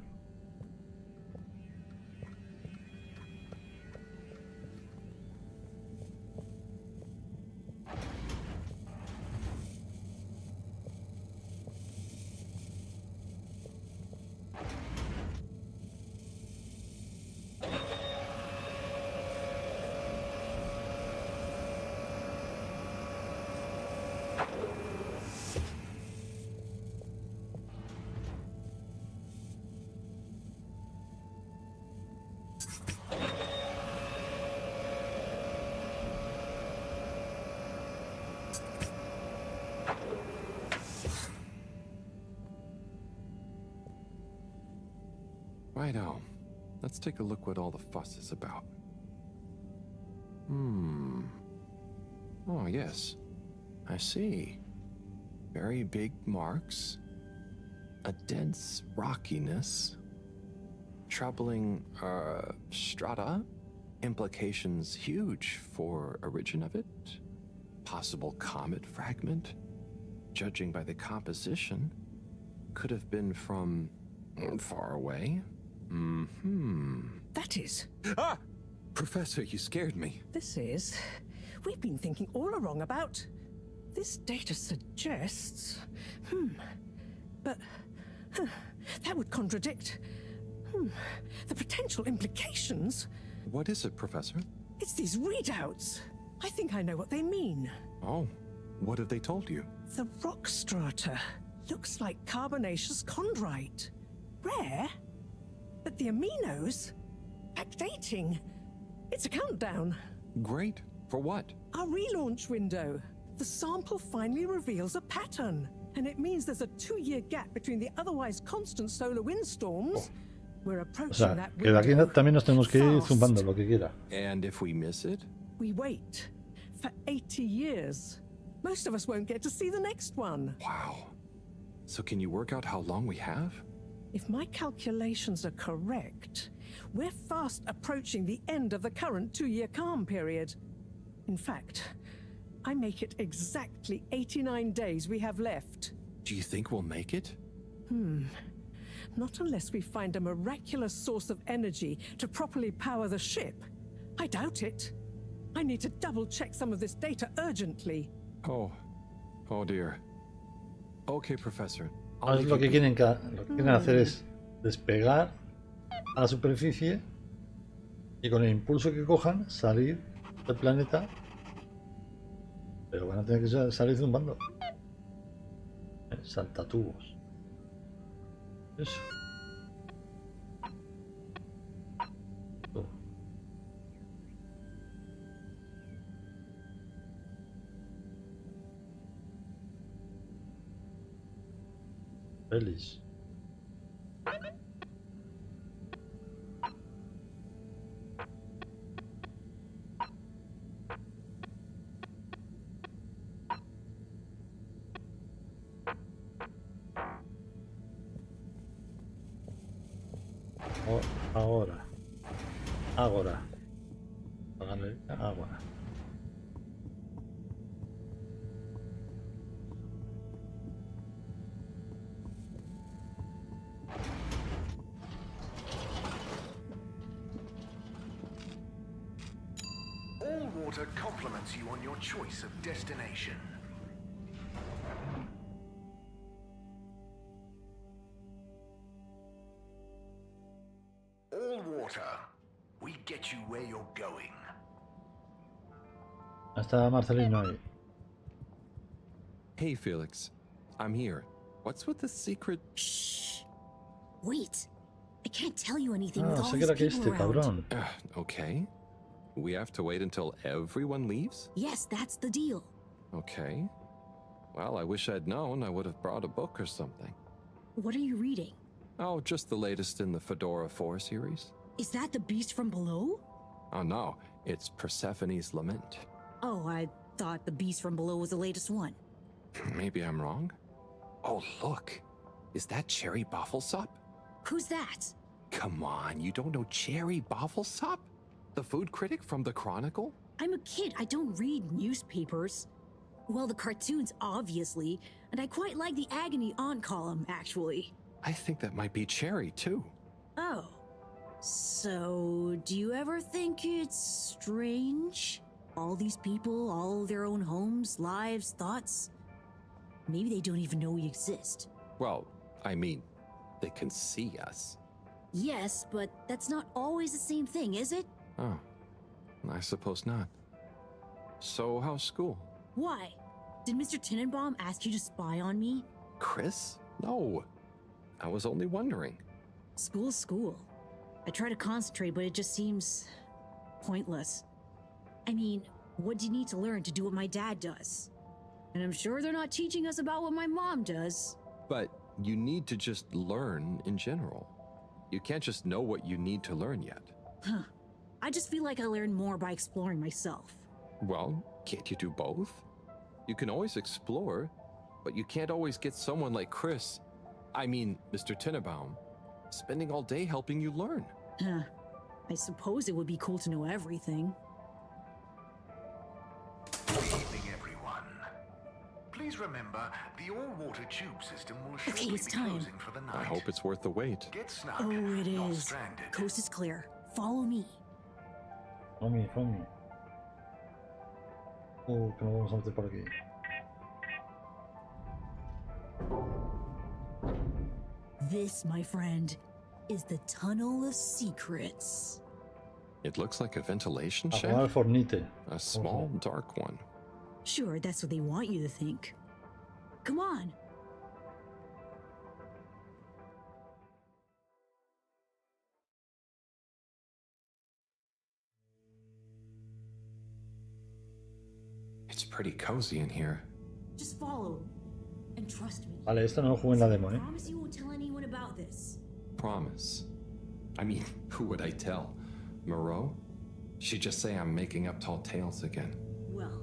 Righto. Let's take a look what all the fuss is about. Oh, yes. I see. Very big marks. A dense rockiness. Troubling, strata. Implications huge for origin of it. Possible comet fragment. Judging by the composition, could have been from far away. That is. Ah! Professor, you scared me. This is. We've been thinking all along about. This data suggests. But. That would contradict. The potential implications. What is it, Professor? It's these readouts. I think I know what they mean. Oh, what have they told you? The rock strata looks like carbonaceous chondrite. Rare, but the aminos backdating. It's a countdown. Great. For what? Our relaunch window. The sample finally reveals a pattern, and it means there's a 2-year gap between the otherwise constant solar windstorms. We're O approaching sea, that que de aquí window. también nos tenemos que ir Fast. zumbando lo que quiera. And if we miss it? We wait for 80 years. Most of us won't get to see the next one. Wow. So can you work out how long we have? If my calculations are correct, We're fast approaching the end of the current 2-year calm period. In fact, I make it exactly 89 days we have left. Do you think we'll make it? Not unless we find a miraculous source of energy to properly power the ship. I doubt it. I need to double-check some of this data urgently. Oh dear. Okay, Professor. Ahora lo que quieren hacer es despegar a la superficie y con el impulso que cojan salir del planeta, pero van a tener que salir zumbando. Saltatubos. Eso. Feliz. Ahora. Háganle agua. All water compliments you on your choice of destination. All water, we get you where you're going. Está Marcelino ahí. Hey, Felix. I'm here. What's with the secret? Shh. Wait. I can't tell you anything Ah, with all sé que these era que people este, around. cabrón. Okay. We have to wait until everyone leaves? Yes, that's the deal. Okay. Well, I wish I'd known. I would have brought a book or something. What are you reading? Oh, just the latest in the Fedora 4 series. Is that the beast from below? Oh no, it's Persephone's Lament. Oh, I thought the beast from below was the latest one. Maybe I'm wrong. Oh, look. Is that Cherry Bofflesop? Who's that? Come on, you don't know Cherry Bofflesop? The food critic from the Chronicle? I'm a kid. I don't read newspapers. Well, the cartoons, obviously. And I quite like the Agony Aunt column, actually. I think that might be Cherry, too. Oh. So, do you ever think it's strange? All these people, all their own homes, lives, thoughts. Maybe they don't even know we exist. Well, I mean, they can see us. Yes, but that's not always the same thing, is it? Oh, I suppose not. So, how's school? Why? Did Mr. Tenenbaum ask you to spy on me? Chris? No. I was only wondering. School's school. I try to concentrate, but it just seems pointless. I mean, what do you need to learn to do what my dad does? And I'm sure they're not teaching us about what my mom does. But you need to just learn in general. You can't just know what you need to learn yet. Huh. I just feel like I learn more by exploring myself. Well, can't you do both? You can always explore, but you can't always get someone like Chris, I mean, Mr. Tenenbaum, spending all day helping you learn. Huh. I suppose it would be cool to know everything. Good evening, everyone. Please remember, the all-water tube system will shortly be closing for the night. I hope it's worth the wait. Get snug, Oh, it not is. stranded. Coast is clear. Follow me. Follow me. Oh, que no vamos a meter por aquí. This, my friend, is the Tunnel of Secrets. It looks like a ventilation A shaft. jugar Fornite. A small, dark one. Sure, that's what they want you to think. Come on. It's pretty cozy in here. Just follow. And trust me. Vale, esto no lo jugué en la demo, I promise you won't tell anyone about this. Promise. I mean, who would I tell? Moreau? She'd just say I'm making up tall tales again. Well,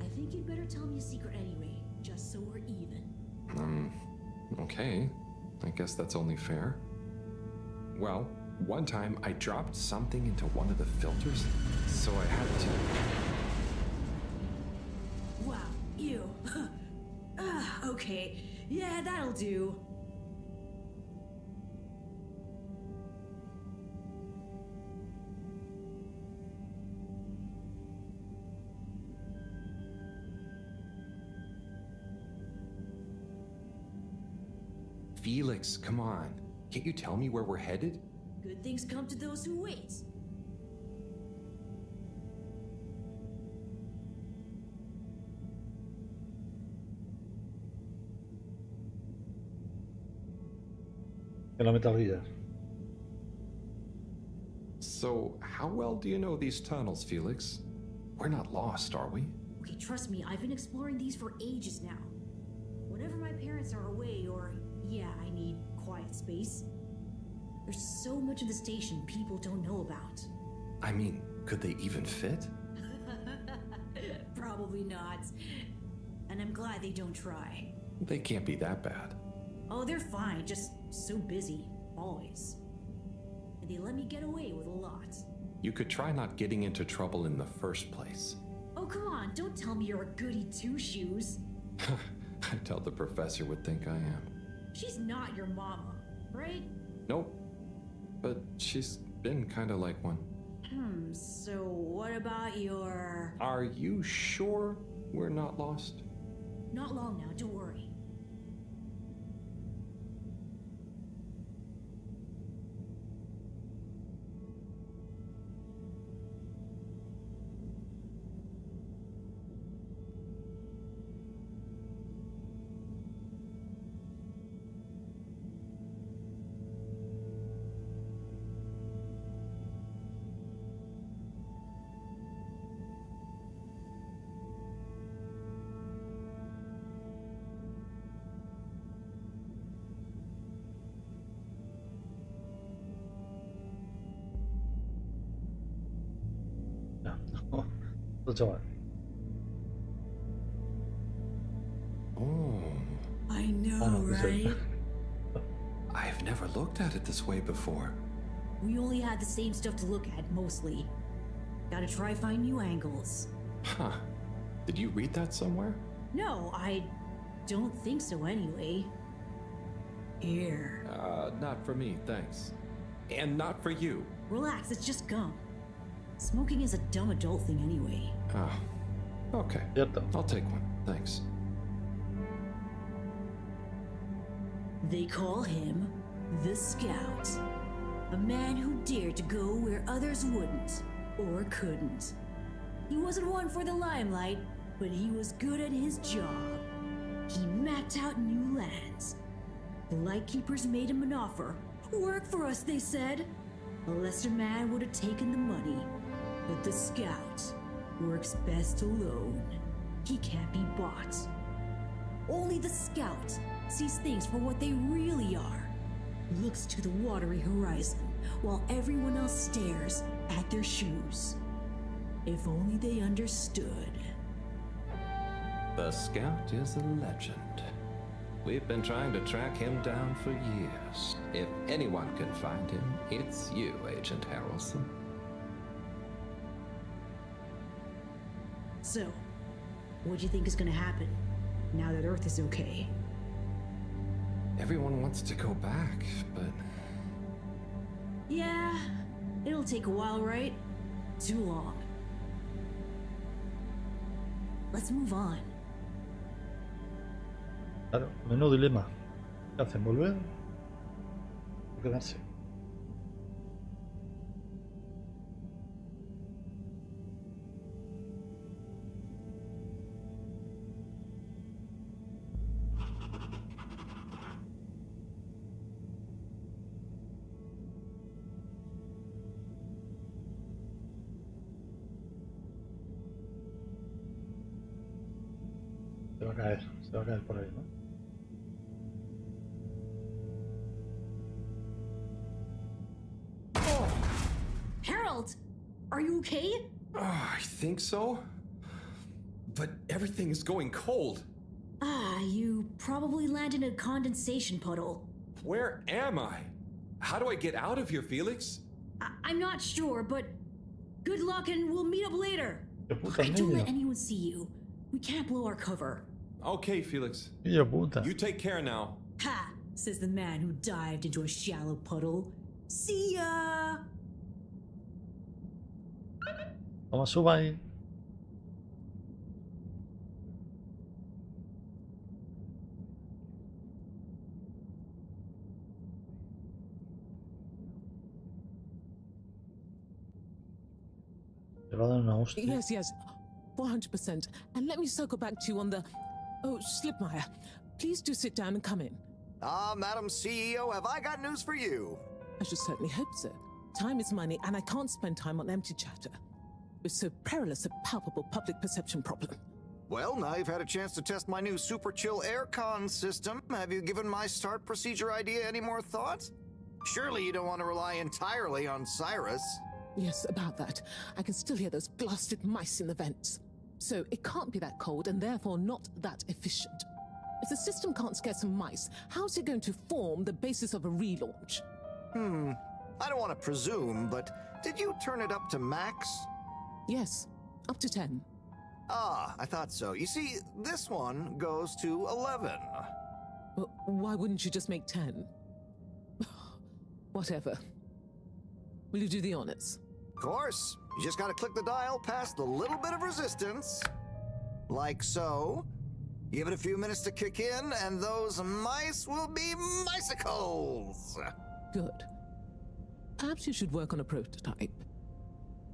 I think you'd better tell me a secret anyway, just so we're even. Okay. I guess that's only fair. Well, One time I dropped something into one of the filters, so I had to. Wow, ew. Okay, yeah, that'll do. Felix, come on. Can't you tell me where we're headed? Good things come to those who wait. Que la Metal Gear. So, how well do you know these tunnels, Felix? We're not lost, are we? Okay, trust me, I've been exploring these for ages now. Whenever my parents are away, or, yeah, I need quiet space, there's so much of the station people don't know about. I mean, could they even fit? Probably not. And I'm glad they don't try. They can't be that bad. Oh, they're fine, just so busy, always. And they let me get away with a lot. You could try not getting into trouble in the first place. Oh, come on, don't tell me you're a goody two-shoes. I doubt the professor would think I am. She's not your mama, right? Nope. But she's been kind of like one. So what about your... Are you sure we're not lost? Not long now, don't worry. Chaval. Oh. I know, no, right? I've never looked at it this way before. We only had the same stuff to look at, mostly. Gotta try find new angles. Huh. Did you read that somewhere? No, I don't think so anyway. Here. Not for me, thanks. And not for you. Relax, it's just gum. Smoking is a dumb adult thing anyway. Oh. Okay. I'll take one, thanks. They call him the Scout. A man who dared to go where others wouldn't, or couldn't. He wasn't one for the limelight, but he was good at his job. He mapped out new lands. The Lightkeepers made him an offer. Work for us, they said. A lesser man would have taken the money. But the Scout works best alone. He can't be bought. Only the Scout sees things for what they really are. Looks to the watery horizon, while everyone else stares at their shoes. If only they understood. The Scout is a legend. We've been trying to track him down for years. If anyone can find him, it's you, Agent Harrelson. So, what do you think is gonna happen now that Earth is okay? Everyone wants to go back, but... Yeah, it'll take a while, right? Too long. Let's move on. Claro, menudo dilema. ¿Qué hacen? ¿Volver? ¿O quedarse? Se va a caer por ahí, ¿no? Harold! Are you okay? I think so. But everything is going cold. You probably landed in a condensation puddle. Where am I? How do I get out of here, Felix? I'm not sure, but good luck and we'll meet up later. puta Hey, don't niño. let anyone see you. We can't blow our cover. Okay, Felix. Hijo puta. You take care now. Ha! Says the man who dived into a shallow puddle. See ya! Vamos, suba ahí. Le va a dar una hostia. Yes, yes, 400%. And let me circle back to you on the... Oh, Slipmeyer, please do sit down and come in. Madam CEO, have I got news for you? I should certainly hope so. Time is money, and I can't spend time on empty chatter. With so perilous a palpable public perception problem. Well, now you've had a chance to test my new super chill aircon system. Have you given my start procedure idea any more thought? Surely you don't want to rely entirely on Cyrus. Yes, about that. I can still hear those blasted mice in the vents. So it can't be that cold and therefore not that efficient. If the system can't scare some mice, how's it going to form the basis of a relaunch? I don't want to presume, but did you turn it up to max? Yes, up to 10. I thought so. You see, this one goes to 11. Well, why wouldn't you just make 10? Whatever. Will you do the honors? Of course. You just gotta click the dial past the little bit of resistance. Like so. Give it a few minutes to kick in, and those mice will be micicles! Good. Perhaps you should work on a prototype.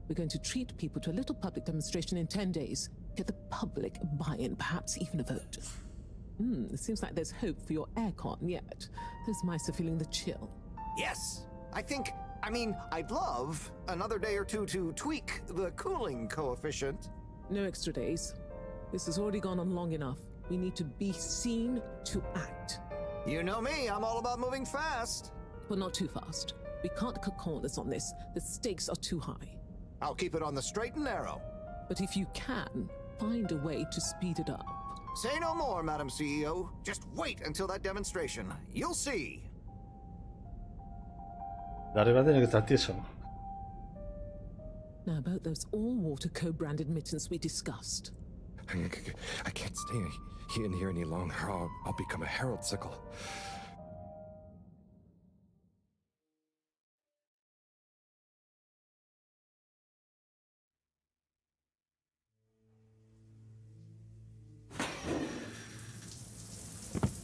We're going to treat people to a little public demonstration in 10 days. Get the public buy-in, perhaps even a vote. It seems like there's hope for your aircon yet. Those mice are feeling the chill. Yes. I'd love another day or two to tweak the cooling coefficient. No extra days. This has already gone on long enough. We need to be seen to act. You know me, I'm all about moving fast. But not too fast. We can't cut corners on this. The stakes are too high. I'll keep it on the straight and narrow. But if you can, find a way to speed it up. Say no more, Madam CEO. Just wait until that demonstration. You'll see. De arriba tiene que estar tieso. Now about those all-water co-branded mittens we discussed. I can't stay in here any longer. I'll become a herald sickle.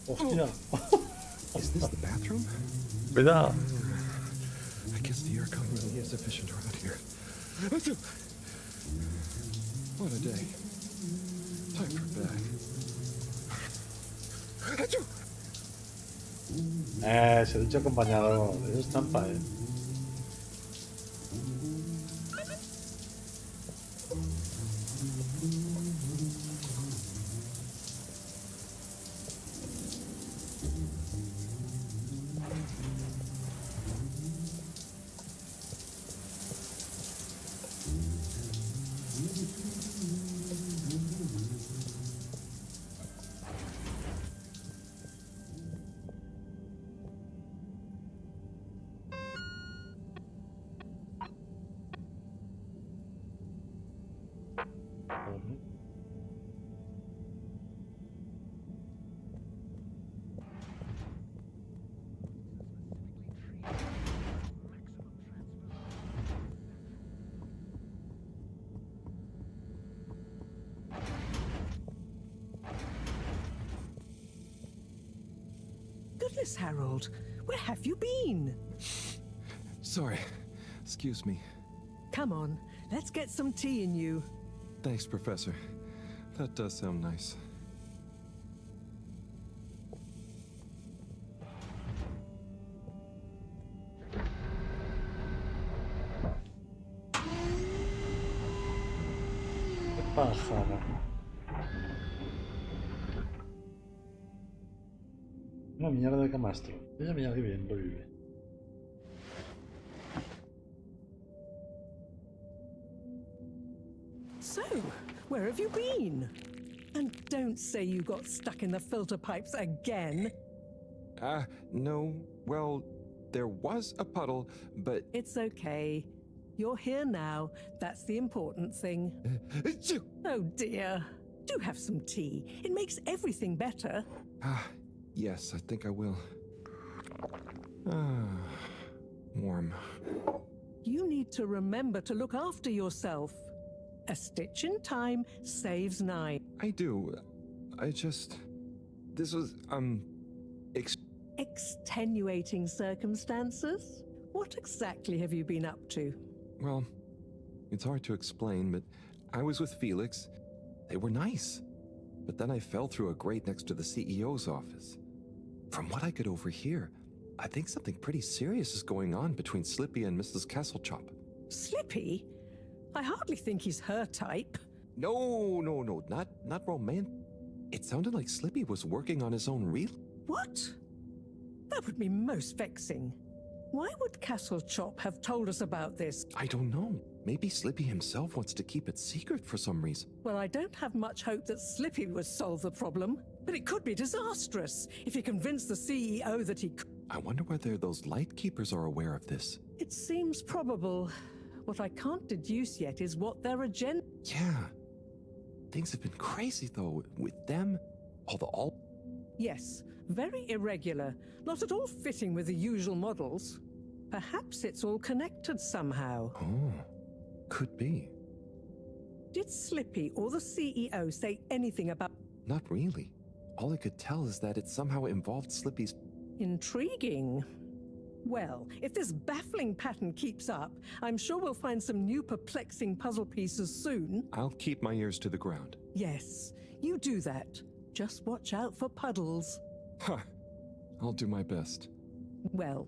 Hostia. Is this the bathroom? Cuidado. I guess the aircon really is efficient around here. What a day. Time for bed. Se ha dicho acompañado. Eso es trampa, Goodness, Harold, where have you been? Sorry. Excuse me. Come on, let's get some tea in you. Thanks, Professor. That does sound nice. Qué pájaro. Una mierda de camastro. Ella mira que bien lo vive. So, where have you been? And don't say you got stuck in the filter pipes again. No. Well, there was a puddle, but... It's okay. You're here now. That's the important thing. Oh dear. Do have some tea. It makes everything better. Yes, I think I will. Warm. You need to remember to look after yourself. A stitch in time saves 9. I do. I just... This was, Extenuating circumstances? What exactly have you been up to? Well, it's hard to explain, but I was with Felix. They were nice. But then I fell through a grate next to the CEO's office. From what I could overhear, I think something pretty serious is going on between Slippy and Mrs. Kesselchop. Slippy? I hardly think he's her type. No, not romantic. It sounded like Slippy was working on his own reel. What? That would be most vexing. Why would Kesselchop have told us about this? I don't know. Maybe Slippy himself wants to keep it secret for some reason. Well, I don't have much hope that Slippy would solve the problem, but it could be disastrous if he convinced the CEO that he could. I wonder whether those lightkeepers are aware of this. It seems probable. What I can't deduce yet is what their agenda... Yeah. Things have been crazy, though, with them. Yes, very irregular. Not at all fitting with the usual models. Perhaps it's all connected somehow. Oh, could be. Did Slippy or the CEO say anything about... Not really. All I could tell is that it somehow involved Slippy's... Intriguing. Well, if this baffling pattern keeps up, I'm sure we'll find some new perplexing puzzle pieces soon. I'll keep my ears to the ground. Yes, you do that. Just watch out for puddles. I'll do my best. Well,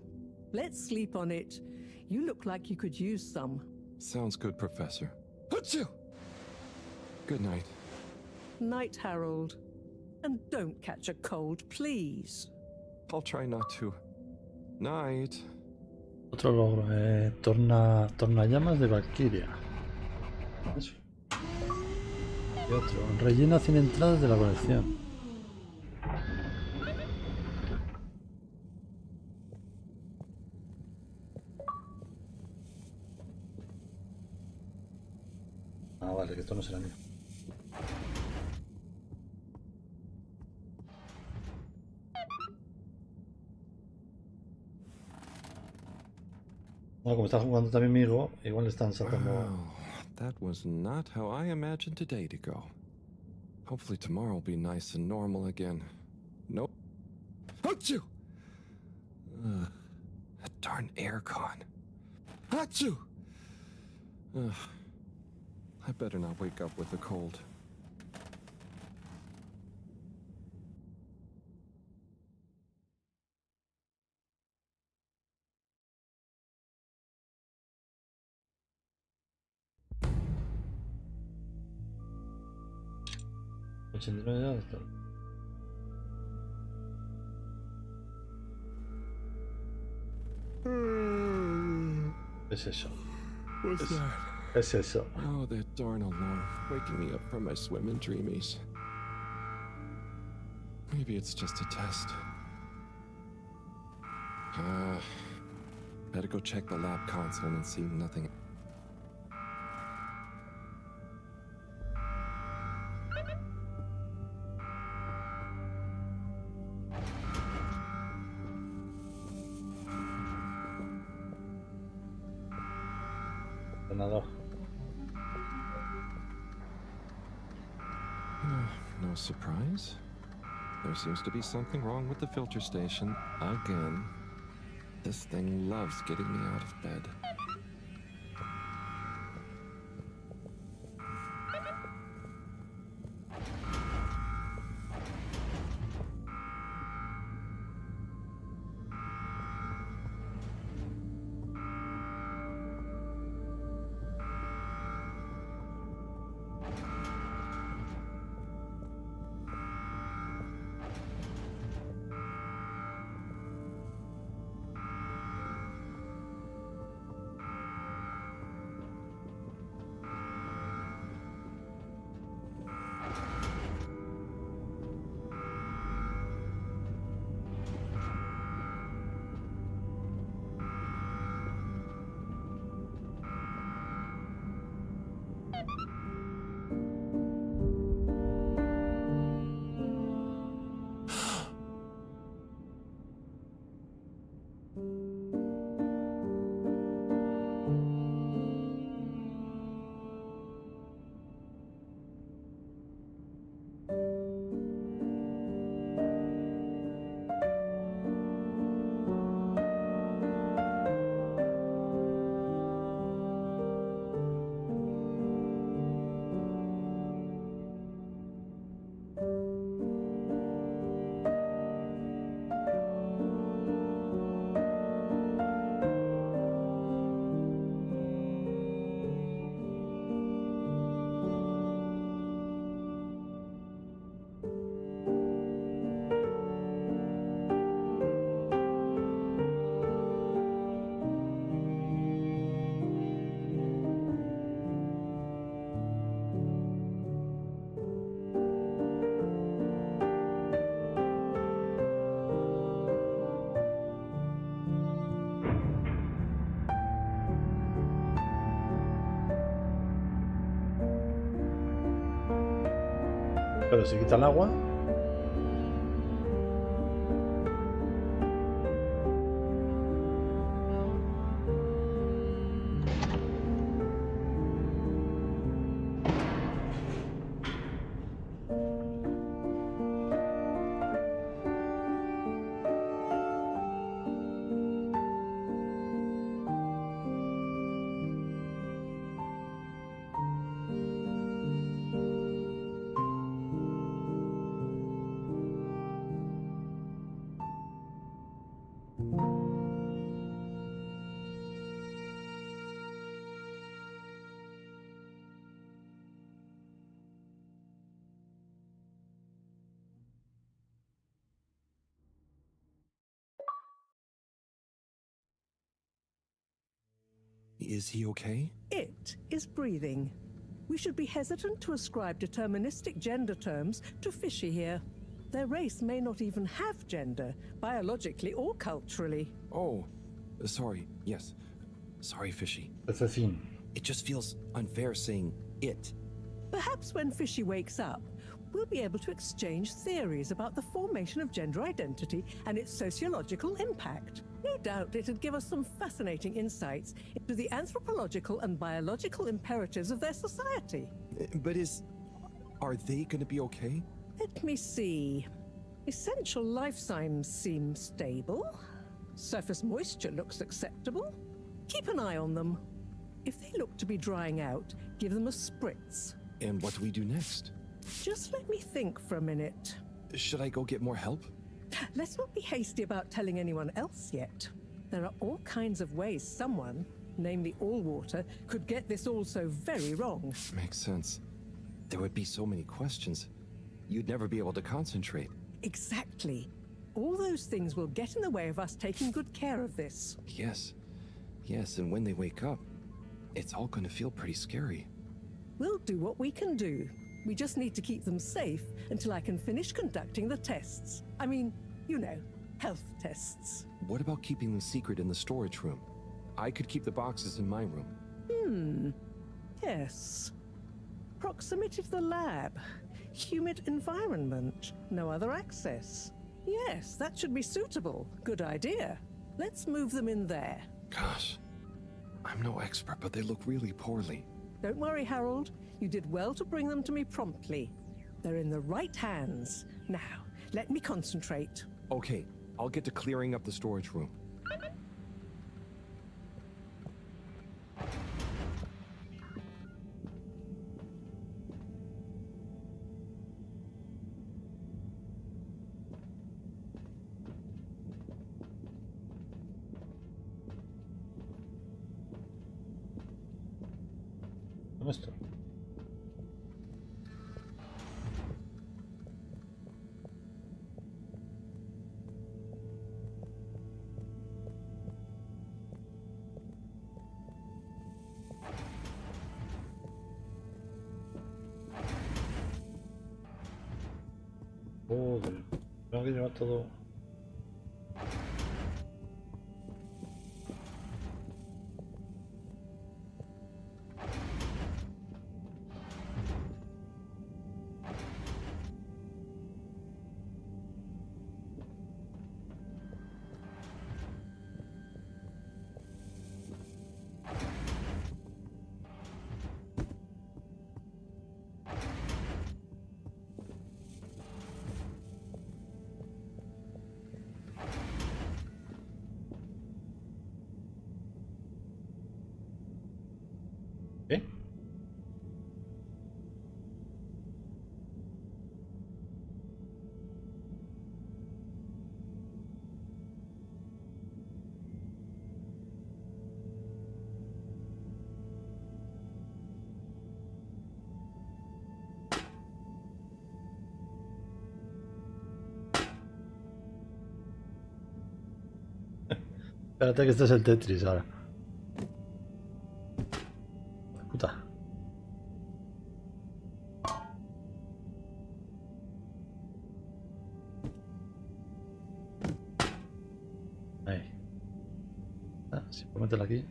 let's sleep on it. You look like you could use some. Sounds good, Professor. Achoo! Good night. Night, Harold. And don't catch a cold, please. I'll try not to. Night. Otro logro, torna llamas de Valkyria. Eso. Y otro, rellena 100 entradas de la colección. Ah, vale, que esto no será mío. Bueno, como está jugando también mi hijo, igual le están sacando... That was not how I imagined today to go. Hopefully tomorrow will be nice and normal again. Nope. Achoo! That darn aircon. Achoo! I better not wake up with a cold. Es eso. What's that? Es eso. Oh, that darn alarm, waking me up from my swimming dreamies. Maybe it's just a test. Better go check the lab console and see nothing. No surprise. There seems to be something wrong with the filter station again. This thing loves getting me out of bed. Pero si quita el agua. Is he okay? It is breathing. We should be hesitant to ascribe deterministic gender terms to fishy here. Their race may not even have gender, biologically or culturally. Oh, sorry. Yes. Sorry, Fishy. Pececín. It just feels unfair saying it. Perhaps when Fishy wakes up, we'll be able to exchange theories about the formation of gender identity and its sociological impact. No doubt it'd give us some fascinating insights into the anthropological and biological imperatives of their society. But are they going to be okay? Let me see. Essential life signs seem stable. Surface moisture looks acceptable. Keep an eye on them. If they look to be drying out, give them a spritz. And what do we do next? Just let me think for a minute. Should I go get more help? Let's not be hasty about telling anyone else yet. There are all kinds of ways someone, namely Allwater, could get this all so very wrong. Makes sense. There would be so many questions. You'd never be able to concentrate. Exactly. All those things will get in the way of us taking good care of this. Yes. Yes, and when they wake up, it's all going to feel pretty scary. We'll do what we can do. We just need to keep them safe until I can finish conducting the tests. I mean, you know, health tests. What about keeping them secret in the storage room? I could keep the boxes in my room. Yes. Proximity to the lab. Humid environment. No other access. Yes, that should be suitable. Good idea. Let's move them in there. Gosh, I'm no expert, but they look really poorly. Don't worry, Harold. You did well to bring them to me promptly. They're in the right hands. Now, let me concentrate. Okay, I'll get to clearing up the storage room. Esto. Joder, tengo que llevar todo. ¿Eh? Espérate que este es el Tetris ahora. Puta. Ahí. Ah, si puedo meterla aquí.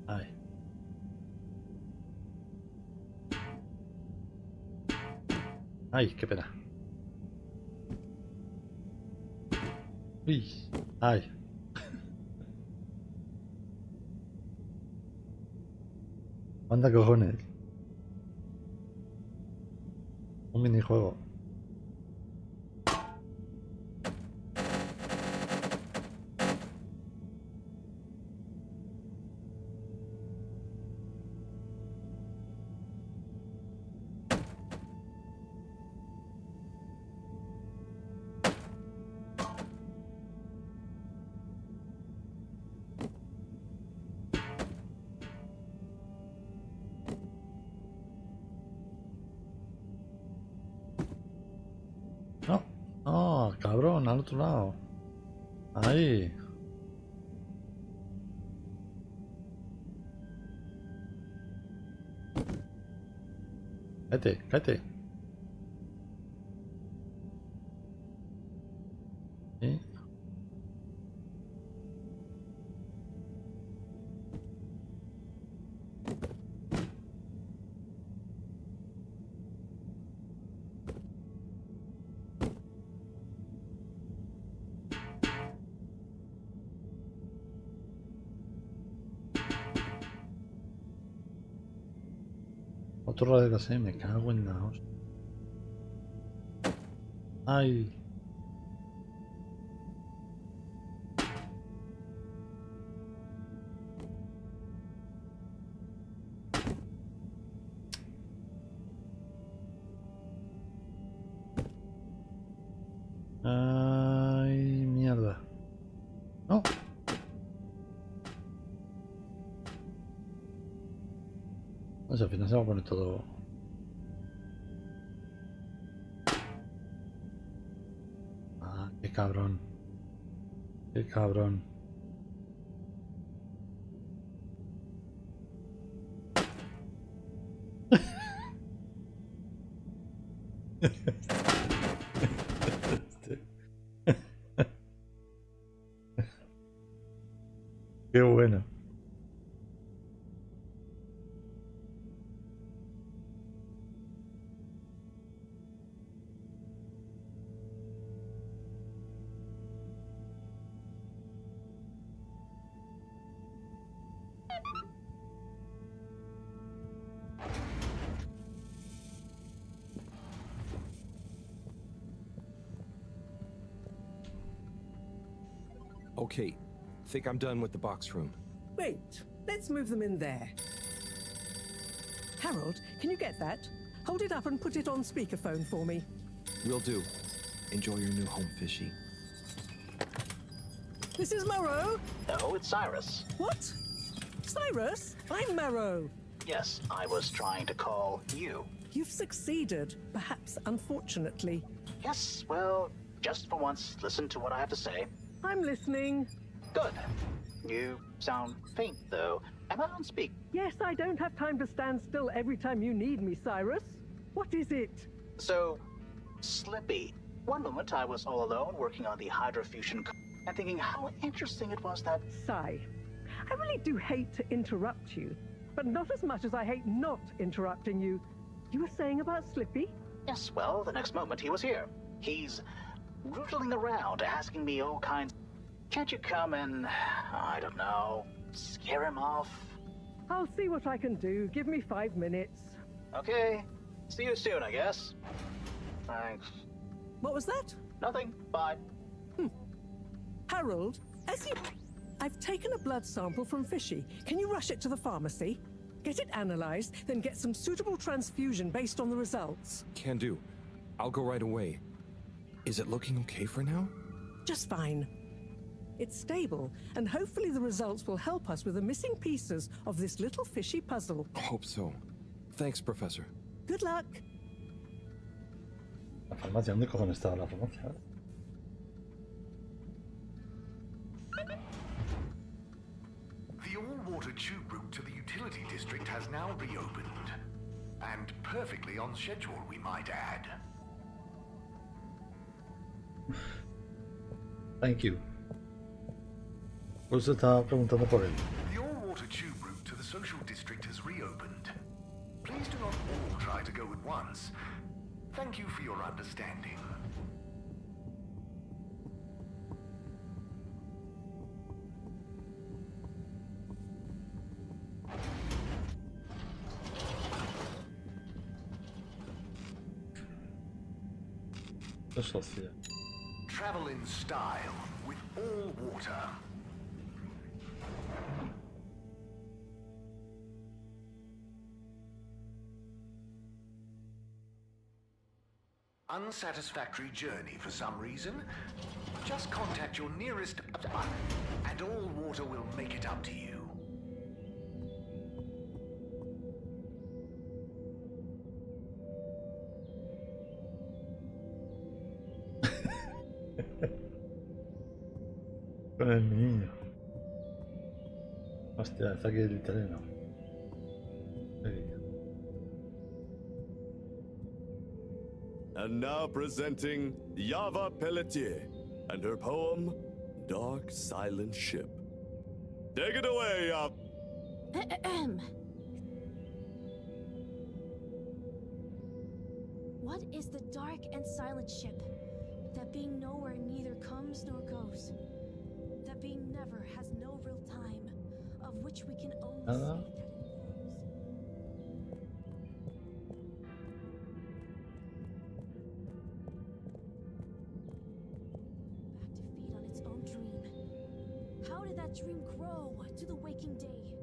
Ahí. Ay, qué pena. Uy, ay. Manda cojones. Un minijuego. No, no, cabrón, al otro lado. Ahí. Cállate, cállate. ¿Sí? Otro radio de me cago en la hostia. Ay. Ay, mierda. No. No sé, al final se va a poner todo. Ah, qué cabrón. Qué cabrón. Qué bueno. Okay, think I'm done with the box room. Wait, let's move them in there. Harold, can you get that? Hold it up and put it on speakerphone for me. Will do. Enjoy your new home, Fishy. This is Marrow. No, it's Cyrus. What? Cyrus? I'm Marrow. Yes, I was trying to call you. You've succeeded, perhaps unfortunately. Yes, well, just for once, listen to what I have to say. I'm listening. Good. You sound faint, though. Am I on speak? Yes, I don't have time to stand still every time you need me, Cyrus. What is it? So, Slippy. One moment I was all alone working on the hydrofusion and thinking how interesting it was that... Sigh. I really do hate to interrupt you, but not as much as I hate not interrupting you. You were saying about Slippy? Yes, well, the next moment he was here. He's rootling around, asking me all kinds. Can't you come and, I don't know, scare him off? I'll see what I can do. Give me 5 minutes. Okay. See you soon, I guess. Thanks. What was that? Nothing. Bye. Harold, I've taken a blood sample from Fishy. Can you rush it to the pharmacy? Get it analyzed, then get some suitable transfusion based on the results. Can do. I'll go right away. Is it looking okay for now? Just fine. It's stable, and hopefully the results will help us with the missing pieces of this little fishy puzzle. Hope so. Thanks, Professor. Good luck. La farmacia, ¿dónde cojones estaba la farmacia? The all-water tube route to the utility district has now reopened. And perfectly on schedule, we might add. Thank you. Justo estaba preguntando por él. The all-water tube route to the social district has reopened. Please do not all try to go at once. Thank you for your understanding. Socia. Travel in style with all water. Unsatisfactory journey for some reason? Just contact your nearest and all water will make it up to you. Con el niño. Hostia, está aquí el italiano. And now presenting Yava Pelletier and her poem, Dark Silent Ship. Take it away, Yav. What is the dark and silent ship? That being nowhere neither comes nor goes. That being never has no real time, of which we can only say that it flows. Back to feed on its own dream. How did that dream grow to the waking day?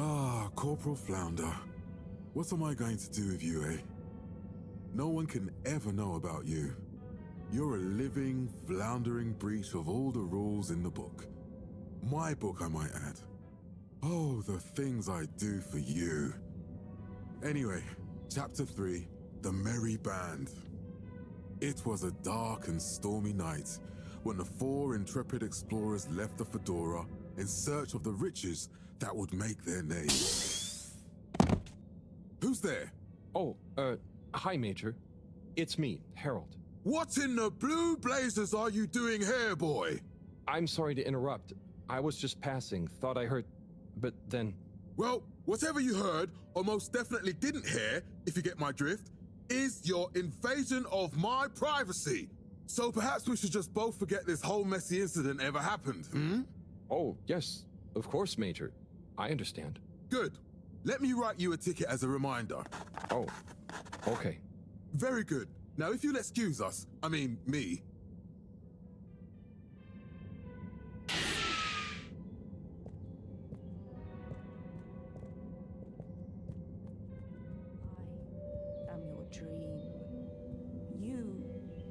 Ah, Corporal Flounder. What am I going to do with you, eh? No one can ever know about you. You're a living, floundering breach of all the rules in the book. My book, I might add. Oh, the things I do for you. Anyway, Chapter 3, The Merry Band. It was a dark and stormy night when the 4 intrepid explorers left the Fedora in search of the riches that would make their name. Who's there? Oh, hi, Major. It's me, Harold. What in the blue blazes are you doing here, boy? I'm sorry to interrupt. I was just passing, thought I heard, but then... Well, whatever you heard, or most definitely didn't hear, if you get my drift, is your invasion of my privacy. So perhaps we should just both forget this whole messy incident ever happened, hmm? Oh, yes, of course, Major. I understand. Good. Let me write you a ticket as a reminder. Oh, okay. Very good. Now, if you'll excuse us, I mean, me. I am your dream. You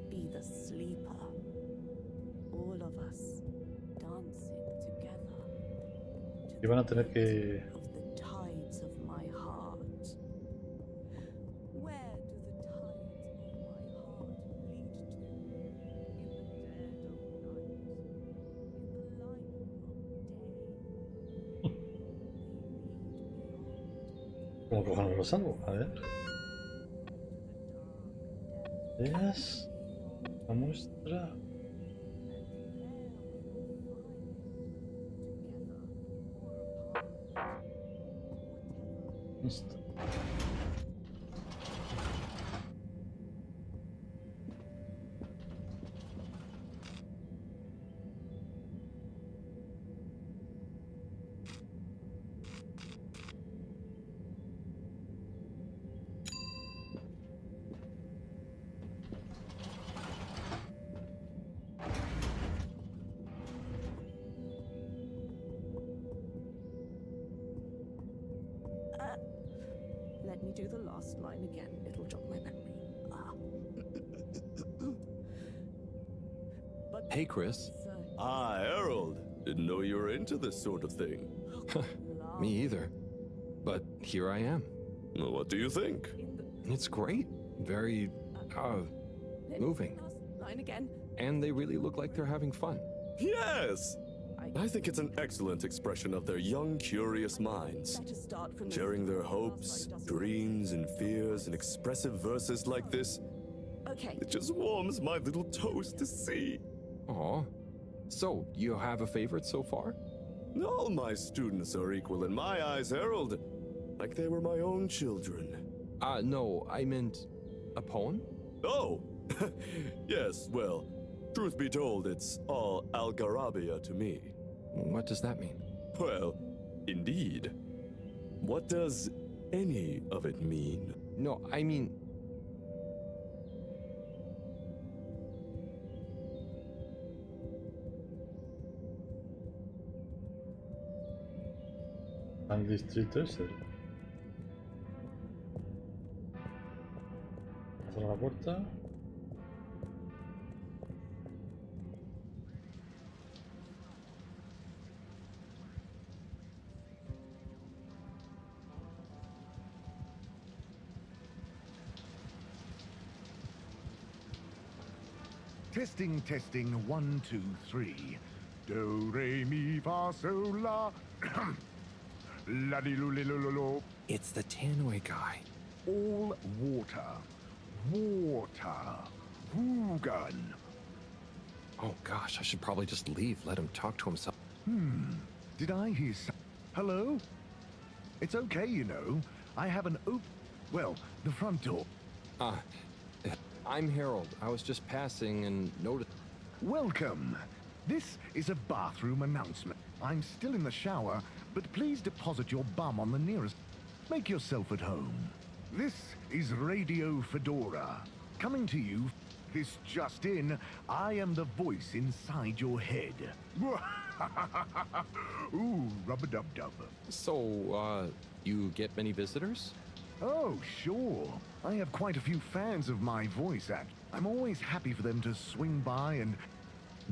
be the sleeper. All of us dancing together. Y van a tener que... Of the tides of my heart. Where do the tides of my heart lead to? In the dead of night. In the light of day. ¿Cómo cojones lo salvo? A ver. Es... La muestra... Listo. do the last line again, it'll jog my memory. But Hey, Chris. Ah, Harold. Didn't know you were into this sort of thing. Me either. But here I am. Well, what do you think? It's great. Very, moving. Line again. And they really look like they're having fun. Yes! I think it's an excellent expression of their young, curious minds. Sharing their hopes, dreams, and fears in expressive verses like this. Okay. It just warms my little toes to see. Aw. So, you have a favorite so far? All my students are equal in my eyes, Harold. Like they were my own children. No, I meant a poem? Oh! Yes, well, truth be told, it's all Algarabia to me. What does that mean? Well, indeed. What does any of it mean? No, I mean... Al distrito ese. Cerrar la puerta. Testing, testing, 1, 2, 3. Do, re, mi, fa, sol, la. La, di, lu, li, lu, lu, lu. It's the Tannoy guy. All water. Water. Woogan. Oh gosh, I should probably just leave, let him talk to himself. Did I hear Hello? It's okay, you know. I have an well, the front door. I'm Harold. I was just passing and noticed... Welcome. This is a bathroom announcement. I'm still in the shower, but please deposit your bum on the nearest. Make yourself at home. This is Radio Fedora. Coming to you, this just in, I am the voice inside your head. Ooh, rub-a-dub-dub. So, you get many visitors? Oh, sure. I have quite a few fans of my voice act. I'm always happy for them to swing by and...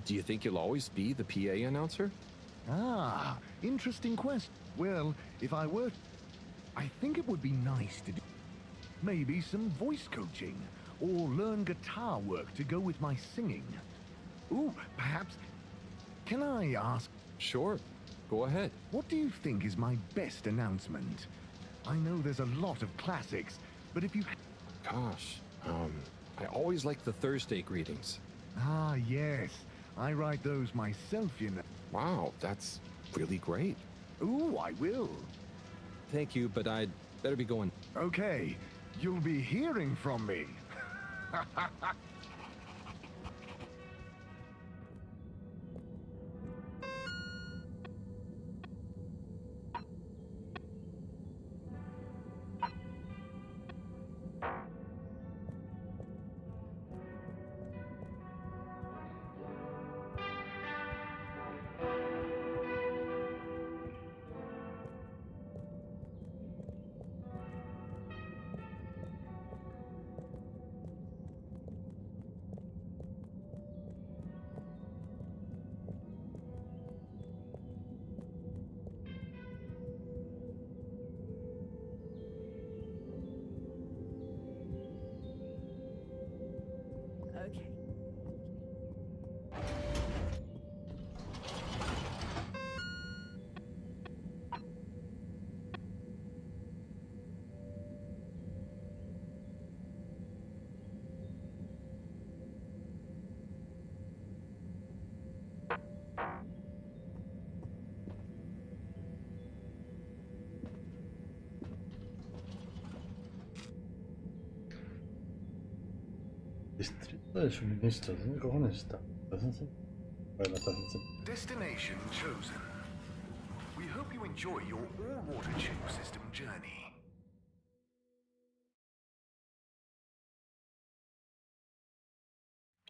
Do you think you'll always be the PA announcer? Ah, interesting question. Well, if I were... I think it would be nice to do maybe some voice coaching or learn guitar work to go with my singing. Ooh, perhaps... Can I ask? Sure. Go ahead. What do you think is my best announcement? I know there's a lot of classics, but if you... Gosh, I always like the Thursday greetings. Ah, yes. I write those myself, you know. Wow, that's really great. Ooh, I will. Thank you, but I'd better be going. Okay, you'll be hearing from me. Okay. Distrito de suministro. ¿Dónde cojones está? Bueno, está Destination chosen. We hope you enjoy your all-water tube system journey.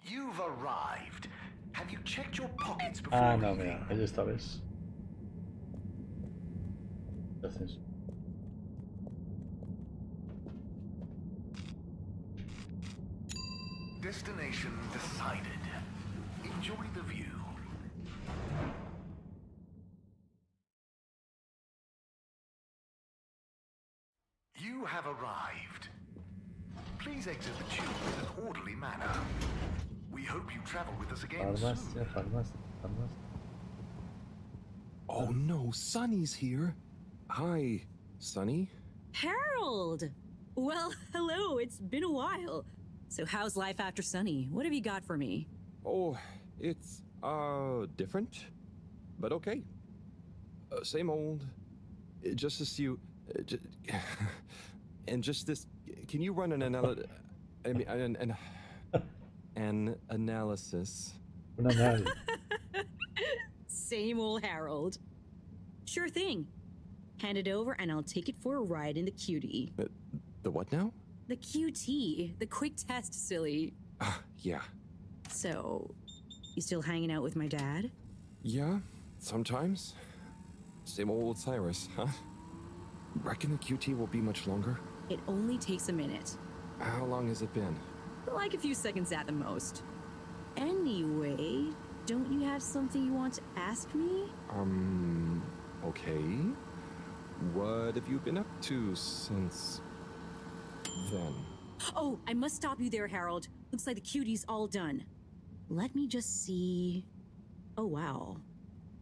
You've arrived. Have you checked your pockets before Ah, no, leaving? mira, ahí está, ¿ves? ¿Qué haces? Destination decided. Enjoy the view. You have arrived. Please exit the tube in an orderly manner. We hope you travel with us again soon. Farmacia. Oh no, Sonny's here. Hi, Sonny. Harold! Well, hello, it's been a while. So how's life after Sunny? What have you got for me? Oh, it's, different, but okay. Same old, just as you, and just this, can you run an analysis? Same old Harold. Sure thing. Hand it over and I'll take it for a ride in the QT. The what now? The QT, the quick test, silly. Yeah. So, you still hanging out with my dad? Yeah, sometimes. Same old Cyrus, huh? Reckon the QT will be much longer? It only takes a minute. How long has it been? Like a few seconds at the most. Anyway, don't you have something you want to ask me? Okay. What have you been up to since then? Oh, I must stop you there, Harold. Looks like the QT's all done. Let me just see. Oh, wow.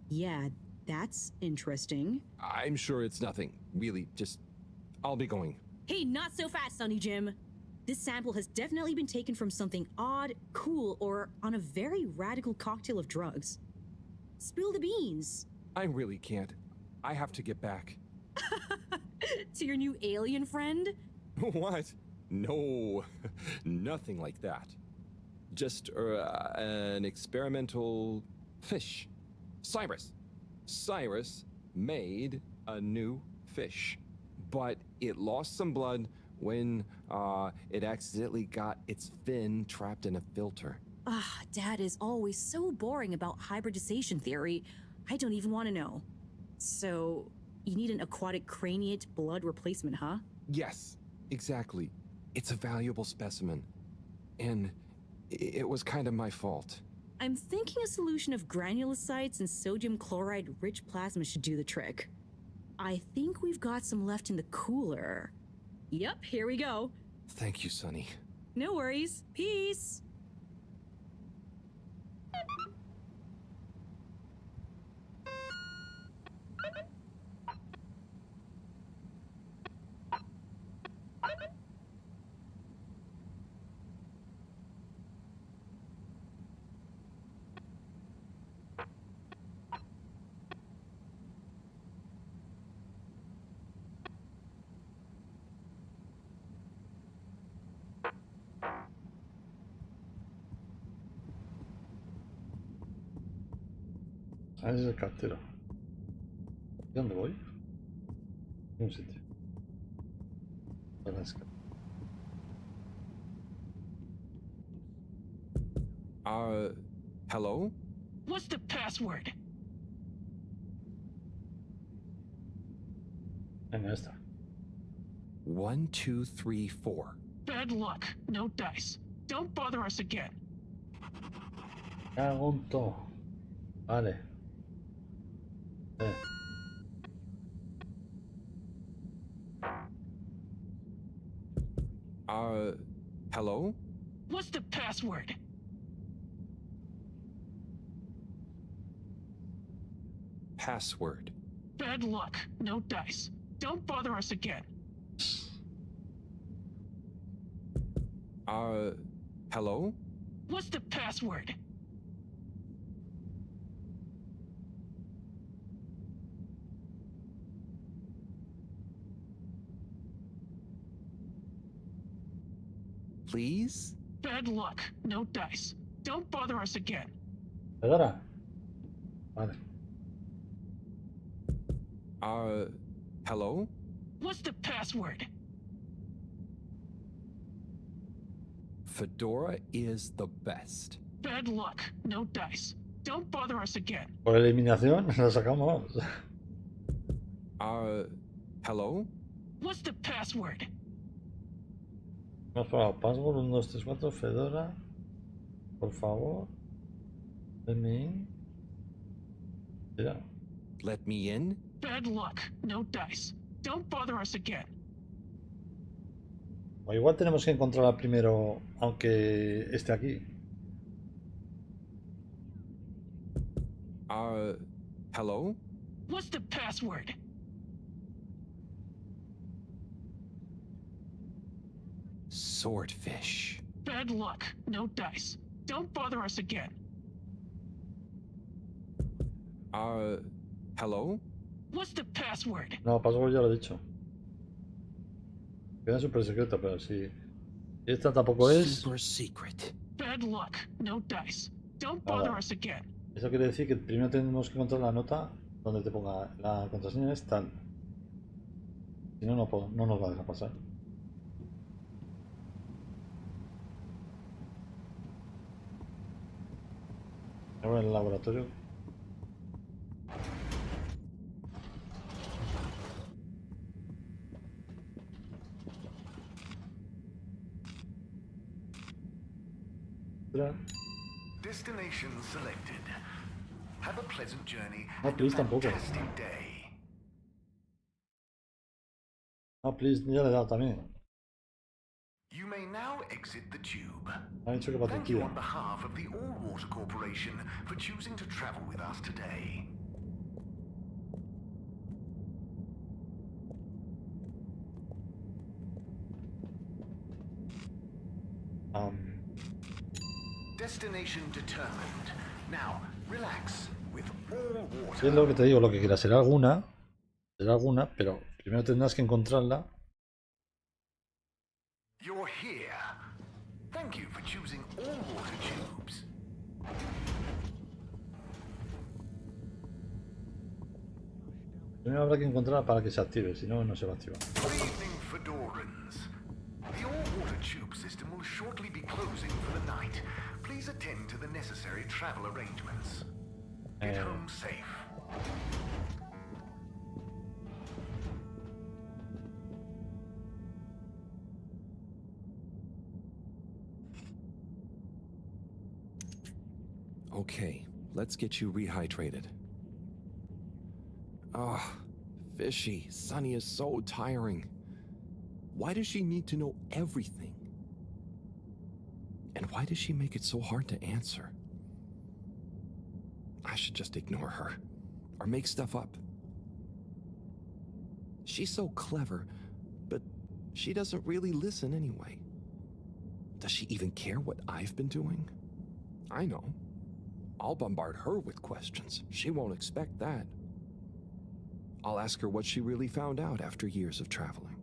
Yeah, that's interesting. I'm sure it's nothing. Really, just... I'll be going. Hey, not so fast, Sonny Jim. This sample has definitely been taken from something odd, cool, or on a very radical cocktail of drugs. Spill the beans. I really can't. I have to get back. To your new alien friend? What? No, nothing like that. Just an experimental fish. Cyrus made a new fish, but it lost some blood when it accidentally got its fin trapped in a filter. Dad is always so boring about hybridization theory. I don't even want to know. So, you need an aquatic craniate blood replacement, huh? Yes, exactly. It's a valuable specimen. And it was kind of my fault. I'm thinking a solution of granulocytes and sodium chloride-rich plasma should do the trick. I think we've got some left in the cooler. Yep, here we go. Thank you, Sonny. No worries. Peace! Ah, ese es el cartero. ¿Y dónde voy? Un sitio. Alaska. Hello? What's the password? Venga, esta. 1, 2, 3, 4. Bad luck. No dice. Don't bother us again. Cago en todo. Vale. Hello? What's the password? Password. Bad luck. No dice. Don't bother us again. Hello? What's the password? Please? Bad luck. No dice. Don't bother us again. ¿Ahora? Vale. Hello? What's the password? Fedora is the best. Bad luck. No dice. Don't bother us again. Por eliminación la sacamos. Hello? What's the password? Hemos probado password 1, 2, 3, 4, Fedora. Por favor. Let me in. Mira. Let me in? Bad luck. No dice. Don't bother us again. O igual tenemos que encontrarla primero, aunque esté aquí. Hello? What's the password? Swordfish. Bad luck. No dice. Don't bother us again. Hello? What's the password? No, password ya lo he dicho. Queda súper secreto, pero si esta tampoco es. Super secret. Bad luck. No dice. Don't bother us again. Eso quiere decir que primero tenemos que encontrar la nota donde te ponga la contraseña es tal. Si no, no nos va a dejar pasar. Ahora en el laboratorio. Destination selected. Have a pleasant journey No, and please, a tampoco. fantastic day. No, please, ya le he dado también. You may now exit the tube. Ha dicho que para Thank you Turquía. on behalf of the All Water Corporation for choosing to travel with us today. Destination determined. Now, relax with all water. Sí, es lo que te digo, lo que quieras. Será alguna, pero primero tendrás que encontrarla. You're here. Thank you for choosing all water tubes. Primero habrá que encontrarla para que se active, si no, no se va a activar. Good evening, Fedorans. The all-water tube system will shortly be closing for the night. Please attend to the necessary travel arrangements. Get home safe. Okay, let's get you rehydrated. Ah, Fishy, Sunny is so tiring. Why does she need to know everything? And why does she make it so hard to answer? I should just ignore her, or make stuff up. She's so clever, but she doesn't really listen anyway. Does she even care what I've been doing? I know. I'll bombard her with questions. She won't expect that. I'll ask her what she really found out after years of traveling.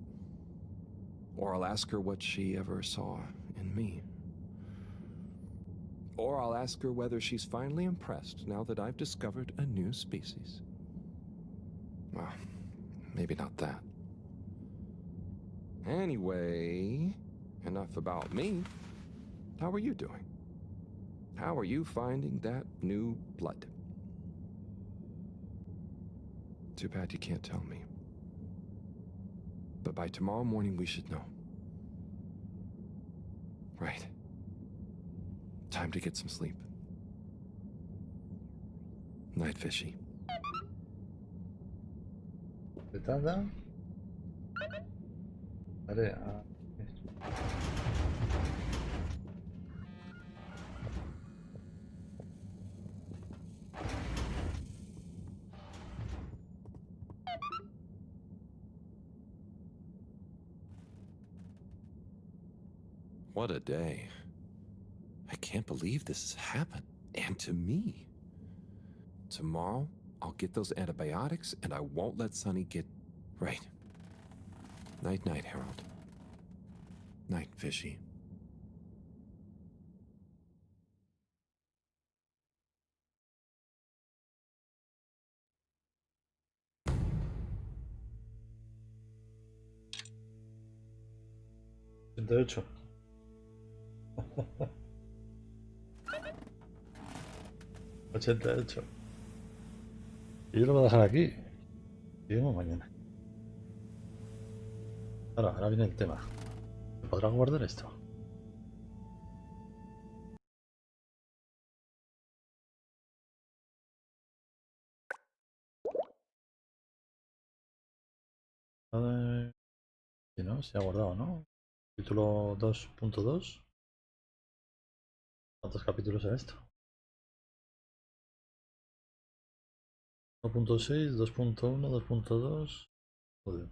Or I'll ask her what she ever saw in me. Or I'll ask her whether she's finally impressed now that I've discovered a new species. Well, maybe not that. Anyway, enough about me. How are you doing? How are you finding that new blood? Too bad you can't tell me. But by tomorrow morning, we should know. Right. Time to get some sleep. Night, Fishy. ¿Qué tarda? Vale, What a day. I can't believe this has happened. And to me. Tomorrow, I'll get those antibiotics and I won't let Sunny get... Right. Night-night, Harold. Night, Fishy. ¿88? ¿88? Y yo lo voy a dejar aquí. Y vemos mañana. Ahora viene el tema. ¿Se podrá guardar esto? Si no, se ha guardado, ¿no? Título 2.2. ¿Cuántos capítulos es esto? 1.6, 2.1, 2.2. Joder.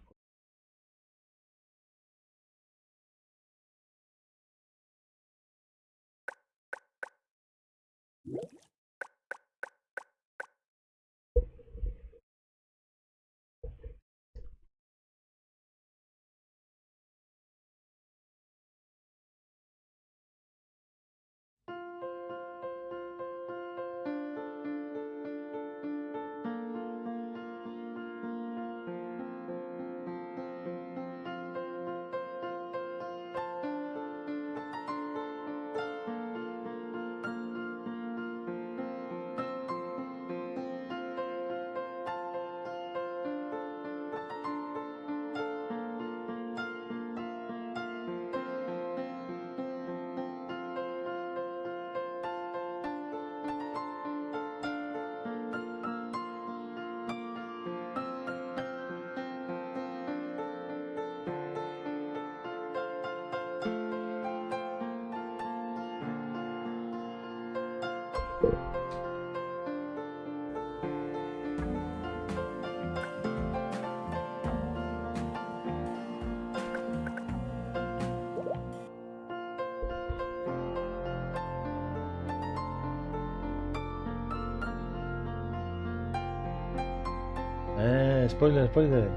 Spoiler, spoiler.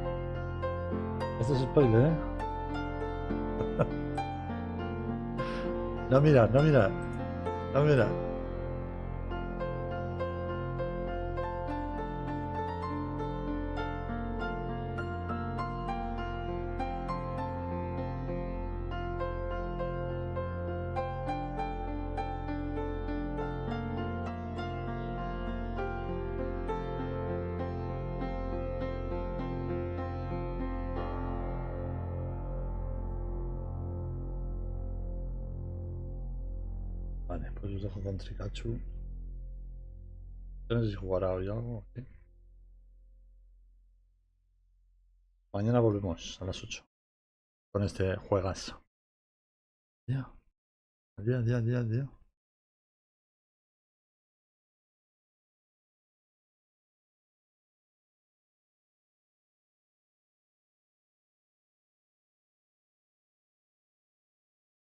Esto es spoiler, ¿eh? No mira, no mira. No mira. Vale, pues os dejo con Trikachu. Yo no sé si jugará hoy algo. ¿Sí? Mañana volvemos a las 8 con este juegas. Adiós, adiós, adiós, adiós.